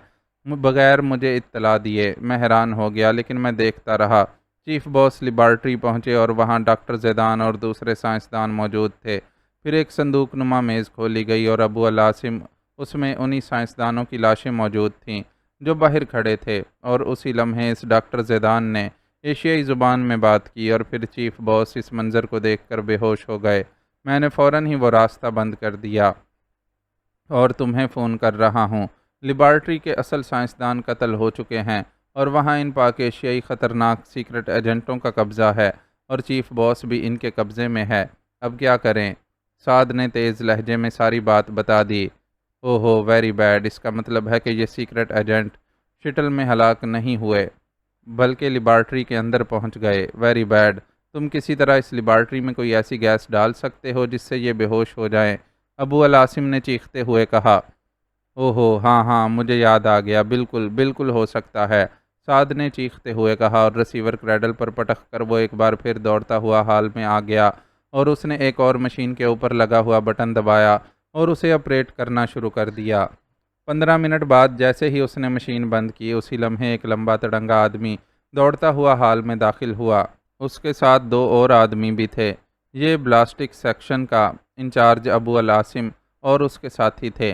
بغیر مجھے اطلاع دیے۔ میں حیران ہو گیا، لیکن میں دیکھتا رہا۔ چیف باس لیبارٹری پہنچے اور وہاں ڈاکٹر زیدان اور دوسرے سائنسدان موجود تھے۔ پھر ایک صندوق نما میز کھولی گئی اور ابو العاصم اس میں انہی سائنسدانوں کی لاشیں موجود تھیں جو باہر کھڑے تھے، اور اسی لمحے اس ڈاکٹر زیدان نے ایشیائی زبان میں بات کی، اور پھر چیف باس اس منظر کو دیکھ کر بے ہوش ہو گئے۔ میں نے فوراً ہی وہ راستہ بند کر دیا اور تمہیں فون کر رہا ہوں۔ لیبارٹری کے اصل سائنسدان قتل ہو چکے ہیں، اور وہاں ان پاک ایشیائی خطرناک سیکرٹ ایجنٹوں کا قبضہ ہے، اور چیف باس بھی ان کے قبضے میں ہے۔ اب کیا کریں؟ سعد نے تیز لہجے میں ساری بات بتا دی۔ اوہو، ویری بیڈ، اس کا مطلب ہے کہ یہ سیکرٹ ایجنٹ شٹل میں ہلاک نہیں ہوئے بلکہ لیبارٹری کے اندر پہنچ گئے۔ ویری بیڈ، تم کسی طرح اس لیبارٹری میں کوئی ایسی گیس ڈال سکتے ہو جس سے یہ بے ہوش ہو جائیں؟ ابو العاصم نے چیختے ہوئے کہا۔ اوہو، ہاں مجھے یاد آ گیا، بالکل ہو سکتا ہے، سعد نے چیختے ہوئے کہا، اور ریسیور کریڈل پر پٹک کر وہ ایک بار پھر دوڑتا ہوا ہال میں آ گیا، اور اس نے ایک اور مشین کے اوپر لگا ہوا بٹن دبایا اور اسے آپریٹ کرنا شروع کر دیا۔ 15 منٹ بعد جیسے ہی اس نے مشین بند کی، اسی لمحے ایک لمبا تڑنگا آدمی دوڑتا ہوا ہال میں داخل ہوا۔ اس کے ساتھ 2 اور آدمی بھی تھے۔ یہ بلاسٹک سیکشن کا انچارج ابو العاصم اور اس کے ساتھی تھے۔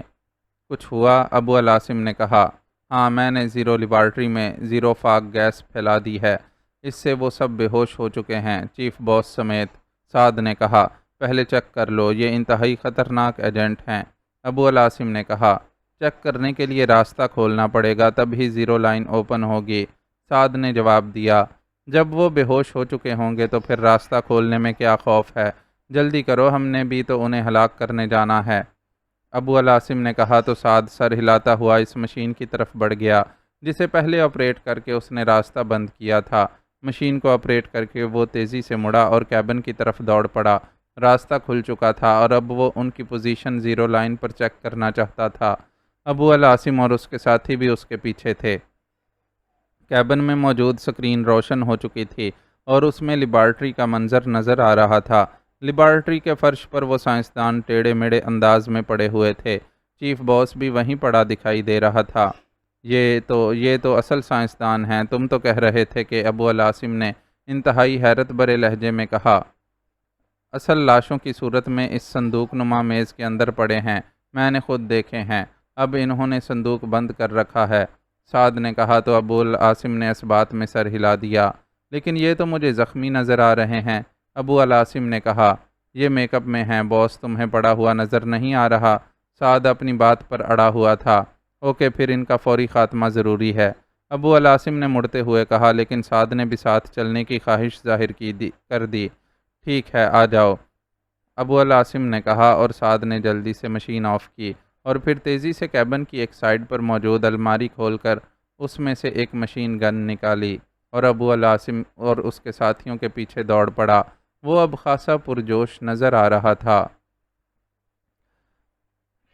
کچھ ہوا؟ ابو العاصم نے کہا۔ ہاں، میں نے زیرو لیبارٹری میں زیرو فاگ گیس پھیلا دی ہے، اس سے وہ سب بے ہوش ہو چکے ہیں، چیف باس سمیت۔ سعد نے کہا۔ پہلے چیک کر لو، یہ انتہائی خطرناک ایجنٹ ہیں۔ ابو العاصم نے کہا۔ چیک کرنے کے لیے راستہ کھولنا پڑے گا، تب ہی زیرو لائن اوپن ہوگی، سعد نے جواب دیا۔ جب وہ بے ہوش ہو چکے ہوں گے تو پھر راستہ کھولنے میں کیا خوف ہے؟ جلدی کرو، ہم نے بھی تو انہیں ہلاک کرنے جانا ہے۔ ابو العاصم نے کہا تو سعد سر ہلاتا ہوا اس مشین کی طرف بڑھ گیا جسے پہلے آپریٹ کر کے اس نے راستہ بند کیا تھا۔ مشین کو آپریٹ کر کے وہ تیزی سے مڑا اور کیبن کی طرف دوڑ پڑا۔ راستہ کھل چکا تھا اور اب وہ ان کی پوزیشن زیرو لائن پر چیک کرنا چاہتا تھا۔ ابو العاصم اور اس کے ساتھی بھی اس کے پیچھے تھے۔ کیبن میں موجود سکرین روشن ہو چکی تھی اور اس میں لیبارٹری کا منظر نظر آ رہا تھا۔ لیبارٹری کے فرش پر وہ سائنسدان ٹیڑھے میڑھے انداز میں پڑے ہوئے تھے۔ چیف باس بھی وہیں پڑا دکھائی دے رہا تھا۔ یہ تو اصل سائنسدان ہیں، تم تو کہہ رہے تھے کہ ابو العاصم نے انتہائی حیرت بھرے لہجے میں کہا۔ اصل لاشوں کی صورت میں اس صندوق نما میز کے اندر پڑے ہیں، میں نے خود دیکھے ہیں، اب انہوں نے صندوق بند کر رکھا ہے، سعد نے کہا تو ابو العاصم نے اس بات میں سر ہلا دیا۔ لیکن یہ تو مجھے زخمی نظر آ رہے ہیں، ابو العاصم نے کہا۔ یہ میک اپ میں ہیں باس، تمہیں پڑا ہوا نظر نہیں آ رہا؟ سعد اپنی بات پر اڑا ہوا تھا۔ اوکے، پھر ان کا فوری خاتمہ ضروری ہے، ابو العاصم نے مڑتے ہوئے کہا، لیکن سعد نے بھی ساتھ چلنے کی خواہش ظاہر کر دی۔ ٹھیک ہے، آ جاؤ، ابو العاصم نے کہا اور سعد نے جلدی سے مشین آف کی اور پھر تیزی سے کیبن کی ایک سائڈ پر موجود الماری کھول کر اس میں سے ایک مشین گن نکالی اور ابو العاصم اور اس کے ساتھیوں کے پیچھے دوڑ پڑا۔ وہ اب خاصا پرجوش نظر آ رہا تھا۔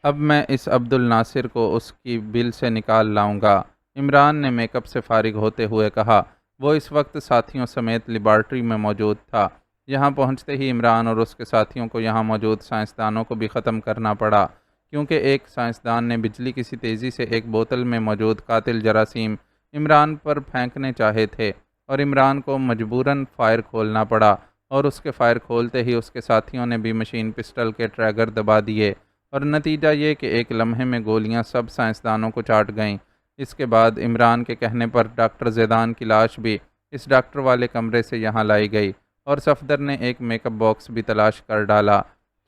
اب میں اس عبد الناصر کو اس کی بل سے نکال لاؤں گا، عمران نے میک اپ سے فارغ ہوتے ہوئے کہا۔ وہ اس وقت ساتھیوں سمیت لیبارٹری میں موجود تھا۔ یہاں پہنچتے ہی عمران اور اس کے ساتھیوں کو یہاں موجود سائنسدانوں کو بھی ختم کرنا پڑا، کیونکہ ایک سائنسدان نے بجلی کسی تیزی سے ایک بوتل میں موجود قاتل جراثیم عمران پر پھینکنے چاہے تھے اور عمران کو مجبوراً فائر کھولنا پڑا، اور اس کے فائر کھولتے ہی اس کے ساتھیوں نے بھی مشین پسٹل کے ٹریگر دبا دیے اور نتیجہ یہ کہ ایک لمحے میں گولیاں سب سائنسدانوں کو چاٹ گئیں۔ اس کے بعد عمران کے کہنے پر ڈاکٹر زیدان کی لاش بھی اس ڈاکٹر والے کمرے سے یہاں لائی گئی اور صفدر نے ایک میک اپ باکس بھی تلاش کر ڈالا۔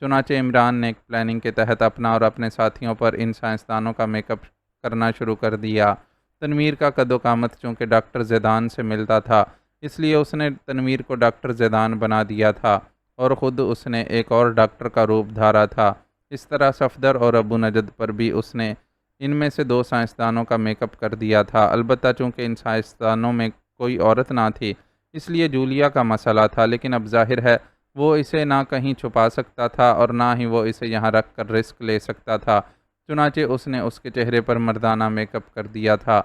چنانچہ عمران نے ایک پلاننگ کے تحت اپنا اور اپنے ساتھیوں پر ان سائنسدانوں کا میک اپ کرنا شروع کر دیا۔ تنویر کا قد و قامت چونکہ ڈاکٹر زیدان سے ملتا تھا، اس لیے اس نے تنویر کو ڈاکٹر زیدان بنا دیا تھا اور خود اس نے ایک اور ڈاکٹر کا روپ دھارا تھا۔ اس طرح صفدر اور ابو نجد پر بھی اس نے ان میں سے 2 سائنسدانوں کا میک اپ کر دیا تھا۔ البتہ چونکہ ان سائنسدانوں میں کوئی عورت نہ تھی، اس لیے جولیا کا مسئلہ تھا، لیکن اب ظاہر ہے وہ اسے نہ کہیں چھپا سکتا تھا اور نہ ہی وہ اسے یہاں رکھ کر رسک لے سکتا تھا۔ چنانچہ اس نے اس کے چہرے پر مردانہ میک اپ کر دیا تھا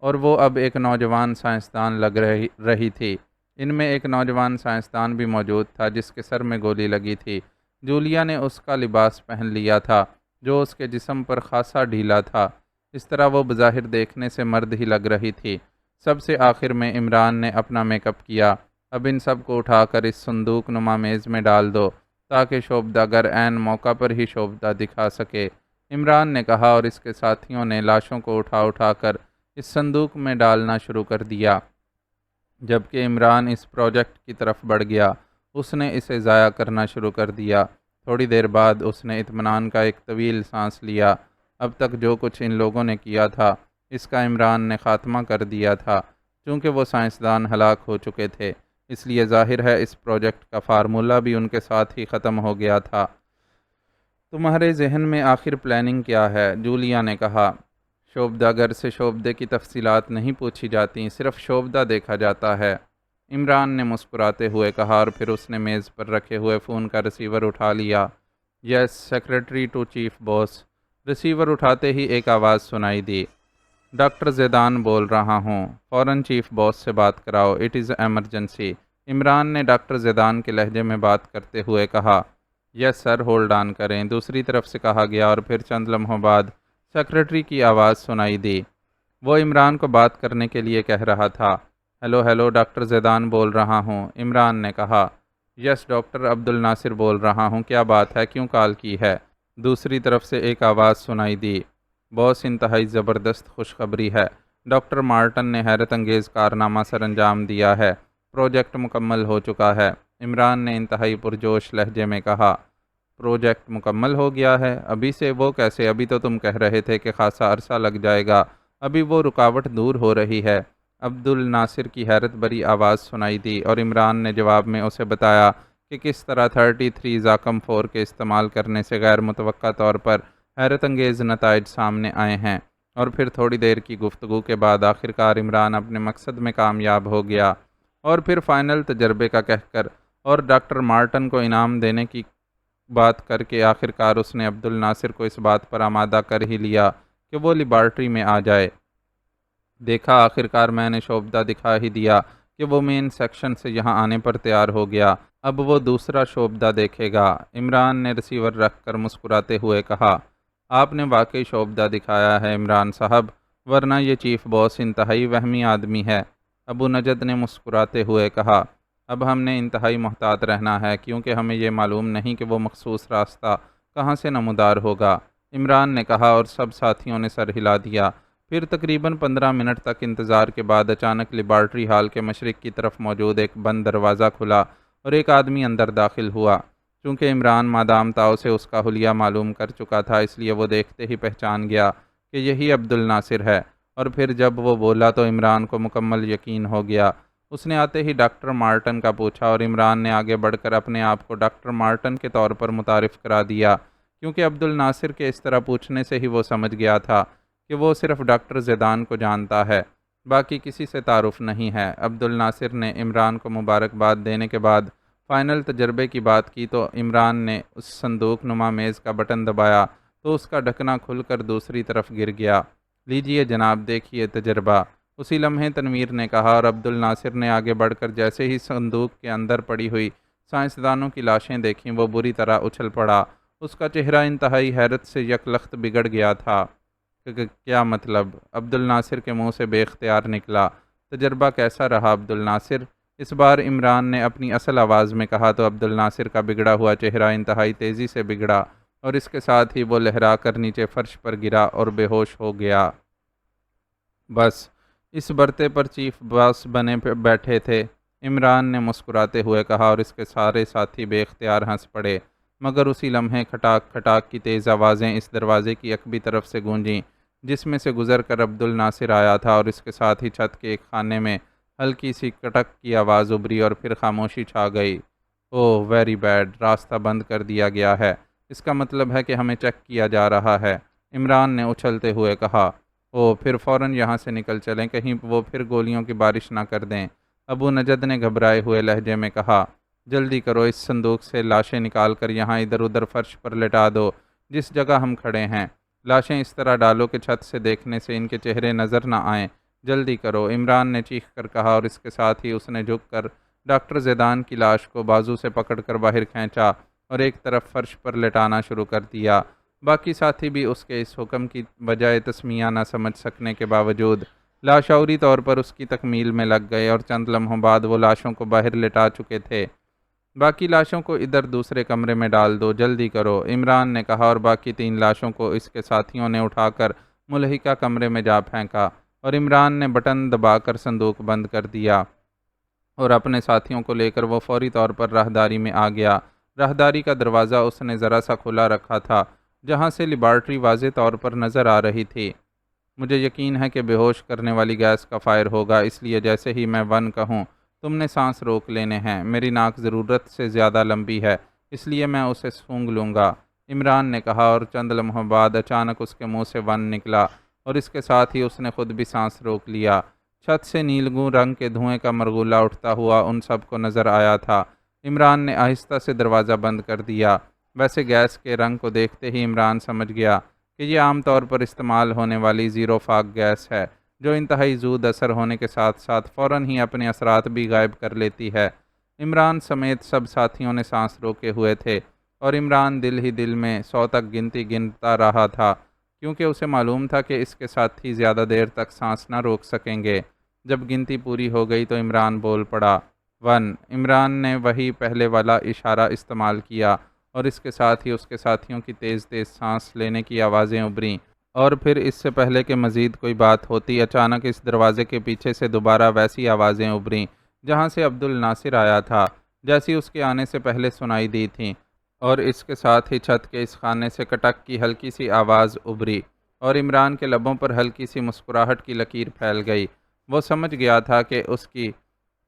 اور وہ اب ایک نوجوان سائنسدان لگ رہی تھی۔ ان میں ایک نوجوان سائنسدان بھی موجود تھا جس کے سر میں گولی لگی تھی۔ جولیا نے اس کا لباس پہن لیا تھا جو اس کے جسم پر خاصا ڈھیلا تھا، اس طرح وہ بظاہر دیکھنے سے مرد ہی لگ رہی تھی۔ سب سے آخر میں عمران نے اپنا میک اپ کیا۔ اب ان سب کو اٹھا کر اس صندوق نما میز میں ڈال دو تاکہ شوبدہ گر عین موقع پر ہی شوبدہ دکھا سکے، عمران نے کہا، اور اس کے ساتھیوں نے لاشوں کو اٹھا کر اس صندوق میں ڈالنا شروع کر دیا۔ جبکہ عمران اس پروجیکٹ کی طرف بڑھ گیا، اس نے اسے ضائع کرنا شروع کر دیا۔ تھوڑی دیر بعد اس نے اطمینان کا ایک طویل سانس لیا۔ اب تک جو کچھ ان لوگوں نے کیا تھا اس کا عمران نے خاتمہ کر دیا تھا۔ چونکہ وہ سائنسدان ہلاک ہو چکے تھے، اس لیے ظاہر ہے اس پروجیکٹ کا فارمولہ بھی ان کے ساتھ ہی ختم ہو گیا تھا۔ تمہارے ذہن میں آخر پلاننگ کیا ہے؟ جولیا نے کہا۔ شوبدہ گر سے شوبدے کی تفصیلات نہیں پوچھی جاتی، صرف شوبدہ دیکھا جاتا ہے، عمران نے مسکراتے ہوئے کہا، اور پھر اس نے میز پر رکھے ہوئے فون کا ریسیور اٹھا لیا۔ Yes, secretary to chief boss. Receiver اٹھاتے ہی ایک آواز سنائی دی۔ ڈاکٹر زیدان بول رہا ہوں، فوراً چیف باس سے بات کراؤ، اٹ از ایمرجنسی، عمران نے ڈاکٹر زیدان کے لہجے میں بات کرتے ہوئے کہا۔ یس سر، ہولڈ آن کریں، دوسری طرف سے کہا گیا، اور پھر چند لمحوں بعد سیکریٹری کی آواز سنائی دی۔ وہ عمران کو بات کرنے کے لیے کہہ رہا تھا۔ ہیلو ڈاکٹر زیدان بول رہا ہوں، عمران نے کہا۔ یس ڈاکٹر، عبد الناصر بول رہا ہوں، کیا بات ہے، کیوں کال کی ہے؟ دوسری طرف سے ایک آواز سنائی دی، باس انتہائی زبردست خوشخبری ہے، ڈاکٹر مارٹن نے حیرت انگیز کارنامہ سر انجام دیا ہے، پروجیکٹ مکمل ہو چکا ہے۔ عمران نے انتہائی پرجوش لہجے میں کہا، پروجیکٹ مکمل ہو گیا ہے؟ ابھی سے؟ وہ کیسے؟ ابھی تو تم کہہ رہے تھے کہ خاصا عرصہ لگ جائے گا، ابھی وہ رکاوٹ دور ہو رہی ہے۔ عبد الناصر کی حیرت بری آواز سنائی دی اور عمران نے جواب میں اسے بتایا کہ کس طرح 33 زاکم 4 کے استعمال کرنے سے غیر متوقع طور پر حیرت انگیز نتائج سامنے آئے ہیں، اور پھر تھوڑی دیر کی گفتگو کے بعد آخرکار عمران اپنے مقصد میں کامیاب ہو گیا، اور پھر فائنل تجربے کا کہہ کر اور ڈاکٹر مارٹن کو انعام دینے کی بات کر کے آخرکار اس نے عبد الناصر کو اس بات پر آمادہ کر ہی لیا کہ وہ لیبارٹری میں آ جائے۔ دیکھا، آخرکار میں نے شعبدہ دکھا ہی دیا کہ وہ مین سیکشن سے یہاں آنے پر تیار ہو گیا، اب وہ دوسرا شعبدہ دیکھے گا۔ عمران نے ریسیور رکھ کر مسکراتے ہوئے کہا، آپ نے واقعی شعبدہ دکھایا ہے عمران صاحب، ورنہ یہ چیف باس انتہائی وہمی آدمی ہے۔ ابو نجد نے مسکراتے ہوئے کہا، اب ہم نے انتہائی محتاط رہنا ہے، کیونکہ ہمیں یہ معلوم نہیں کہ وہ مخصوص راستہ کہاں سے نمودار ہوگا، عمران نے کہا، اور سب ساتھیوں نے سر ہلا دیا۔ پھر تقریباً 15 منٹ تک انتظار کے بعد اچانک لیبارٹری ہال کے مشرق کی طرف موجود ایک بند دروازہ کھلا اور ایک آدمی اندر داخل ہوا۔ چونکہ عمران مادام تاؤ سے اس کا حلیہ معلوم کر چکا تھا، اس لیے وہ دیکھتے ہی پہچان گیا کہ یہی عبد الناصر ہے، اور پھر جب وہ بولا تو عمران کو مکمل یقین ہو گیا۔ اس نے آتے ہی ڈاکٹر مارٹن کا پوچھا، اور عمران نے آگے بڑھ کر اپنے آپ کو ڈاکٹر مارٹن کے طور پر متعارف کرا دیا، کیونکہ عبد الناصر کے اس طرح پوچھنے سے ہی وہ سمجھ گیا تھا کہ وہ صرف ڈاکٹر زیدان کو جانتا ہے، باقی کسی سے تعارف نہیں ہے۔ عبد الناصر نے عمران کو مبارکباد دینے کے بعد فائنل تجربے کی بات کی تو عمران نے اس صندوق نما میز کا بٹن دبایا تو اس کا ڈھکنا کھل کر دوسری طرف گر گیا۔ لیجئے جناب، دیکھیے تجربہ، اسی لمحے تنویر نے کہا، اور عبد الناصر نے آگے بڑھ کر جیسے ہی صندوق کے اندر پڑی ہوئی سائنسدانوں کی لاشیں دیکھیں وہ بری طرح اچھل پڑا۔ اس کا چہرہ انتہائی حیرت سے یکلخت بگڑ گیا تھا۔ کیا مطلب؟ عبد الناصر کے منہ سے بے اختیار نکلا۔ تجربہ کیسا رہا عبد الناصر؟ اس بار عمران نے اپنی اصل آواز میں کہا تو عبد الناصر کا بگڑا ہوا چہرہ انتہائی تیزی سے بگڑا، اور اس کے ساتھ ہی وہ لہرا کر نیچے فرش پر گرا اور بے ہوش ہو گیا۔ بس اس برتے پر چیف باس بنے بیٹھے تھے، عمران نے مسکراتے ہوئے کہا، اور اس کے سارے ساتھی بے اختیار ہنس پڑے۔ مگر اسی لمحے کھٹاک کھٹاک کی تیز آوازیں اس دروازے کی عقبی طرف سے گونجیں جس میں سے گزر کر عبد الناصر آیا تھا، اور اس کے ساتھ ہی چھت کے ایک خانے میں ہلکی سی کٹک کی آواز ابھری اور پھر خاموشی چھا گئی۔ اوہ ویری بیڈ، راستہ بند کر دیا گیا ہے، اس کا مطلب ہے کہ ہمیں چیک کیا جا رہا ہے، عمران نے اچھلتے ہوئے کہا۔ اوہ پھر فوراً یہاں سے نکل چلیں، کہیں وہ پھر گولیوں کی بارش نہ کر دیں، ابو نجد نے گھبرائے ہوئے لہجے میں کہا۔ جلدی کرو، اس صندوق سے لاشیں نکال کر یہاں ادھر ادھر فرش پر لٹا دو جس جگہ ہم کھڑے ہیں، لاشیں اس طرح ڈالو کہ چھت سے دیکھنے سے ان کے چہرے نظر نہ آئیں، جلدی کرو، عمران نے چیخ کر کہا، اور اس کے ساتھ ہی اس نے جھک کر ڈاکٹر زیدان کی لاش کو بازو سے پکڑ کر باہر کھینچا اور ایک طرف فرش پر لٹانا شروع کر دیا۔ باقی ساتھی بھی اس کے اس حکم کی بجائے تسمیہ نہ سمجھ سکنے کے باوجود لاشعوری طور پر اس کی تکمیل میں لگ گئے، اور چند لمحوں بعد وہ لاشوں کو باہر لٹا چکے تھے۔ باقی لاشوں کو ادھر دوسرے کمرے میں ڈال دو، جلدی کرو، عمران نے کہا، اور باقی 3 لاشوں کو اس کے ساتھیوں نے اٹھا کر ملحقہ کمرے میں جا پھینکا، اور عمران نے بٹن دبا کر صندوق بند کر دیا، اور اپنے ساتھیوں کو لے کر وہ فوری طور پر راہداری میں آ گیا۔ راہداری کا دروازہ اس نے ذرا سا کھلا رکھا تھا جہاں سے لیبارٹری واضح طور پر نظر آ رہی تھی۔ مجھے یقین ہے کہ بے ہوش کرنے والی گیس کا فائر ہوگا، اس لیے جیسے ہی میں 1 کہوں تم نے سانس روک لینے ہیں، میری ناک ضرورت سے زیادہ لمبی ہے اس لیے میں اسے سونگھ لوں گا، عمران نے کہا، اور چند لمحوں بعد اچانک اس کے منہ سے 1 نکلا، اور اس کے ساتھ ہی اس نے خود بھی سانس روک لیا۔ چھت سے نیلگوں رنگ کے دھوئیں کا مرغولا اٹھتا ہوا ان سب کو نظر آیا تھا۔ عمران نے آہستہ سے دروازہ بند کر دیا۔ ویسے گیس کے رنگ کو دیکھتے ہی عمران سمجھ گیا کہ یہ عام طور پر استعمال ہونے والی زیرو فاگ گیس ہے، جو انتہائی زود اثر ہونے کے ساتھ ساتھ فوراً ہی اپنے اثرات بھی غائب کر لیتی ہے۔ عمران سمیت سب ساتھیوں نے سانس روکے ہوئے تھے، اور عمران دل ہی دل میں 100 تک گنتی گنتا رہا تھا، کیونکہ اسے معلوم تھا کہ اس کے ساتھی زیادہ دیر تک سانس نہ روک سکیں گے۔ جب گنتی پوری ہو گئی تو عمران بول پڑا، عمران نے وہی پہلے والا اشارہ استعمال کیا اور اس کے ساتھ ہی اس کے ساتھیوں کی تیز تیز سانس لینے کی آوازیں ابھریں، اور پھر اس سے پہلے کہ مزید کوئی بات ہوتی، اچانک اس دروازے کے پیچھے سے دوبارہ ویسی آوازیں ابھریں جہاں سے عبد الناصر آیا تھا، جیسی اس کے آنے سے پہلے سنائی دی تھیں، اور اس کے ساتھ ہی چھت کے اس خانے سے کٹک کی ہلکی سی آواز ابھری اور عمران کے لبوں پر ہلکی سی مسکراہٹ کی لکیر پھیل گئی۔ وہ سمجھ گیا تھا کہ اس کی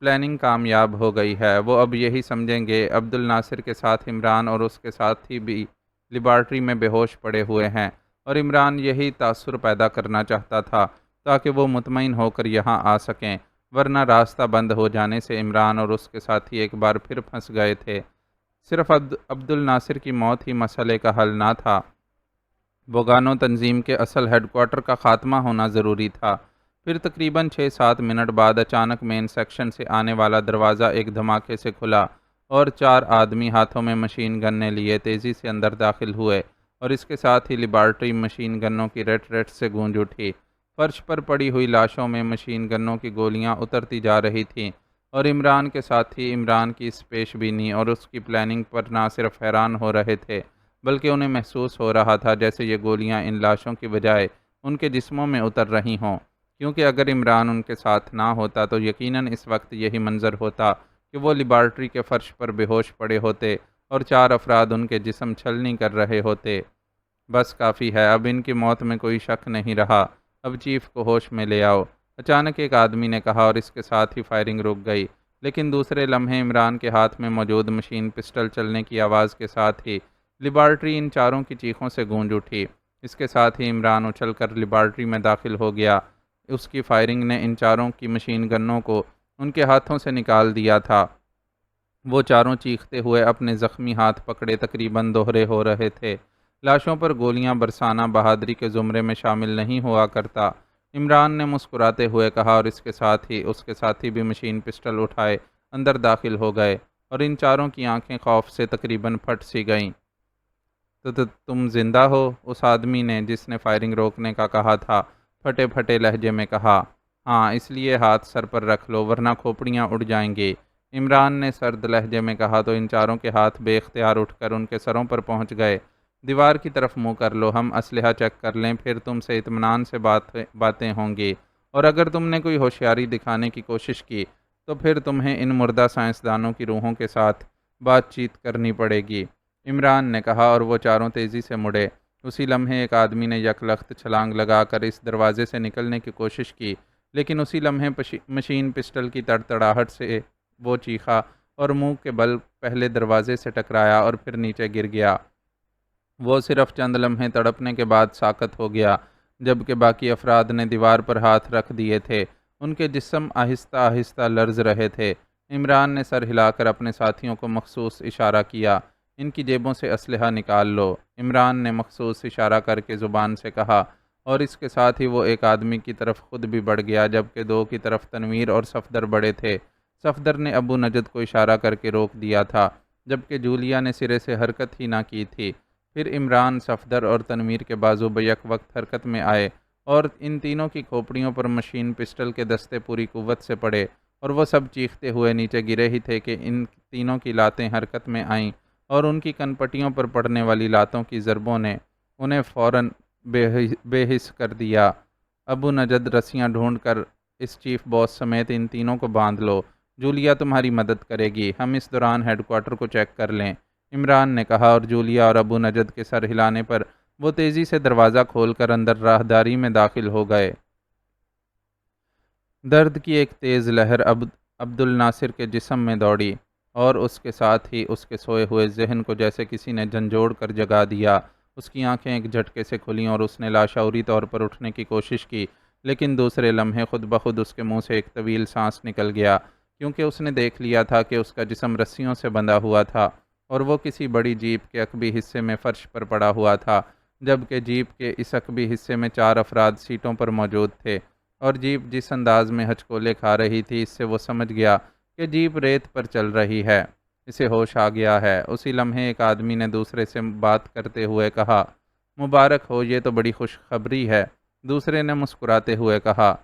پلاننگ کامیاب ہو گئی ہے، وہ اب یہی سمجھیں گے عبد الناصر کے ساتھ عمران اور اس کے ساتھی بھی لیبارٹری میں بے ہوش پڑے ہوئے ہیں، اور عمران یہی تاثر پیدا کرنا چاہتا تھا تاکہ وہ مطمئن ہو کر یہاں آ سکیں، ورنہ راستہ بند ہو جانے سے عمران اور اس کے ساتھی ایک بار پھر پھنس گئے تھے۔ صرف عبد الناصر کی موت ہی مسئلے کا حل نہ تھا، بوگانو تنظیم کے اصل ہیڈ کوارٹر کا خاتمہ ہونا ضروری تھا۔ پھر تقریباً 6-7 منٹ بعد اچانک مین سیکشن سے آنے والا دروازہ ایک دھماکے سے کھلا اور 4 آدمی ہاتھوں میں مشین گنیں لیے تیزی سے اندر داخل ہوئے، اور اس کے ساتھ ہی لیبارٹری مشین گنوں کی ریٹ ریٹ سے گونج اٹھی۔ فرش پر پڑی ہوئی لاشوں میں مشین گنوں کی گولیاں اترتی جا رہی تھیں، اور عمران کے ساتھی عمران کی اس پیش بینی اور اس کی پلاننگ پر نہ صرف حیران ہو رہے تھے بلکہ انہیں محسوس ہو رہا تھا جیسے یہ گولیاں ان لاشوں کی بجائے ان کے جسموں میں اتر رہی ہوں، کیونکہ اگر عمران ان کے ساتھ نہ ہوتا تو یقیناً اس وقت یہی منظر ہوتا کہ وہ لیبارٹری کے فرش پر بے ہوش پڑے ہوتے اور 4 افراد ان کے جسم چھلنی کر رہے ہوتے۔ بس کافی ہے، اب ان کی موت میں کوئی شک نہیں رہا، اب چیف کو ہوش میں لے آؤ، اچانک ایک آدمی نے کہا، اور اس کے ساتھ ہی فائرنگ رک گئی، لیکن دوسرے لمحے عمران کے ہاتھ میں موجود مشین پسٹل چلنے کی آواز کے ساتھ ہی لیبارٹری ان چاروں کی چیخوں سے گونج اٹھی۔ اس کے ساتھ ہی عمران اچھل کر لیبارٹری میں داخل ہو گیا، اس کی فائرنگ نے ان چاروں کی مشین گنوں کو ان کے ہاتھوں سے نکال دیا تھا۔ وہ چاروں چیختے ہوئے اپنے زخمی ہاتھ پکڑے تقریباً دوہرے ہو رہے تھے۔ لاشوں پر گولیاں برسانا بہادری کے زمرے میں شامل نہیں ہوا کرتا، عمران نے مسکراتے ہوئے کہا، اور اس کے ساتھ ہی اس کے ساتھی بھی مشین پسٹل اٹھائے اندر داخل ہو گئے، اور ان چاروں کی آنکھیں خوف سے تقریباً پھٹ سی گئیں۔ تو تم زندہ ہو؟ اس آدمی نے جس نے فائرنگ روکنے کا کہا تھا پھٹے پھٹے لہجے میں کہا۔ ہاں، اس لیے ہاتھ سر پر رکھ لو ورنہ کھوپڑیاں اڑ جائیں گی، عمران نے سرد لہجے میں کہا، تو ان چاروں کے ہاتھ بے اختیار اٹھ کر ان کے سروں پر پہنچ گئے۔ دیوار کی طرف منہ کر لو، ہم اسلحہ چیک کر لیں، پھر تم سے اطمینان سے باتیں ہوں گی، اور اگر تم نے کوئی ہوشیاری دکھانے کی کوشش کی تو پھر تمہیں ان مردہ سائنسدانوں کی روحوں کے ساتھ بات چیت کرنی پڑے گی، عمران نے کہا، اور وہ چاروں تیزی سے مڑے۔ اسی لمحے ایک آدمی نے یکلخت چھلانگ لگا کر اس دروازے سے نکلنے کی کوشش کی، لیکن اسی لمحے مشین پسٹل کی تڑتڑاہٹ سے وہ چیخا اور منہ کے بل پہلے دروازے سے ٹکرایا اور پھر نیچے گر گیا۔ وہ صرف چند لمحے تڑپنے کے بعد ساکت ہو گیا، جبکہ باقی افراد نے دیوار پر ہاتھ رکھ دیے تھے، ان کے جسم آہستہ آہستہ لرز رہے تھے۔ عمران نے سر ہلا کر اپنے ساتھیوں کو مخصوص اشارہ کیا، ان کی جیبوں سے اسلحہ نکال لو، عمران نے مخصوص اشارہ کر کے زبان سے کہا، اور اس کے ساتھ ہی وہ ایک آدمی کی طرف خود بھی بڑھ گیا، جبکہ 2 کی طرف تنویر اور صفدر بڑھے تھے۔ صفدر نے ابو نجد کو اشارہ کر کے روک دیا تھا، جبکہ جولیا نے سرے سے حرکت ہی نہ کی تھی۔ پھر عمران، صفدر اور تنویر کے بازو بیک وقت حرکت میں آئے، اور ان تینوں کی کھوپڑیوں پر مشین پسٹل کے دستے پوری قوت سے پڑے، اور وہ سب چیختے ہوئے نیچے گرے ہی تھے کہ ان تینوں کی لاتیں حرکت میں آئیں، اور ان کی کن پٹیوں پر پڑنے والی لاتوں کی ضربوں نے انہیں فوراً بے حس کر دیا۔ ابو نجد، رسیاں ڈھونڈ کر اس چیف باس سمیت ان تینوں کو باندھ لو، جولیا تمہاری مدد کرے گی، ہم اس دوران ہیڈ کوارٹر کو چیک کر لیں، عمران نے کہا، اور جولیا اور ابو نجد کے سر ہلانے پر وہ تیزی سے دروازہ کھول کر اندر راہداری میں داخل ہو گئے۔ درد کی ایک تیز لہر عبد الناصر کے جسم میں دوڑی، اور اس کے ساتھ ہی اس کے سوئے ہوئے ذہن کو جیسے کسی نے جھنجھوڑ کر جگا دیا۔ اس کی آنکھیں ایک جھٹکے سے کھلیں اور اس نے لاشعوری طور پر اٹھنے کی کوشش کی، لیکن دوسرے لمحے خود بخود اس کے منہ سے ایک طویل سانس نکل گیا، کیونکہ اس نے دیکھ لیا تھا کہ اس کا جسم رسیوں سے بندھا ہوا تھا، اور وہ کسی بڑی جیپ کے عقبی حصے میں فرش پر پڑا ہوا تھا، جبکہ جیپ کے اس عقبی حصے میں 4 افراد سیٹوں پر موجود تھے، اور جیپ جس انداز میں ہچکولے کھا رہی تھی، اس سے وہ سمجھ گیا کہ جیپ ریت پر چل رہی ہے۔ اسے ہوش آ گیا ہے۔ اسی لمحے ایک آدمی نے دوسرے سے بات کرتے ہوئے کہا، مبارک ہو، یہ تو بڑی خوشخبری ہے۔ دوسرے نے مسکراتے ہوئے کہا،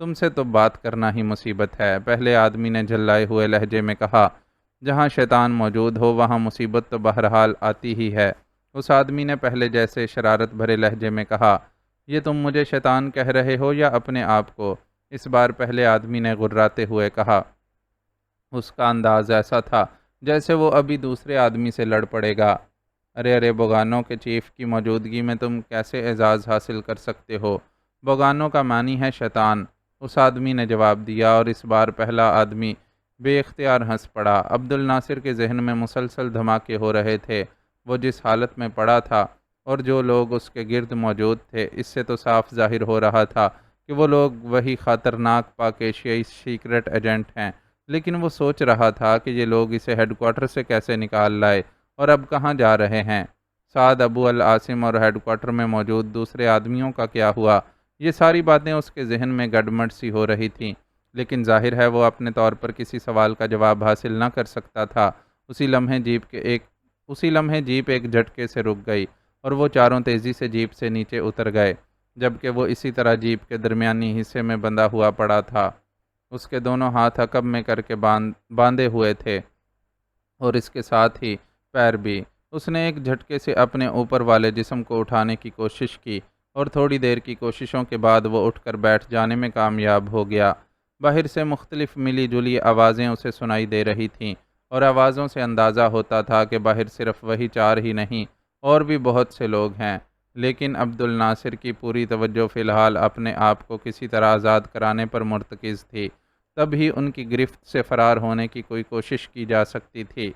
تم سے تو بات کرنا ہی مصیبت ہے، پہلے آدمی نے جھلائے ہوئے لہجے میں کہا۔ جہاں شیطان موجود ہو وہاں مصیبت تو بہرحال آتی ہی ہے۔ اس آدمی نے پہلے جیسے شرارت بھرے لہجے میں کہا، یہ تم مجھے شیطان کہہ رہے ہو یا اپنے آپ کو؟ اس بار پہلے آدمی نے غراتے ہوئے کہا۔ اس کا انداز ایسا تھا جیسے وہ ابھی دوسرے آدمی سے لڑ پڑے گا۔ ارے ارے، بوگانو کے چیف کی موجودگی میں تم کیسے اعزاز حاصل کر سکتے ہو؟ بوگانو کا معنی ہے شیطان، اس آدمی نے جواب دیا، اور اس بار پہلا آدمی بے اختیار ہنس پڑا۔ عبد الناصر کے ذہن میں مسلسل دھماکے ہو رہے تھے۔ وہ جس حالت میں پڑا تھا اور جو لوگ اس کے گرد موجود تھے، اس سے تو صاف ظاہر ہو رہا تھا کہ وہ لوگ وہی خطرناک پاک ایشیائی سیکرٹ ایجنٹ ہیں، لیکن وہ سوچ رہا تھا کہ یہ لوگ اسے ہیڈ کوارٹر سے کیسے نکال لائے اور اب کہاں جا رہے ہیں۔ سعد ابو العاصم اور ہیڈ کوارٹر میں موجود دوسرے آدمیوں کا کیا ہوا؟ یہ ساری باتیں اس کے ذہن میں گڈمڈ سی ہو رہی تھیں، لیکن ظاہر ہے وہ اپنے طور پر کسی سوال کا جواب حاصل نہ کر سکتا تھا۔ اسی لمحے جیپ ایک جھٹکے سے رک گئی اور وہ چاروں تیزی سے جیپ سے نیچے اتر گئے، جبکہ وہ اسی طرح جیپ کے درمیانی حصے میں بندھا ہوا پڑا تھا۔ اس کے دونوں ہاتھ عقب میں کر کے باندھے ہوئے تھے اور اس کے ساتھ ہی پیر بھی۔ اس نے ایک جھٹکے سے اپنے اوپر والے جسم کو اٹھانے کی کوشش کی اور تھوڑی دیر کی کوششوں کے بعد وہ اٹھ کر بیٹھ جانے میں کامیاب ہو گیا۔ باہر سے مختلف ملی جلی آوازیں اسے سنائی دے رہی تھیں، اور آوازوں سے اندازہ ہوتا تھا کہ باہر صرف وہی چار ہی نہیں اور بھی بہت سے لوگ ہیں، لیکن عبد الناصر کی پوری توجہ فی الحال اپنے آپ کو کسی طرح آزاد کرانے پر مرتکز تھی۔ تب ہی ان کی گرفت سے فرار ہونے کی کوئی کوشش کی جا سکتی تھی۔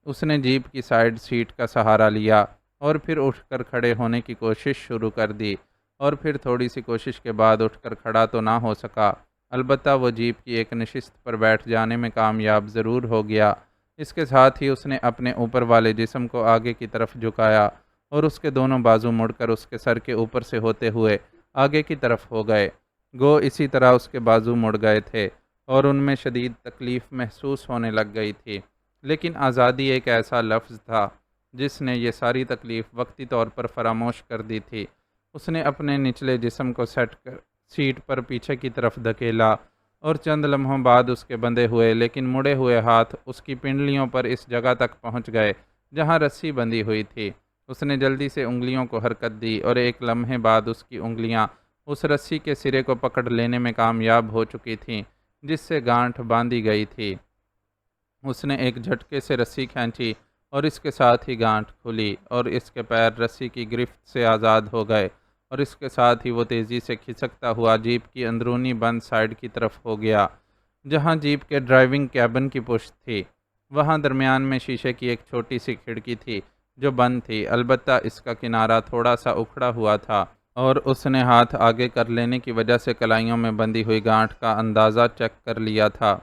اس نے جیپ کی سائیڈ سیٹ کا سہارا لیا اور پھر اٹھ کر کھڑے ہونے کی کوشش شروع کر دی، اور پھر تھوڑی سی کوشش کے بعد اٹھ کر کھڑا تو نہ ہو سکا، البتہ وہ جیپ کی ایک نشست پر بیٹھ جانے میں کامیاب ضرور ہو گیا۔ اس کے ساتھ ہی اس نے اپنے اوپر والے جسم کو آگے کی طرف جھکایا اور اس کے دونوں بازو مڑ کر اس کے سر کے اوپر سے ہوتے ہوئے آگے کی طرف ہو گئے۔ گو اسی طرح اس کے بازو مڑ گئے تھے اور ان میں شدید تکلیف محسوس ہونے لگ گئی تھی، لیکن آزادی ایک ایسا لفظ تھا جس نے یہ ساری تکلیف وقتی طور پر فراموش کر دی تھی۔ اس نے اپنے نچلے جسم کو سیٹ پر پیچھے کی طرف دھکیلا اور چند لمحوں بعد اس کے بندھے ہوئے لیکن مڑے ہوئے ہاتھ اس کی پنڈلیوں پر اس جگہ تک پہنچ گئے جہاں رسی بندھی ہوئی تھی۔ اس نے جلدی سے انگلیوں کو حرکت دی اور ایک لمحے بعد اس کی انگلیاں اس رسی کے سرے کو پکڑ لینے میں کامیاب ہو چکی تھیں جس سے گانٹھ باندھی گئی تھی۔ اس نے ایک جھٹکے سے رسی کھینچی اور اس کے ساتھ ہی گانٹھ کھلی اور اس کے پیر رسی کی گرفت سے آزاد ہو گئے، اور اس کے ساتھ ہی وہ تیزی سے کھسکتا ہوا جیپ کی اندرونی بند سائیڈ کی طرف ہو گیا جہاں جیپ کے ڈرائیونگ کیبن کی پشت تھی۔ وہاں درمیان میں شیشے کی ایک چھوٹی سی کھڑکی تھی جو بند تھی، البتہ اس کا کنارہ تھوڑا سا اکھڑا ہوا تھا، اور اس نے ہاتھ آگے کر لینے کی وجہ سے کلائیوں میں بندھی ہوئی گانٹھ کا اندازہ چیک کر لیا تھا۔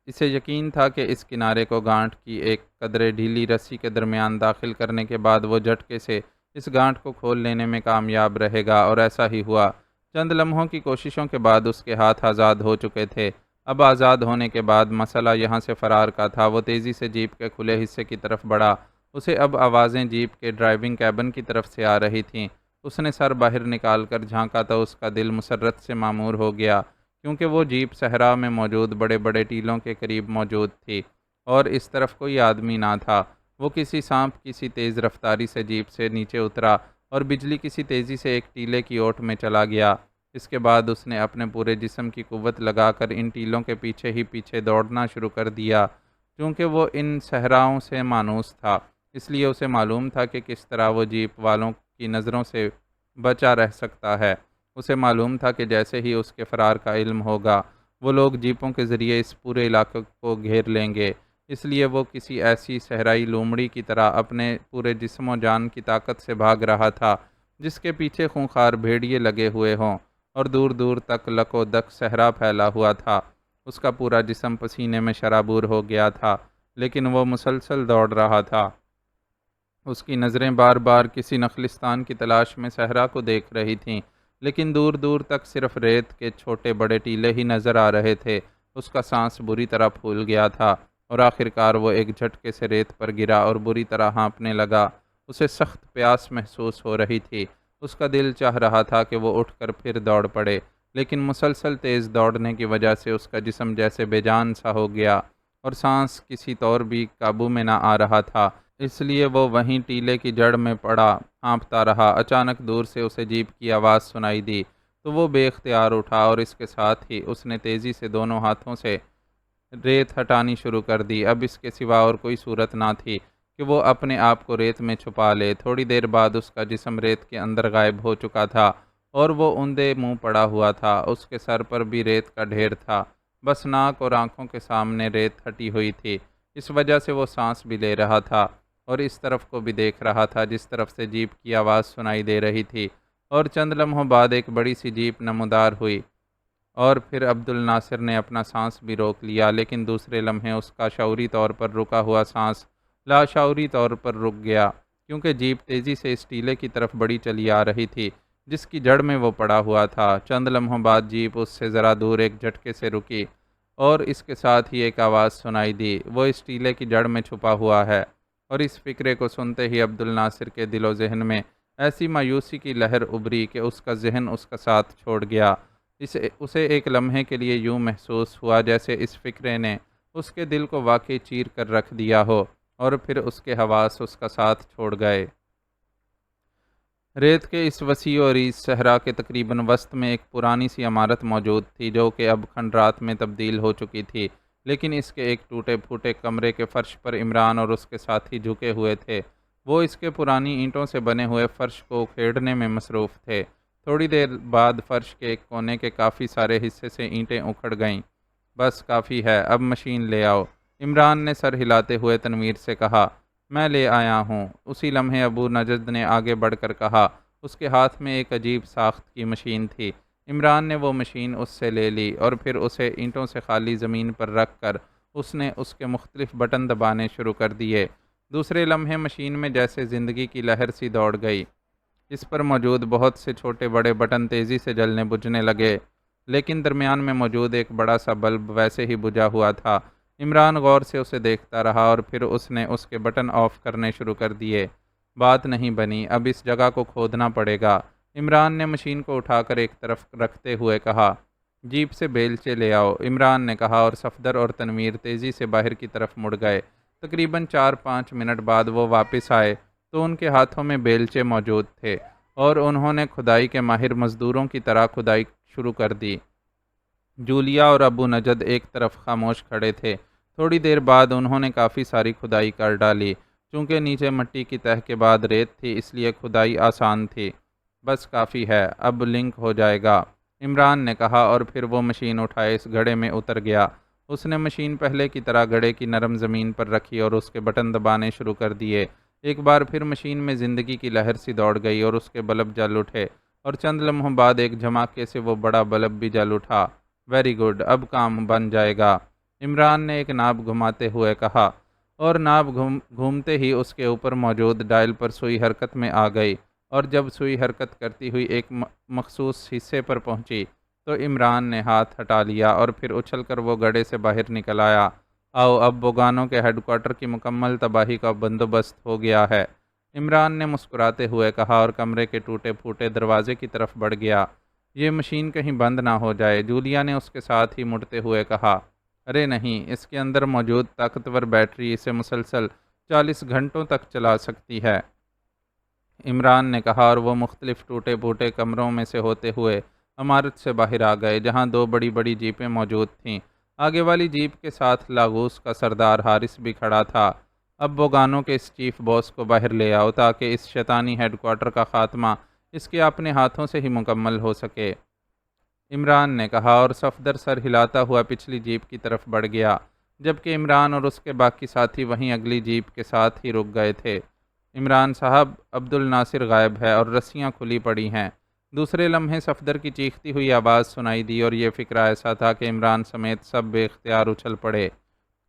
اسے یقین تھا کہ اس کنارے کو گانٹھ کی ایک قدرے ڈھیلی رسی کے درمیان داخل کرنے کے بعد وہ جھٹکے سے اس گانٹھ کو کھول لینے میں کامیاب رہے گا، اور ایسا ہی ہوا۔ چند لمحوں کی کوششوں کے بعد اس کے ہاتھ آزاد ہو چکے تھے۔ اب آزاد ہونے کے بعد مسئلہ یہاں سے فرار کا تھا۔ وہ تیزی سے جیپ کے کھلے حصے کی طرف بڑھا۔ اسے اب آوازیں جیپ کے ڈرائیونگ کیبن کی طرف سے آ رہی تھیں۔ اس نے سر باہر نکال کر جھانکا تو اس کا دل مسرت سے معمور ہو گیا، کیونکہ وہ جیپ صحرا میں موجود بڑے بڑے ٹیلوں کے قریب موجود تھی اور اس طرف کوئی آدمی نہ تھا۔ وہ کسی سانپ کی سی تیز رفتاری سے جیپ سے نیچے اترا اور بجلی کسی تیزی سے ایک ٹیلے کی اوٹ میں چلا گیا۔ اس کے بعد اس نے اپنے پورے جسم کی قوت لگا کر ان ٹیلوں کے پیچھے ہی پیچھے دوڑنا شروع کر دیا۔ چونکہ وہ ان صحراؤں سے مانوس تھا، اس لیے اسے معلوم تھا کہ کس طرح وہ جیپ والوں کی نظروں سے بچا رہ سکتا ہے۔ اسے معلوم تھا کہ جیسے ہی اس کے فرار کا علم ہوگا، وہ لوگ جیپوں کے ذریعے اس پورے علاقے کو گھیر لیں گے، اس لیے وہ کسی ایسی صحرائی لومڑی کی طرح اپنے پورے جسم و جان کی طاقت سے بھاگ رہا تھا جس کے پیچھے خونخوار بھیڑیے لگے ہوئے ہوں، اور دور دور تک لک و دک صحرا پھیلا ہوا تھا۔ اس کا پورا جسم پسینے میں شرابور ہو گیا تھا، لیکن وہ مسلسل دوڑ رہا تھا۔ اس کی نظریں بار بار کسی نخلستان کی تلاش میں صحرا کو دیکھ رہی تھیں، لیکن دور دور تک صرف ریت کے چھوٹے بڑے ٹیلے ہی نظر آ رہے تھے۔ اس کا سانس بری طرح پھول گیا تھا اور آخرکار وہ ایک جھٹکے سے ریت پر گرا اور بری طرح ہانپنے لگا۔ اسے سخت پیاس محسوس ہو رہی تھی۔ اس کا دل چاہ رہا تھا کہ وہ اٹھ کر پھر دوڑ پڑے، لیکن مسلسل تیز دوڑنے کی وجہ سے اس کا جسم جیسے بے جان سا ہو گیا اور سانس کسی طور بھی قابو میں نہ آ رہا تھا، اس لیے وہ وہیں ٹیلے کی جڑ میں پڑا ہانپتا رہا۔ اچانک دور سے اسے جیپ کی آواز سنائی دی تو وہ بے اختیار اٹھا اور اس کے ساتھ ہی اس نے تیزی سے دونوں ہاتھوں سے ریت ہٹانی شروع کر دی۔ اب اس کے سوا اور کوئی صورت نہ تھی کہ وہ اپنے آپ کو ریت میں چھپا لے۔ تھوڑی دیر بعد اس کا جسم ریت کے اندر غائب ہو چکا تھا اور وہ اوندے منہ پڑا ہوا تھا۔ اس کے سر پر بھی ریت کا ڈھیر تھا، بس ناک اور آنکھوں کے سامنے ریت ہٹی ہوئی تھی۔ اس وجہ سے وہ سانس بھی لے رہا تھا اور اس طرف کو بھی دیکھ رہا تھا جس طرف سے جیپ کی آواز سنائی دے رہی تھی، اور چند لمحوں بعد ایک بڑی سی جیپ نمودار ہوئی اور پھر عبد الناصر نے اپنا سانس بھی روک لیا، لیکن دوسرے لمحے اس کا شعوری طور پر رکا ہوا سانس لاشعوری طور پر رک گیا، کیونکہ جیپ تیزی سے اس ٹیلے کی طرف بڑی چلی آ رہی تھی جس کی جڑ میں وہ پڑا ہوا تھا۔ چند لمحوں بعد جیپ اس سے ذرا دور ایک جھٹکے سے رکی اور اس کے ساتھ ہی ایک آواز سنائی دی، وہ اس ٹیلے کی جڑ میں چھپا ہوا ہے۔ اور اس فکرے کو سنتے ہی عبد الناصر کے دل و ذہن میں ایسی مایوسی کی لہر ابھری کہ اس کا ذہن اس کا ساتھ چھوڑ گیا۔ اسے ایک لمحے کے لیے یوں محسوس ہوا جیسے اس فکرے نے اس کے دل کو واقعی چیر کر رکھ دیا ہو، اور پھر اس کے حواس اس کا ساتھ چھوڑ گئے۔ ریت کے اس وسیع و عریض صحرا کے تقریباً وسط میں ایک پرانی سی عمارت موجود تھی جو کہ اب کھنڈرات میں تبدیل ہو چکی تھی، لیکن اس کے ایک ٹوٹے پھوٹے کمرے کے فرش پر عمران اور اس کے ساتھی جھکے ہوئے تھے۔ وہ اس کے پرانی اینٹوں سے بنے ہوئے فرش کو کھیڑنے میں مصروف تھے۔ تھوڑی دیر بعد فرش کے ایک کونے کے کافی سارے حصے سے اینٹیں اکھڑ گئیں۔ بس کافی ہے، اب مشین لے آؤ، عمران نے سر ہلاتے ہوئے تنویر سے کہا۔ میں لے آیا ہوں، اسی لمحے ابو نجد نے آگے بڑھ کر کہا۔ اس کے ہاتھ میں ایک عجیب ساخت کی مشین تھی۔ عمران نے وہ مشین اس سے لے لی اور پھر اسے اینٹوں سے خالی زمین پر رکھ کر اس نے اس کے مختلف بٹن دبانے شروع کر دیے۔ دوسرے لمحے مشین میں جیسے زندگی کی لہر سی دوڑ گئی۔ اس پر موجود بہت سے چھوٹے بڑے بٹن تیزی سے جلنے بجھنے لگے، لیکن درمیان میں موجود ایک بڑا سا بلب ویسے ہی بجھا ہوا تھا۔ عمران غور سے اسے دیکھتا رہا اور پھر اس نے اس کے بٹن آف کرنے شروع کر دیے۔ بات نہیں بنی، اب اس جگہ کو کھودنا پڑے گا۔ عمران نے مشین کو اٹھا کر ایک طرف رکھتے ہوئے کہا۔ جیپ سے بیلچے لے آؤ، عمران نے کہا، اور صفدر اور تنویر تیزی سے باہر کی طرف مڑ گئے۔ تقریباً 4-5 منٹ بعد وہ واپس آئے تو ان کے ہاتھوں میں بیلچے موجود تھے اور انہوں نے کھدائی کے ماہر مزدوروں کی طرح کھدائی شروع کر دی۔ جولیا اور ابو نجد ایک طرف خاموش کھڑے تھے۔ تھوڑی دیر بعد انہوں نے کافی ساری کھدائی کر ڈالی۔ چونکہ نیچے مٹی کی تہہ کے بعد ریت تھی اس لیے کھدائی آسان تھی۔ بس کافی ہے، اب لنک ہو جائے گا، عمران نے کہا، اور پھر وہ مشین اٹھائے اس گڑھے میں اتر گیا۔ اس نے مشین پہلے کی طرح گڑھے کی نرم زمین پر رکھی اور اس کے بٹن دبانے شروع کر دیے۔ ایک بار پھر مشین میں زندگی کی لہر سی دوڑ گئی اور اس کے بلب جل اٹھے، اور چند لمحوں بعد ایک جھماکے سے وہ بڑا بلب بھی جل اٹھا۔ ویری گڈ، اب کام بن جائے گا، عمران نے ایک ناب گھماتے ہوئے کہا، اور ناب گھومتے ہی اس کے اوپر موجود ڈائل پر سوئی حرکت میں آ گئی، اور جب سوئی حرکت کرتی ہوئی ایک مخصوص حصے پر پہنچی تو عمران نے ہاتھ ہٹا لیا اور پھر اچھل کر وہ گڑھے سے باہر نکل آیا۔ آؤ، اب بوگانوں کے ہیڈ کوارٹر کی مکمل تباہی کا بندوبست ہو گیا ہے، عمران نے مسکراتے ہوئے کہا اور کمرے کے ٹوٹے پھوٹے دروازے کی طرف بڑھ گیا۔ یہ مشین کہیں بند نہ ہو جائے، جولیا نے اس کے ساتھ ہی مڑتے ہوئے کہا۔ ارے نہیں، اس کے اندر موجود طاقتور بیٹری اسے مسلسل 40 گھنٹوں تک چلا سکتی ہے، عمران نے کہا، اور وہ مختلف ٹوٹے پھوٹے کمروں میں سے ہوتے ہوئے عمارت سے باہر آ گئے جہاں 2 بڑی بڑی جیپیں موجود تھیں۔ آگے والی جیپ کے ساتھ لاغوس کا سردار حارث بھی کھڑا تھا۔ اب بوگانوں کے اس چیف باس کو باہر لے آؤ تاکہ اس شیطانی ہیڈ کوارٹر کا خاتمہ اس کے اپنے ہاتھوں سے ہی مکمل ہو سکے، عمران نے کہا، اور صفدر سر ہلاتا ہوا پچھلی جیپ کی طرف بڑھ گیا، جبکہ عمران اور اس کے باقی ساتھی وہیں اگلی جیپ کے ساتھ ہی رک گئے تھے۔ عمران صاحب، عبد الناصر غائب ہے اور رسیاں کھلی پڑی ہیں۔ دوسرے لمحے صفدر کی چیختی ہوئی آواز سنائی دی اور یہ فکرہ ایسا تھا کہ عمران سمیت سب بے اختیار اچھل پڑے۔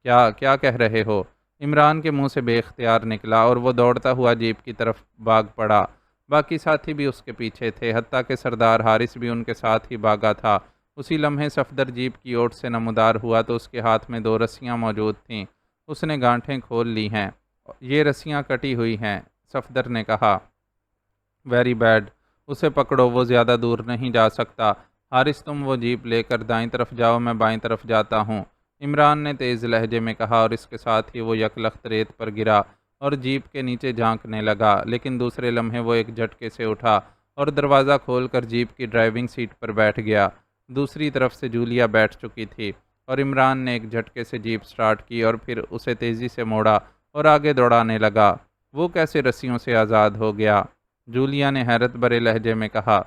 کیا کہہ رہے ہو؟ عمران کے منہ سے بے اختیار نکلا اور وہ دوڑتا ہوا جیپ کی طرف بھاگ پڑا۔ باقی ساتھی بھی اس کے پیچھے تھے، حتیٰ کہ سردار حارث بھی ان کے ساتھ ہی بھاگا تھا۔ اسی لمحے صفدر جیپ کی اوٹ سے نمودار ہوا تو اس کے ہاتھ میں 2 رسیاں موجود تھیں۔ اس نے گانٹھیں کھول لی ہیں، یہ رسیاں کٹی ہوئی ہیں، صفدر نے کہا۔ ویری بیڈ، اسے پکڑو، وہ زیادہ دور نہیں جا سکتا۔ حارث تم وہ جیپ لے کر دائیں طرف جاؤ، میں بائیں طرف جاتا ہوں، عمران نے تیز لہجے میں کہا، اور اس کے ساتھ ہی وہ یکلخت ریت پر گرا اور جیپ کے نیچے جھانکنے لگا، لیکن دوسرے لمحے وہ ایک جھٹکے سے اٹھا اور دروازہ کھول کر جیپ کی ڈرائیونگ سیٹ پر بیٹھ گیا۔ دوسری طرف سے جولیا بیٹھ چکی تھی اور عمران نے ایک جھٹکے سے جیپ سٹارٹ کی اور پھر اسے تیزی سے موڑا اور آگے دوڑانے لگا۔ وہ کیسے رسیوں سے آزاد ہو گیا؟ جولیا نے حیرت بھرے لہجے میں کہا۔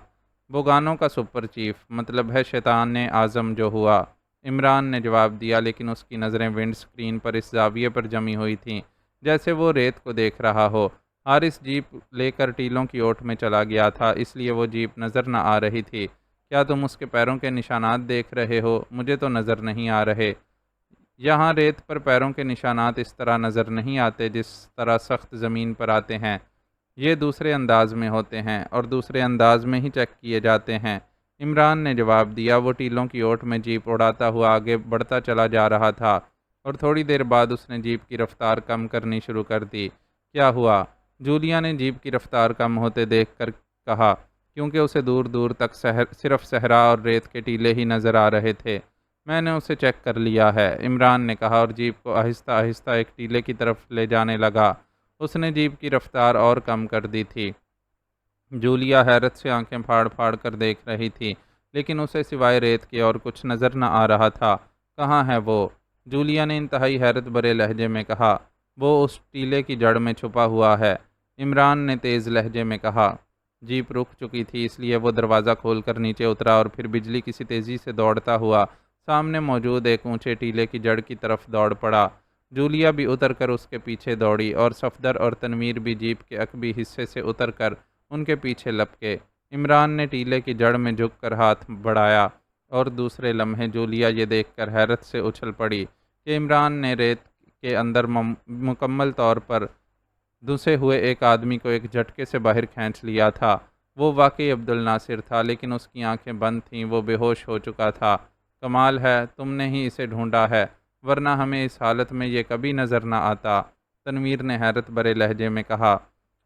بوگانوں کا سپر چیف، مطلب ہے شیطان اعظم جو ہوا، عمران نے جواب دیا، لیکن اس کی نظریں ونڈ سکرین پر اس زاویے پر جمی ہوئی تھیں جیسے وہ ریت کو دیکھ رہا ہو۔ حارث جیپ لے کر ٹیلوں کی اوٹ میں چلا گیا تھا، اس لیے وہ جیپ نظر نہ آ رہی تھی۔ کیا تم اس کے پیروں کے نشانات دیکھ رہے ہو؟ مجھے تو نظر نہیں آ رہے۔ یہاں ریت پر پیروں کے نشانات اس طرح نظر نہیں آتے جس طرح سخت زمین پر آتے ہیں، یہ دوسرے انداز میں ہوتے ہیں اور دوسرے انداز میں ہی چیک کیے جاتے ہیں، عمران نے جواب دیا۔ وہ ٹیلوں کی اوٹ میں جیپ اڑاتا ہوا آگے بڑھتا چلا جا رہا تھا اور تھوڑی دیر بعد اس نے جیپ کی رفتار کم کرنی شروع کر دی۔ کیا ہوا؟ جولیا نے جیپ کی رفتار کم ہوتے دیکھ کر کہا، کیونکہ اسے دور دور تک صرف صحرا اور ریت کے ٹیلے ہی نظر آ رہے تھے۔ میں نے اسے چیک کر لیا ہے، عمران نے کہا اور جیپ کو آہستہ آہستہ ایک ٹیلے کی طرف لے جانے لگا۔ اس نے جیپ کی رفتار اور کم کر دی تھی۔ جولیا حیرت سے آنکھیں پھاڑ پھاڑ کر دیکھ رہی تھی، لیکن اسے سوائے ریت کے اور کچھ نظر نہ آ رہا تھا۔ کہاں ہے وہ؟ جولیا نے انتہائی حیرت بھرے لہجے میں کہا۔ وہ اس ٹیلے کی جڑ میں چھپا ہوا ہے، عمران نے تیز لہجے میں کہا۔ جیپ رک چکی تھی، اس لیے وہ دروازہ کھول کر نیچے اترا اور پھر بجلی کسی تیزی سے دوڑتا ہوا سامنے موجود ایک اونچے ٹیلے کی جڑ کی طرف دوڑ پڑا۔ جولیا بھی اتر کر اس کے پیچھے دوڑی اور صفدر اور تنویر بھی جیپ کے عقبی حصے سے اتر کر ان کے پیچھے لپکے۔ عمران نے ٹیلے کی جڑ میں جھک کر ہاتھ بڑھایا اور دوسرے لمحے جولیا یہ دیکھ کر حیرت سے اچھل پڑی کہ عمران نے ریت کے اندر مکمل طور پر دھنسے ہوئے ایک آدمی کو ایک جھٹکے سے باہر کھینچ لیا تھا۔ وہ واقعی عبد الناصر تھا، لیکن اس کی آنکھیں بند تھیں، وہ بے ہوش ہو چکا تھا۔ کمال ہے، تم نے ہی اسے ڈھونڈا ہے، ورنہ ہمیں اس حالت میں یہ کبھی نظر نہ آتا، تنویر نے حیرت بھرے لہجے میں کہا۔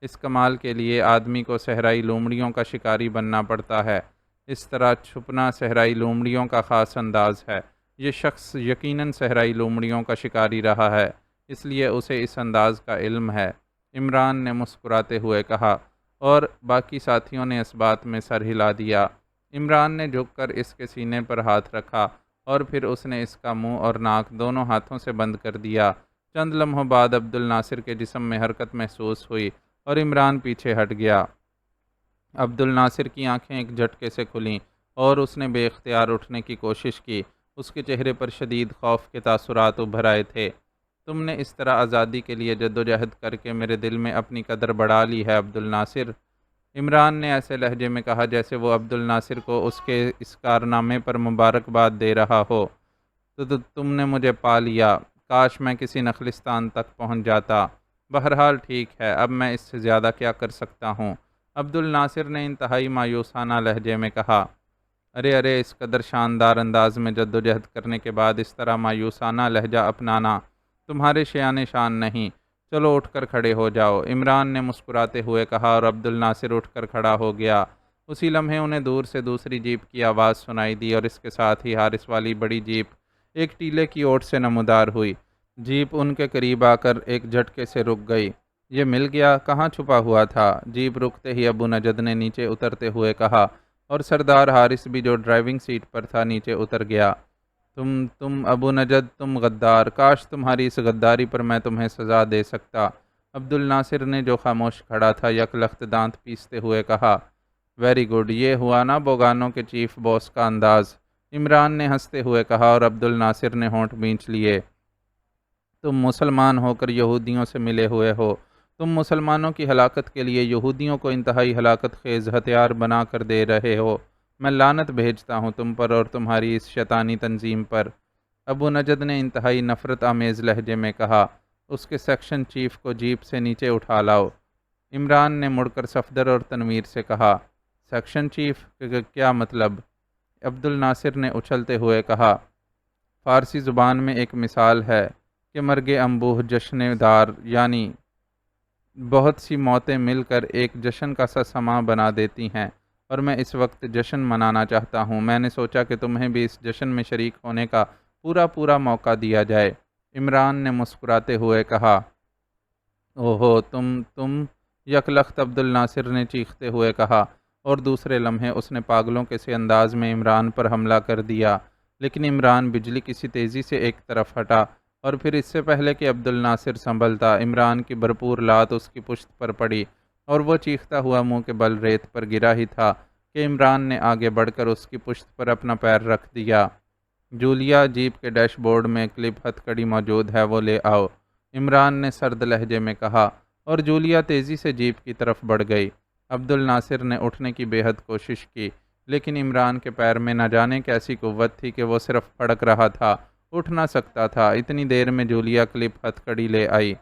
اس کمال کے لیے آدمی کو صحرائی لومڑیوں کا شکاری بننا پڑتا ہے۔ اس طرح چھپنا صحرائی لومڑیوں کا خاص انداز ہے۔ یہ شخص یقیناً صحرائی لومڑیوں کا شکاری رہا ہے، اس لیے اسے اس انداز کا علم ہے، عمران نے مسکراتے ہوئے کہا، اور باقی ساتھیوں نے اس بات میں سر ہلا دیا۔ عمران نے جھک کر اس کے سینے پر ہاتھ رکھا اور پھر اس نے اس کا منہ اور ناک دونوں ہاتھوں سے بند کر دیا۔ چند لمحوں بعد عبد الناصر کے جسم میں حرکت محسوس ہوئی اور عمران پیچھے ہٹ گیا۔ عبد الناصر کی آنکھیں ایک جھٹکے سے کھلیں اور اس نے بے اختیار اٹھنے کی کوشش کی۔ اس کے چہرے پر شدید خوف کے تاثرات ابھر آئے تھے۔ تم نے اس طرح آزادی کے لیے جدوجہد کر کے میرے دل میں اپنی قدر بڑھا لی ہے عبد الناصر، عمران نے ایسے لہجے میں کہا جیسے وہ عبد الناصر کو اس کے اس کارنامے پر مبارکباد دے رہا ہو۔ تو تم نے مجھے پا لیا، کاش میں کسی نخلستان تک پہنچ جاتا۔ بہرحال ٹھیک ہے، اب میں اس سے زیادہ کیا کر سکتا ہوں؟ عبد الناصر نے انتہائی مایوسانہ لہجے میں کہا۔ ارے اس قدر شاندار انداز میں جدوجہد کرنے کے بعد اس طرح مایوسانہ لہجہ اپنانا تمہارے شیان شان نہیں۔ چلو اٹھ کر کھڑے ہو جاؤ، عمران نے مسکراتے ہوئے کہا اور عبد الناصر اٹھ کر کھڑا ہو گیا۔ اسی لمحے انہیں دور سے دوسری جیپ کی آواز سنائی دی اور اس کے ساتھ ہی حارث والی بڑی جیپ ایک ٹیلے کی اوٹ سے نمودار ہوئی۔ جیپ ان کے قریب آ کر ایک جھٹکے سے رک گئی۔ یہ مل گیا، کہاں چھپا ہوا تھا؟ جیپ رکتے ہی ابو نجد نے نیچے اترتے ہوئے کہا اور سردار حارث بھی جو ڈرائیونگ سیٹ پر تھا نیچے اتر گیا۔ تم ابو نجد، تم غدار، کاش تمہاری اس غداری پر میں تمہیں سزا دے سکتا، عبد الناصر نے جو خاموش کھڑا تھا یکلخت دانت پیستے ہوئے کہا۔ ویری گڈ، یہ ہوا نا بوگانوں کے چیف باس کا انداز، عمران نے ہنستے ہوئے کہا اور عبد الناصر نے ہونٹ بھینچ لیے۔ تم مسلمان ہو کر یہودیوں سے ملے ہوئے ہو، تم مسلمانوں کی ہلاکت کے لیے یہودیوں کو انتہائی ہلاکت خیز ہتھیار بنا کر دے رہے ہو۔ میں لعنت بھیجتا ہوں تم پر اور تمہاری اس شیطانی تنظیم پر، ابو نجد نے انتہائی نفرت آمیز لہجے میں کہا۔ اس کے سیکشن چیف کو جیپ سے نیچے اٹھا لاؤ، عمران نے مڑ کر صفدر اور تنویر سے کہا۔ Section chief? کیا مطلب؟ عبد الناصر نے اچھلتے ہوئے کہا۔ فارسی زبان میں ایک مثال ہے کہ مرگ انبوہ جشن دار، یعنی بہت سی موتیں مل کر ایک جشن کا سا سماں بنا دیتی ہیں۔ اور میں اس وقت جشن منانا چاہتا ہوں۔ میں نے سوچا کہ تمہیں بھی اس جشن میں شریک ہونے کا پورا موقع دیا جائے۔ عمران نے مسکراتے ہوئے کہا۔ اوہو، تم یکلخت عبد الناصر نے چیختے ہوئے کہا، اور دوسرے لمحے اس نے پاگلوں کے سے انداز میں عمران پر حملہ کر دیا۔ لیکن عمران بجلی کی سی تیزی سے ایک طرف ہٹا، اور پھر اس سے پہلے کہ عبد الناصر سنبھلتا، عمران کی بھرپور لات اس کی پشت پر پڑی، اور وہ چیختا ہوا منہ کے بل ریت پر گرا ہی تھا کہ عمران نے آگے بڑھ کر اس کی پشت پر اپنا پیر رکھ دیا۔ جولیا، جیپ کے ڈیش بورڈ میں کلپ ہتھ کڑی موجود ہے، وہ لے آؤ، عمران نے سرد لہجے میں کہا، اور جولیا تیزی سے جیپ کی طرف بڑھ گئی۔ عبد الناصر نے اٹھنے کی بے حد کوشش کی، لیکن عمران کے پیر میں نہ جانے کیسی قوت تھی کہ وہ صرف پھڑک رہا تھا، اٹھ نہ سکتا تھا۔ اتنی دیر میں جولیا کلپ ہتھ کڑی لے آئی،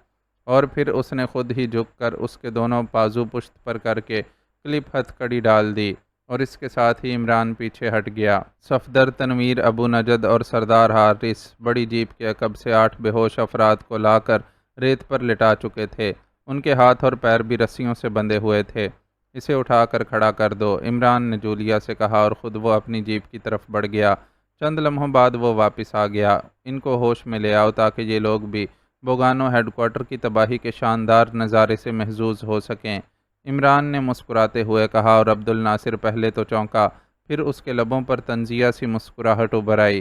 اور پھر اس نے خود ہی جھک کر اس کے دونوں بازو پشت پر کر کے کلپ ہتھ کڑی ڈال دی، اور اس کے ساتھ ہی عمران پیچھے ہٹ گیا۔ صفدر تنویر، ابو نجد اور سردار حارث بڑی جیپ کے عقب سے 8 بے ہوش افراد کو لا کر ریت پر لٹا چکے تھے۔ ان کے ہاتھ اور پیر بھی رسیوں سے بندھے ہوئے تھے۔ اسے اٹھا کر کھڑا کر دو، عمران نے جولیا سے کہا، اور خود وہ اپنی جیپ کی طرف بڑھ گیا۔ چند لمحوں بعد وہ واپس آ گیا۔ ان کو ہوش میں لے آؤ تاکہ یہ لوگ بھی بوگانو ہیڈ کوارٹر کی تباہی کے شاندار نظارے سے محظوظ ہو سکیں، عمران نے مسکراتے ہوئے کہا، اور عبد الناصر پہلے تو چونکا، پھر اس کے لبوں پر طنزیہ سی مسکراہٹ ابھر آئی۔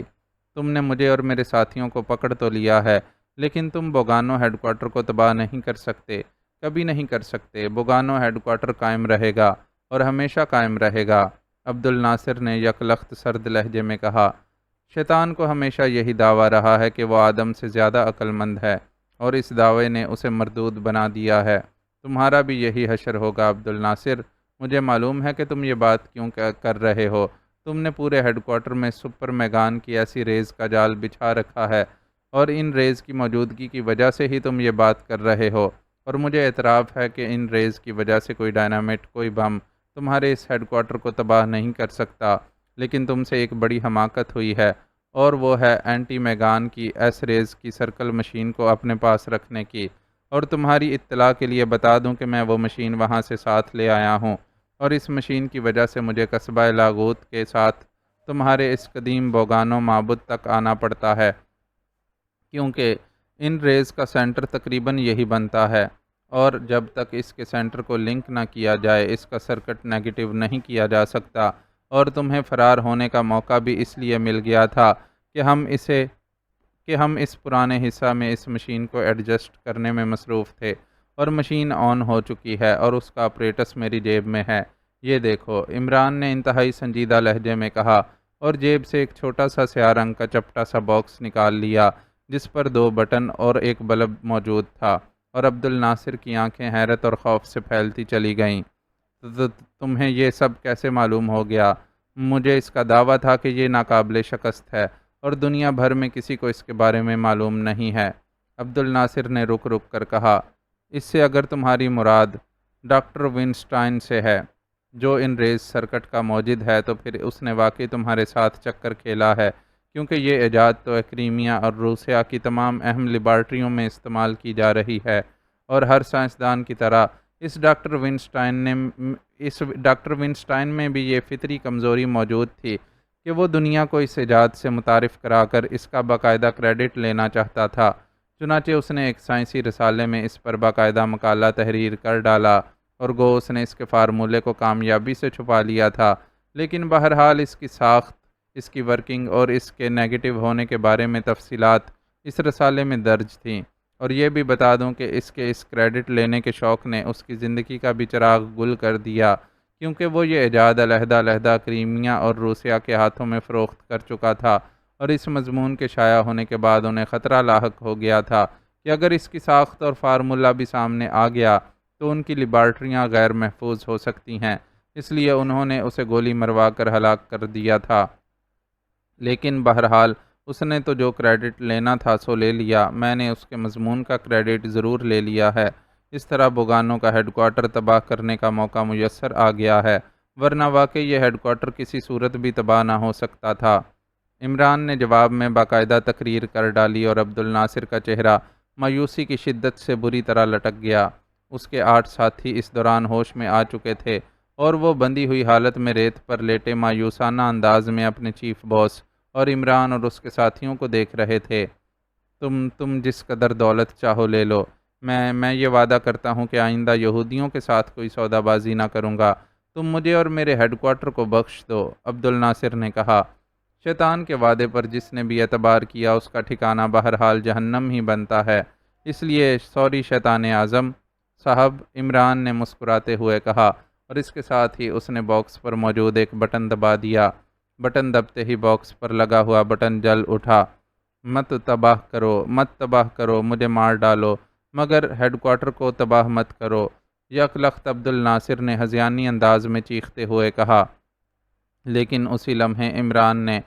تم نے مجھے اور میرے ساتھیوں کو پکڑ تو لیا ہے، لیکن تم بوگانو ہیڈ کوارٹر کو تباہ نہیں کر سکتے، کبھی نہیں کر سکتے۔ بوگانو ہیڈ کوارٹر قائم رہے گا، اور ہمیشہ قائم رہے گا، عبد الناصر نے یکلخت سرد لہجے میں کہا۔ شیطان کو ہمیشہ یہی دعویٰ رہا ہے کہ وہ آدم سے زیادہ عقل مند ہے، اور اس دعوے نے اسے مردود بنا دیا ہے۔ تمہارا بھی یہی حشر ہوگا عبد الناصر۔ مجھے معلوم ہے کہ تم یہ بات کیوں کر رہے ہو۔ تم نے پورے ہیڈ کوارٹر میں سپر میگان کی ایسی ریز کا جال بچھا رکھا ہے، اور ان ریز کی موجودگی کی وجہ سے ہی تم یہ بات کر رہے ہو، اور مجھے اعتراف ہے کہ ان ریز کی وجہ سے کوئی ڈائنامٹ، کوئی بم تمہارے اس ہیڈ کوارٹر کو تباہ نہیں کر سکتا۔ لیکن تم سے ایک بڑی حماقت ہوئی ہے، اور وہ ہے اینٹی میگان کی ایس ریز کی سرکل مشین کو اپنے پاس رکھنے کی۔ اور تمہاری اطلاع کے لیے بتا دوں کہ میں وہ مشین وہاں سے ساتھ لے آیا ہوں، اور اس مشین کی وجہ سے مجھے قصبہ لاغوت کے ساتھ تمہارے اس قدیم بوگانو معبد تک آنا پڑتا ہے، کیونکہ ان ریز کا سینٹر تقریباً یہی بنتا ہے، اور جب تک اس کے سینٹر کو لنک نہ کیا جائے اس کا سرکٹ نیگیٹو نہیں کیا جا سکتا۔ اور تمہیں فرار ہونے کا موقع بھی اس لیے مل گیا تھا کہ ہم اس پرانے حصہ میں اس مشین کو ایڈجسٹ کرنے میں مصروف تھے، اور مشین آن ہو چکی ہے، اور اس کا آپریٹس میری جیب میں ہے۔ یہ دیکھو، عمران نے انتہائی سنجیدہ لہجے میں کہا، اور جیب سے ایک چھوٹا سا سیاہ رنگ کا چپٹا سا باکس نکال لیا جس پر 2 بٹن اور ایک بلب موجود تھا، اور عبد الناصر کی آنکھیں حیرت اور خوف سے پھیلتی چلی گئیں۔ تمہیں یہ سب کیسے معلوم ہو گیا؟ مجھے اس کا دعویٰ تھا کہ یہ ناقابل شکست ہے، اور دنیا بھر میں کسی کو اس کے بارے میں معلوم نہیں ہے، عبد الناصر نے رک کر کہا۔ اس سے اگر تمہاری مراد ڈاکٹر ونسٹائن سے ہے، جو ان ریز سرکٹ کا موجد ہے، تو پھر اس نے واقعی تمہارے ساتھ چکر کھیلا ہے، کیونکہ یہ ایجاد تو ایکریمیا اور روسیا کی تمام اہم لیبارٹریوں میں استعمال کی جا رہی ہے، اور ہر سائنسدان کی طرح اس ڈاکٹر ونسٹائن میں بھی یہ فطری کمزوری موجود تھی کہ وہ دنیا کو اس ایجاد سے متعارف کرا کر اس کا باقاعدہ کریڈٹ لینا چاہتا تھا۔ چنانچہ اس نے ایک سائنسی رسالے میں اس پر باقاعدہ مقالہ تحریر کر ڈالا، اور گو اس نے اس کے فارمولے کو کامیابی سے چھپا لیا تھا، لیکن بہرحال اس کی ساخت، اس کی ورکنگ اور اس کے نیگیٹو ہونے کے بارے میں تفصیلات اس رسالے میں درج تھیں۔ اور یہ بھی بتا دوں کہ اس کریڈٹ لینے کے شوق نے اس کی زندگی کا بھی چراغ گل کر دیا، کیونکہ وہ یہ ایجاد علیحدہ کریمیا اور روسیا کے ہاتھوں میں فروخت کر چکا تھا، اور اس مضمون کے شائع ہونے کے بعد انہیں خطرہ لاحق ہو گیا تھا کہ اگر اس کی ساخت اور فارمولہ بھی سامنے آ گیا تو ان کی لیبارٹریاں غیر محفوظ ہو سکتی ہیں، اس لیے انہوں نے اسے گولی مروا کر ہلاک کر دیا تھا۔ لیکن بہرحال اس نے تو جو کریڈٹ لینا تھا سو لے لیا، میں نے اس کے مضمون کا کریڈٹ ضرور لے لیا ہے۔ اس طرح بوگانو کا ہیڈ کوارٹر تباہ کرنے کا موقع میسر آ گیا ہے، ورنہ واقعی یہ ہیڈ کوارٹر کسی صورت بھی تباہ نہ ہو سکتا تھا۔ عمران نے جواب میں باقاعدہ تقریر کر ڈالی، اور عبد الناصر کا چہرہ مایوسی کی شدت سے بری طرح لٹک گیا۔ اس کے 8 ساتھی اس دوران ہوش میں آ چکے تھے، اور وہ بندھی ہوئی حالت میں ریت پر لیٹے مایوسانہ انداز میں اپنے چیف باس اور عمران اور اس کے ساتھیوں کو دیکھ رہے تھے۔ تم جس قدر دولت چاہو لے لو، میں یہ وعدہ کرتا ہوں کہ آئندہ یہودیوں کے ساتھ کوئی سودا بازی نہ کروں گا۔ تم مجھے اور میرے ہیڈ کوارٹر کو بخش دو، عبد الناصر نے کہا۔ شیطان کے وعدے پر جس نے بھی اعتبار کیا اس کا ٹھکانہ بہرحال جہنم ہی بنتا ہے، اس لیے سوری شیطان اعظم صاحب، عمران نے مسکراتے ہوئے کہا، اور اس کے ساتھ ہی اس نے باکس پر موجود ایک بٹن دبا دیا۔ بٹن دبتے ہی باکس پر لگا ہوا بٹن جل اٹھا۔ مت تباہ کرو، مجھے مار ڈالو، مگر ہیڈ کوارٹر کو تباہ مت کرو، یک لخت عبد الناصر نے ہذیانی انداز میں چیختے ہوئے کہا۔ لیکن اسی لمحے عمران نے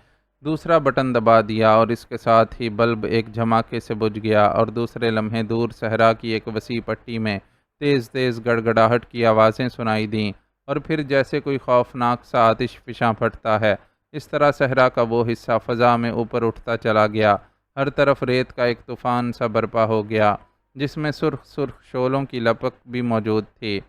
دوسرا بٹن دبا دیا اور اس کے ساتھ ہی بلب ایک جھماکے سے بجھ گیا، اور دوسرے لمحے دور صحرا کی ایک وسیع پٹی میں تیز تیز گڑگڑاہٹ کی آوازیں سنائی دیں، اور پھر جیسے کوئی خوفناک سا آتش فشاں پھٹتا ہے، اس طرح صحرا کا وہ حصہ فضا میں اوپر اٹھتا چلا گیا۔ ہر طرف ریت کا ایک طوفان سا برپا ہو گیا، جس میں سرخ سرخ شعلوں کی لپک بھی موجود تھی۔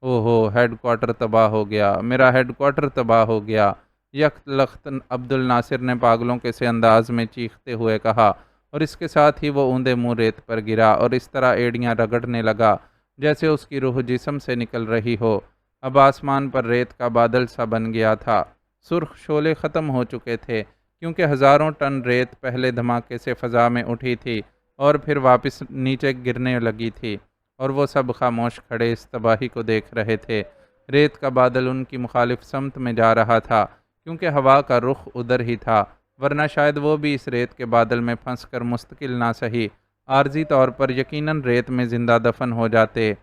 اوہو، ہیڈ کوارٹر تباہ ہو گیا، میرا ہیڈ کوارٹر تباہ ہو گیا، یک لخت عبد الناصر نے پاگلوں کے سے انداز میں چیختے ہوئے کہا، اور اس کے ساتھ ہی وہ اوندے منہ ریت پر گرا اور اس طرح ایڑیاں رگڑنے لگا جیسے اس کی روح جسم سے نکل رہی ہو۔ اب آسمان پر ریت کا بادل سا بن گیا تھا، سرخ شعلے ختم ہو چکے تھے، کیونکہ ہزاروں ٹن ریت پہلے دھماکے سے فضا میں اٹھی تھی اور پھر واپس نیچے گرنے لگی تھی، اور وہ سب خاموش کھڑے اس تباہی کو دیکھ رہے تھے۔ ریت کا بادل ان کی مخالف سمت میں جا رہا تھا، کیونکہ ہوا کا رخ ادھر ہی تھا، ورنہ شاید وہ بھی اس ریت کے بادل میں پھنس کر مستقل نہ سہی عارضی طور پر یقیناً ریت میں زندہ دفن ہو جاتے۔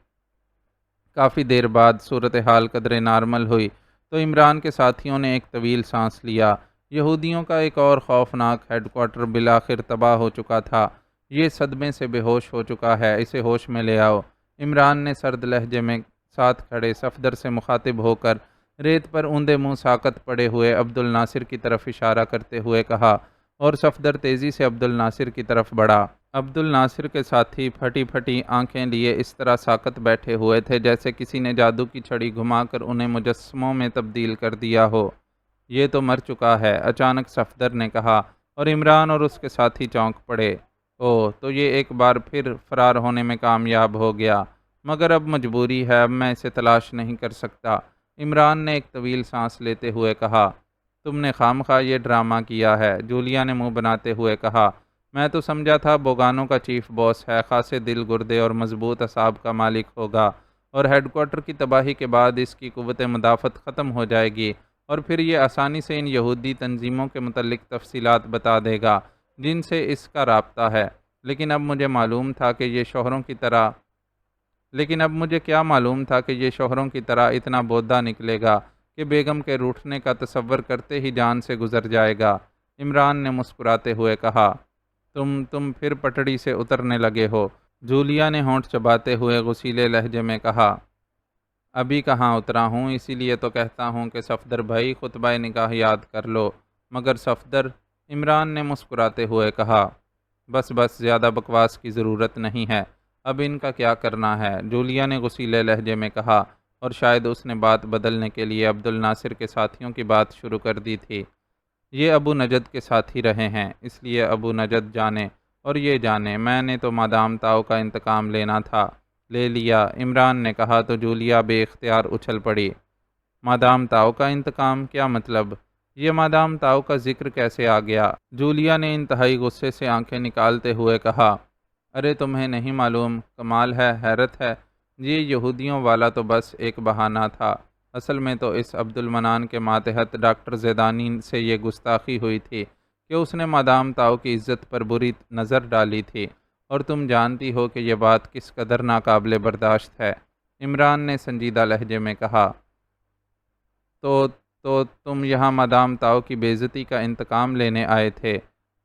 کافی دیر بعد صورتحال قدرے نارمل ہوئی تو عمران کے ساتھیوں نے ایک طویل سانس لیا۔ یہودیوں کا ایک اور خوفناک ہیڈ کوارٹر بالآخر تباہ ہو چکا تھا۔ یہ صدمے سے بے ہوش ہو چکا ہے، اسے ہوش میں لے آؤ، عمران نے سرد لہجے میں ساتھ کھڑے صفدر سے مخاطب ہو کر ریت پر اوندے منہ ساکت پڑے ہوئے عبد الناصر کی طرف اشارہ کرتے ہوئے کہا، اور صفدر تیزی سے عبد الناصر کی طرف بڑھا۔ عبد الناصر کے ساتھی پھٹی پھٹی آنکھیں لیے اس طرح ساکت بیٹھے ہوئے تھے جیسے کسی نے جادو کی چھڑی گھما کر انہیں مجسموں میں تبدیل کر دیا ہو۔ یہ تو مر چکا ہے، اچانک صفدر نے کہا، اور عمران اور اس کے ساتھی چونک پڑے۔ او، تو یہ ایک بار پھر فرار ہونے میں کامیاب ہو گیا، مگر اب مجبوری ہے، اب میں اسے تلاش نہیں کر سکتا، عمران نے ایک طویل سانس لیتے ہوئے کہا۔ تم نے خواہ یہ ڈرامہ کیا ہے، جولیا نے منہ بناتے ہوئے کہا۔ میں تو سمجھا تھا بوگانوں کا چیف باس ہے، خاصے دل گردے اور مضبوط اعصاب کا مالک ہوگا، اور ہیڈ کوارٹر کی تباہی کے بعد اس کی قوت مدافعت ختم ہو جائے گی، اور پھر یہ آسانی سے ان یہودی تنظیموں کے متعلق تفصیلات بتا دے گا جن سے اس کا رابطہ ہے۔ لیکن اب مجھے کیا معلوم تھا کہ یہ شوہروں کی طرح اتنا بودھا نکلے گا کہ بیگم کے روٹھنے کا تصور کرتے ہی جان سے گزر جائے گا، عمران نے مسکراتے ہوئے کہا۔ تم پھر پٹڑی سے اترنے لگے ہو، جولیا نے ہونٹ چباتے ہوئے غصیلے لہجے میں کہا۔ ابھی کہاں اترا ہوں، اسی لیے تو کہتا ہوں کہ صفدر بھائی خطبہ نکاح یاد کر لو۔ مگر صفدر، عمران نے مسکراتے ہوئے کہا۔ بس زیادہ بکواس کی ضرورت نہیں ہے، اب ان کا کیا کرنا ہے، جولیا نے غصیلے لہجے میں کہا، اور شاید اس نے بات بدلنے کے لیے عبد الناصر کے ساتھیوں کی بات شروع کر دی تھی۔ یہ ابو نجد کے ساتھی رہے ہیں، اس لیے ابو نجد جانے اور یہ جانے، میں نے تو مادام تاؤ کا انتقام لینا تھا، لے لیا، عمران نے کہا تو جولیا بے اختیار اچھل پڑی۔ مادام تاؤ کا انتقام؟ کیا مطلب؟ یہ مادام تاؤ کا ذکر کیسے آ گیا؟ جولیا نے انتہائی غصے سے آنکھیں نکالتے ہوئے کہا۔ ارے تمہیں نہیں معلوم؟ کمال ہے، حیرت ہے، یہ یہودیوں والا تو بس ایک بہانہ تھا، اصل میں تو اس عبد المنان کے ماتحت ڈاکٹر زیدانی سے یہ گستاخی ہوئی تھی کہ اس نے مادام تاؤ کی عزت پر بری نظر ڈالی تھی، اور تم جانتی ہو کہ یہ بات کس قدر ناقابل برداشت ہے، عمران نے سنجیدہ لہجے میں کہا۔ تو تم یہاں مادام تاؤ کی بے عزتی کا انتقام لینے آئے تھے؟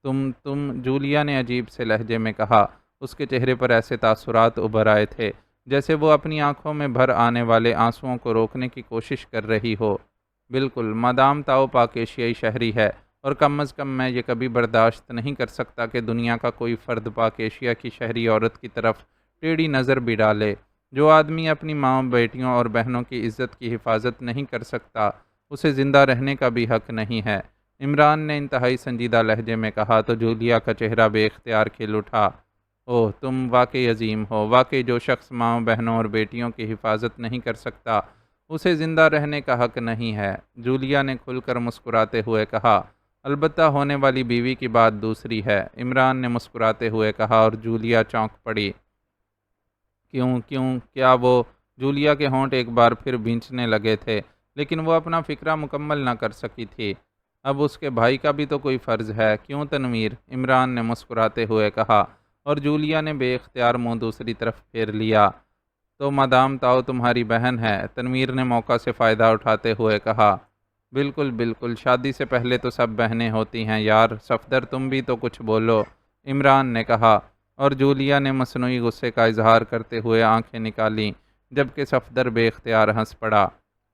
تم جولیا نے عجیب سے لہجے میں کہا، اس کے چہرے پر ایسے تاثرات ابھر آئے تھے جیسے وہ اپنی آنکھوں میں بھر آنے والے آنسوؤں کو روکنے کی کوشش کر رہی ہو۔ بالکل، مادام تاؤ پاک ایشیائی شہری ہے، اور کم از کم میں یہ کبھی برداشت نہیں کر سکتا کہ دنیا کا کوئی فرد پاک ایشیا کی شہری عورت کی طرف ٹیڑھی نظر بھی ڈالے۔ جو آدمی اپنی ماں، بیٹیوں اور بہنوں کی عزت کی حفاظت نہیں کر سکتا، اسے زندہ رہنے کا بھی حق نہیں ہے۔ عمران نے انتہائی سنجیدہ لہجے میں کہا تو جولیا کا چہرہ بے اختیار کھل اٹھا۔ اوہ، تم واقعی عظیم ہو۔ واقعی جو شخص ماں، بہنوں اور بیٹیوں کی حفاظت نہیں کر سکتا، اسے زندہ رہنے کا حق نہیں ہے۔ جولیا نے کھل کر مسکراتے ہوئے کہا، البتہ ہونے والی بیوی کی بات دوسری ہے۔ عمران نے مسکراتے ہوئے کہا اور جولیا چونک پڑی۔ کیوں کیوں کیا وہ؟ جولیا کے ہونٹ ایک بار پھر بھینچنے لگے تھے، لیکن وہ اپنا فکرہ مکمل نہ کر سکی تھی۔ اب اس کے بھائی کا بھی تو کوئی فرض ہے۔ کیوں تنویر؟ عمران نے مسکراتے ہوئے کہا، اور جولیا نے بے اختیار منہ دوسری طرف پھیر لیا۔ تو مادام تاؤ تمہاری بہن ہے؟ تنویر نے موقع سے فائدہ اٹھاتے ہوئے کہا۔ بالکل بالکل، شادی سے پہلے تو سب بہنیں ہوتی ہیں یار۔ صفدر تم بھی تو کچھ بولو، عمران نے کہا، اور جولیا نے مصنوعی غصے کا اظہار کرتے ہوئے آنکھیں نکالیں، جبکہ صفدر بے اختیار ہنس پڑا۔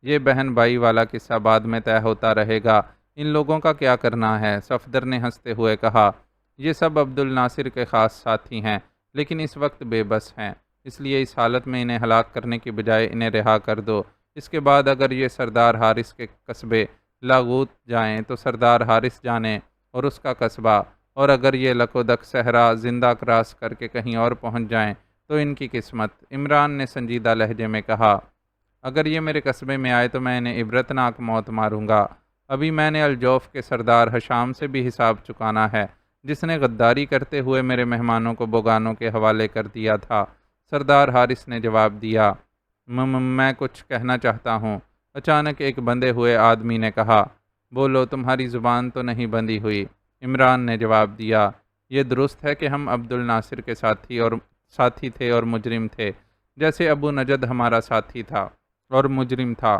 یہ بہن بھائی والا قصہ بعد میں طے ہوتا رہے گا، ان لوگوں کا کیا کرنا ہے؟ صفدر نے ہنستے ہوئے کہا، یہ سب عبد الناصر کے خاص ساتھی ہیں، لیکن اس وقت بے بس ہیں، اس لیے اس حالت میں انہیں ہلاک کرنے کی بجائے انہیں رہا کر دو۔ اس کے بعد اگر یہ سردار حارث کے قصبے لاغوت جائیں تو سردار حارث جانے اور اس کا قصبہ، اور اگر یہ لکودک صحرا زندہ کراس کر کے کہیں اور پہنچ جائیں تو ان کی قسمت۔ عمران نے سنجیدہ لہجے میں کہا، اگر یہ میرے قصبے میں آئے تو میں انہیں عبرتناک موت ماروں گا۔ ابھی میں نے الجوف کے سردار حشام سے بھی حساب چکانا ہے، جس نے غداری کرتے ہوئے میرے مہمانوں کو بوگانوں کے حوالے کر دیا تھا۔ سردار حارث نے جواب دیا، میں کچھ کہنا چاہتا ہوں۔ اچانک ایک بندھے ہوئے آدمی نے کہا، بولو، تمہاری زبان تو نہیں بندھی ہوئی؟ عمران نے جواب دیا، یہ درست ہے کہ ہم عبد الناصر کے ساتھی تھے اور مجرم تھے، جیسے ابو نجد ہمارا ساتھی تھا اور مجرم تھا،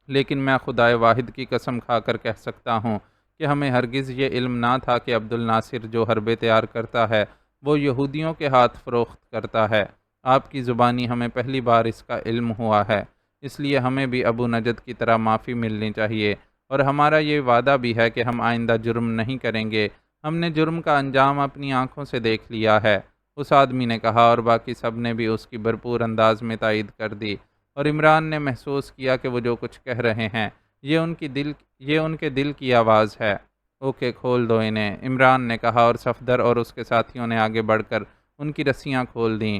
لیکن میں خدائے واحد کی قسم کھا کر کہہ سکتا ہوں کہ ہمیں ہرگز یہ علم نہ تھا کہ عبد الناصر جو حربے تیار کرتا ہے وہ یہودیوں کے ہاتھ فروخت کرتا ہے۔ آپ کی زبانی ہمیں پہلی بار اس کا علم ہوا ہے، اس لیے ہمیں بھی ابو نجد کی طرح معافی ملنی چاہیے، اور ہمارا یہ وعدہ بھی ہے کہ ہم آئندہ جرم نہیں کریں گے۔ ہم نے جرم کا انجام اپنی آنکھوں سے دیکھ لیا ہے، اس آدمی نے کہا، اور باقی سب نے بھی اس کی بھرپور انداز میں تائید کر دی، اور عمران نے محسوس کیا کہ وہ جو کچھ کہہ رہے ہیں یہ ان کے دل کی آواز ہے۔ اوکے، کھول دو انہیں، عمران نے کہا، اور صفدر اور اس کے ساتھیوں نے آگے بڑھ کر ان کی رسیاں کھول دیں۔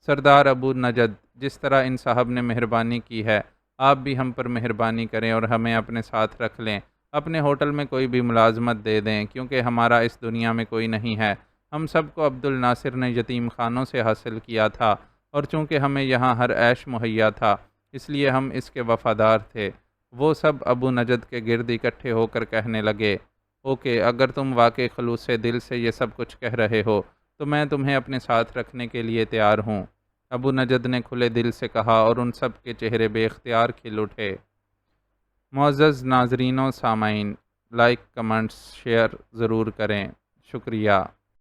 سردار ابو نجد، جس طرح ان صاحب نے مہربانی کی ہے، آپ بھی ہم پر مہربانی کریں اور ہمیں اپنے ساتھ رکھ لیں، اپنے ہوٹل میں کوئی بھی ملازمت دے دیں، کیونکہ ہمارا اس دنیا میں کوئی نہیں ہے۔ ہم سب کو عبد الناصر نے یتیم خانوں سے حاصل کیا تھا، اور چونکہ ہمیں یہاں ہر عیش مہیا تھا، اس لیے ہم اس کے وفادار تھے۔ وہ سب ابو نجد کے گرد اکٹھے ہو کر کہنے لگے، اوکے، اگر تم واقعی خلوص دل سے یہ سب کچھ کہہ رہے ہو تو میں تمہیں اپنے ساتھ رکھنے کے لیے تیار ہوں۔ ابو نجد نے کھلے دل سے کہا، اور ان سب کے چہرے بے اختیار کھل اٹھے۔ معزز ناظرین و سامعین، لائک، کمنٹس، شیئر ضرور کریں، شکریہ۔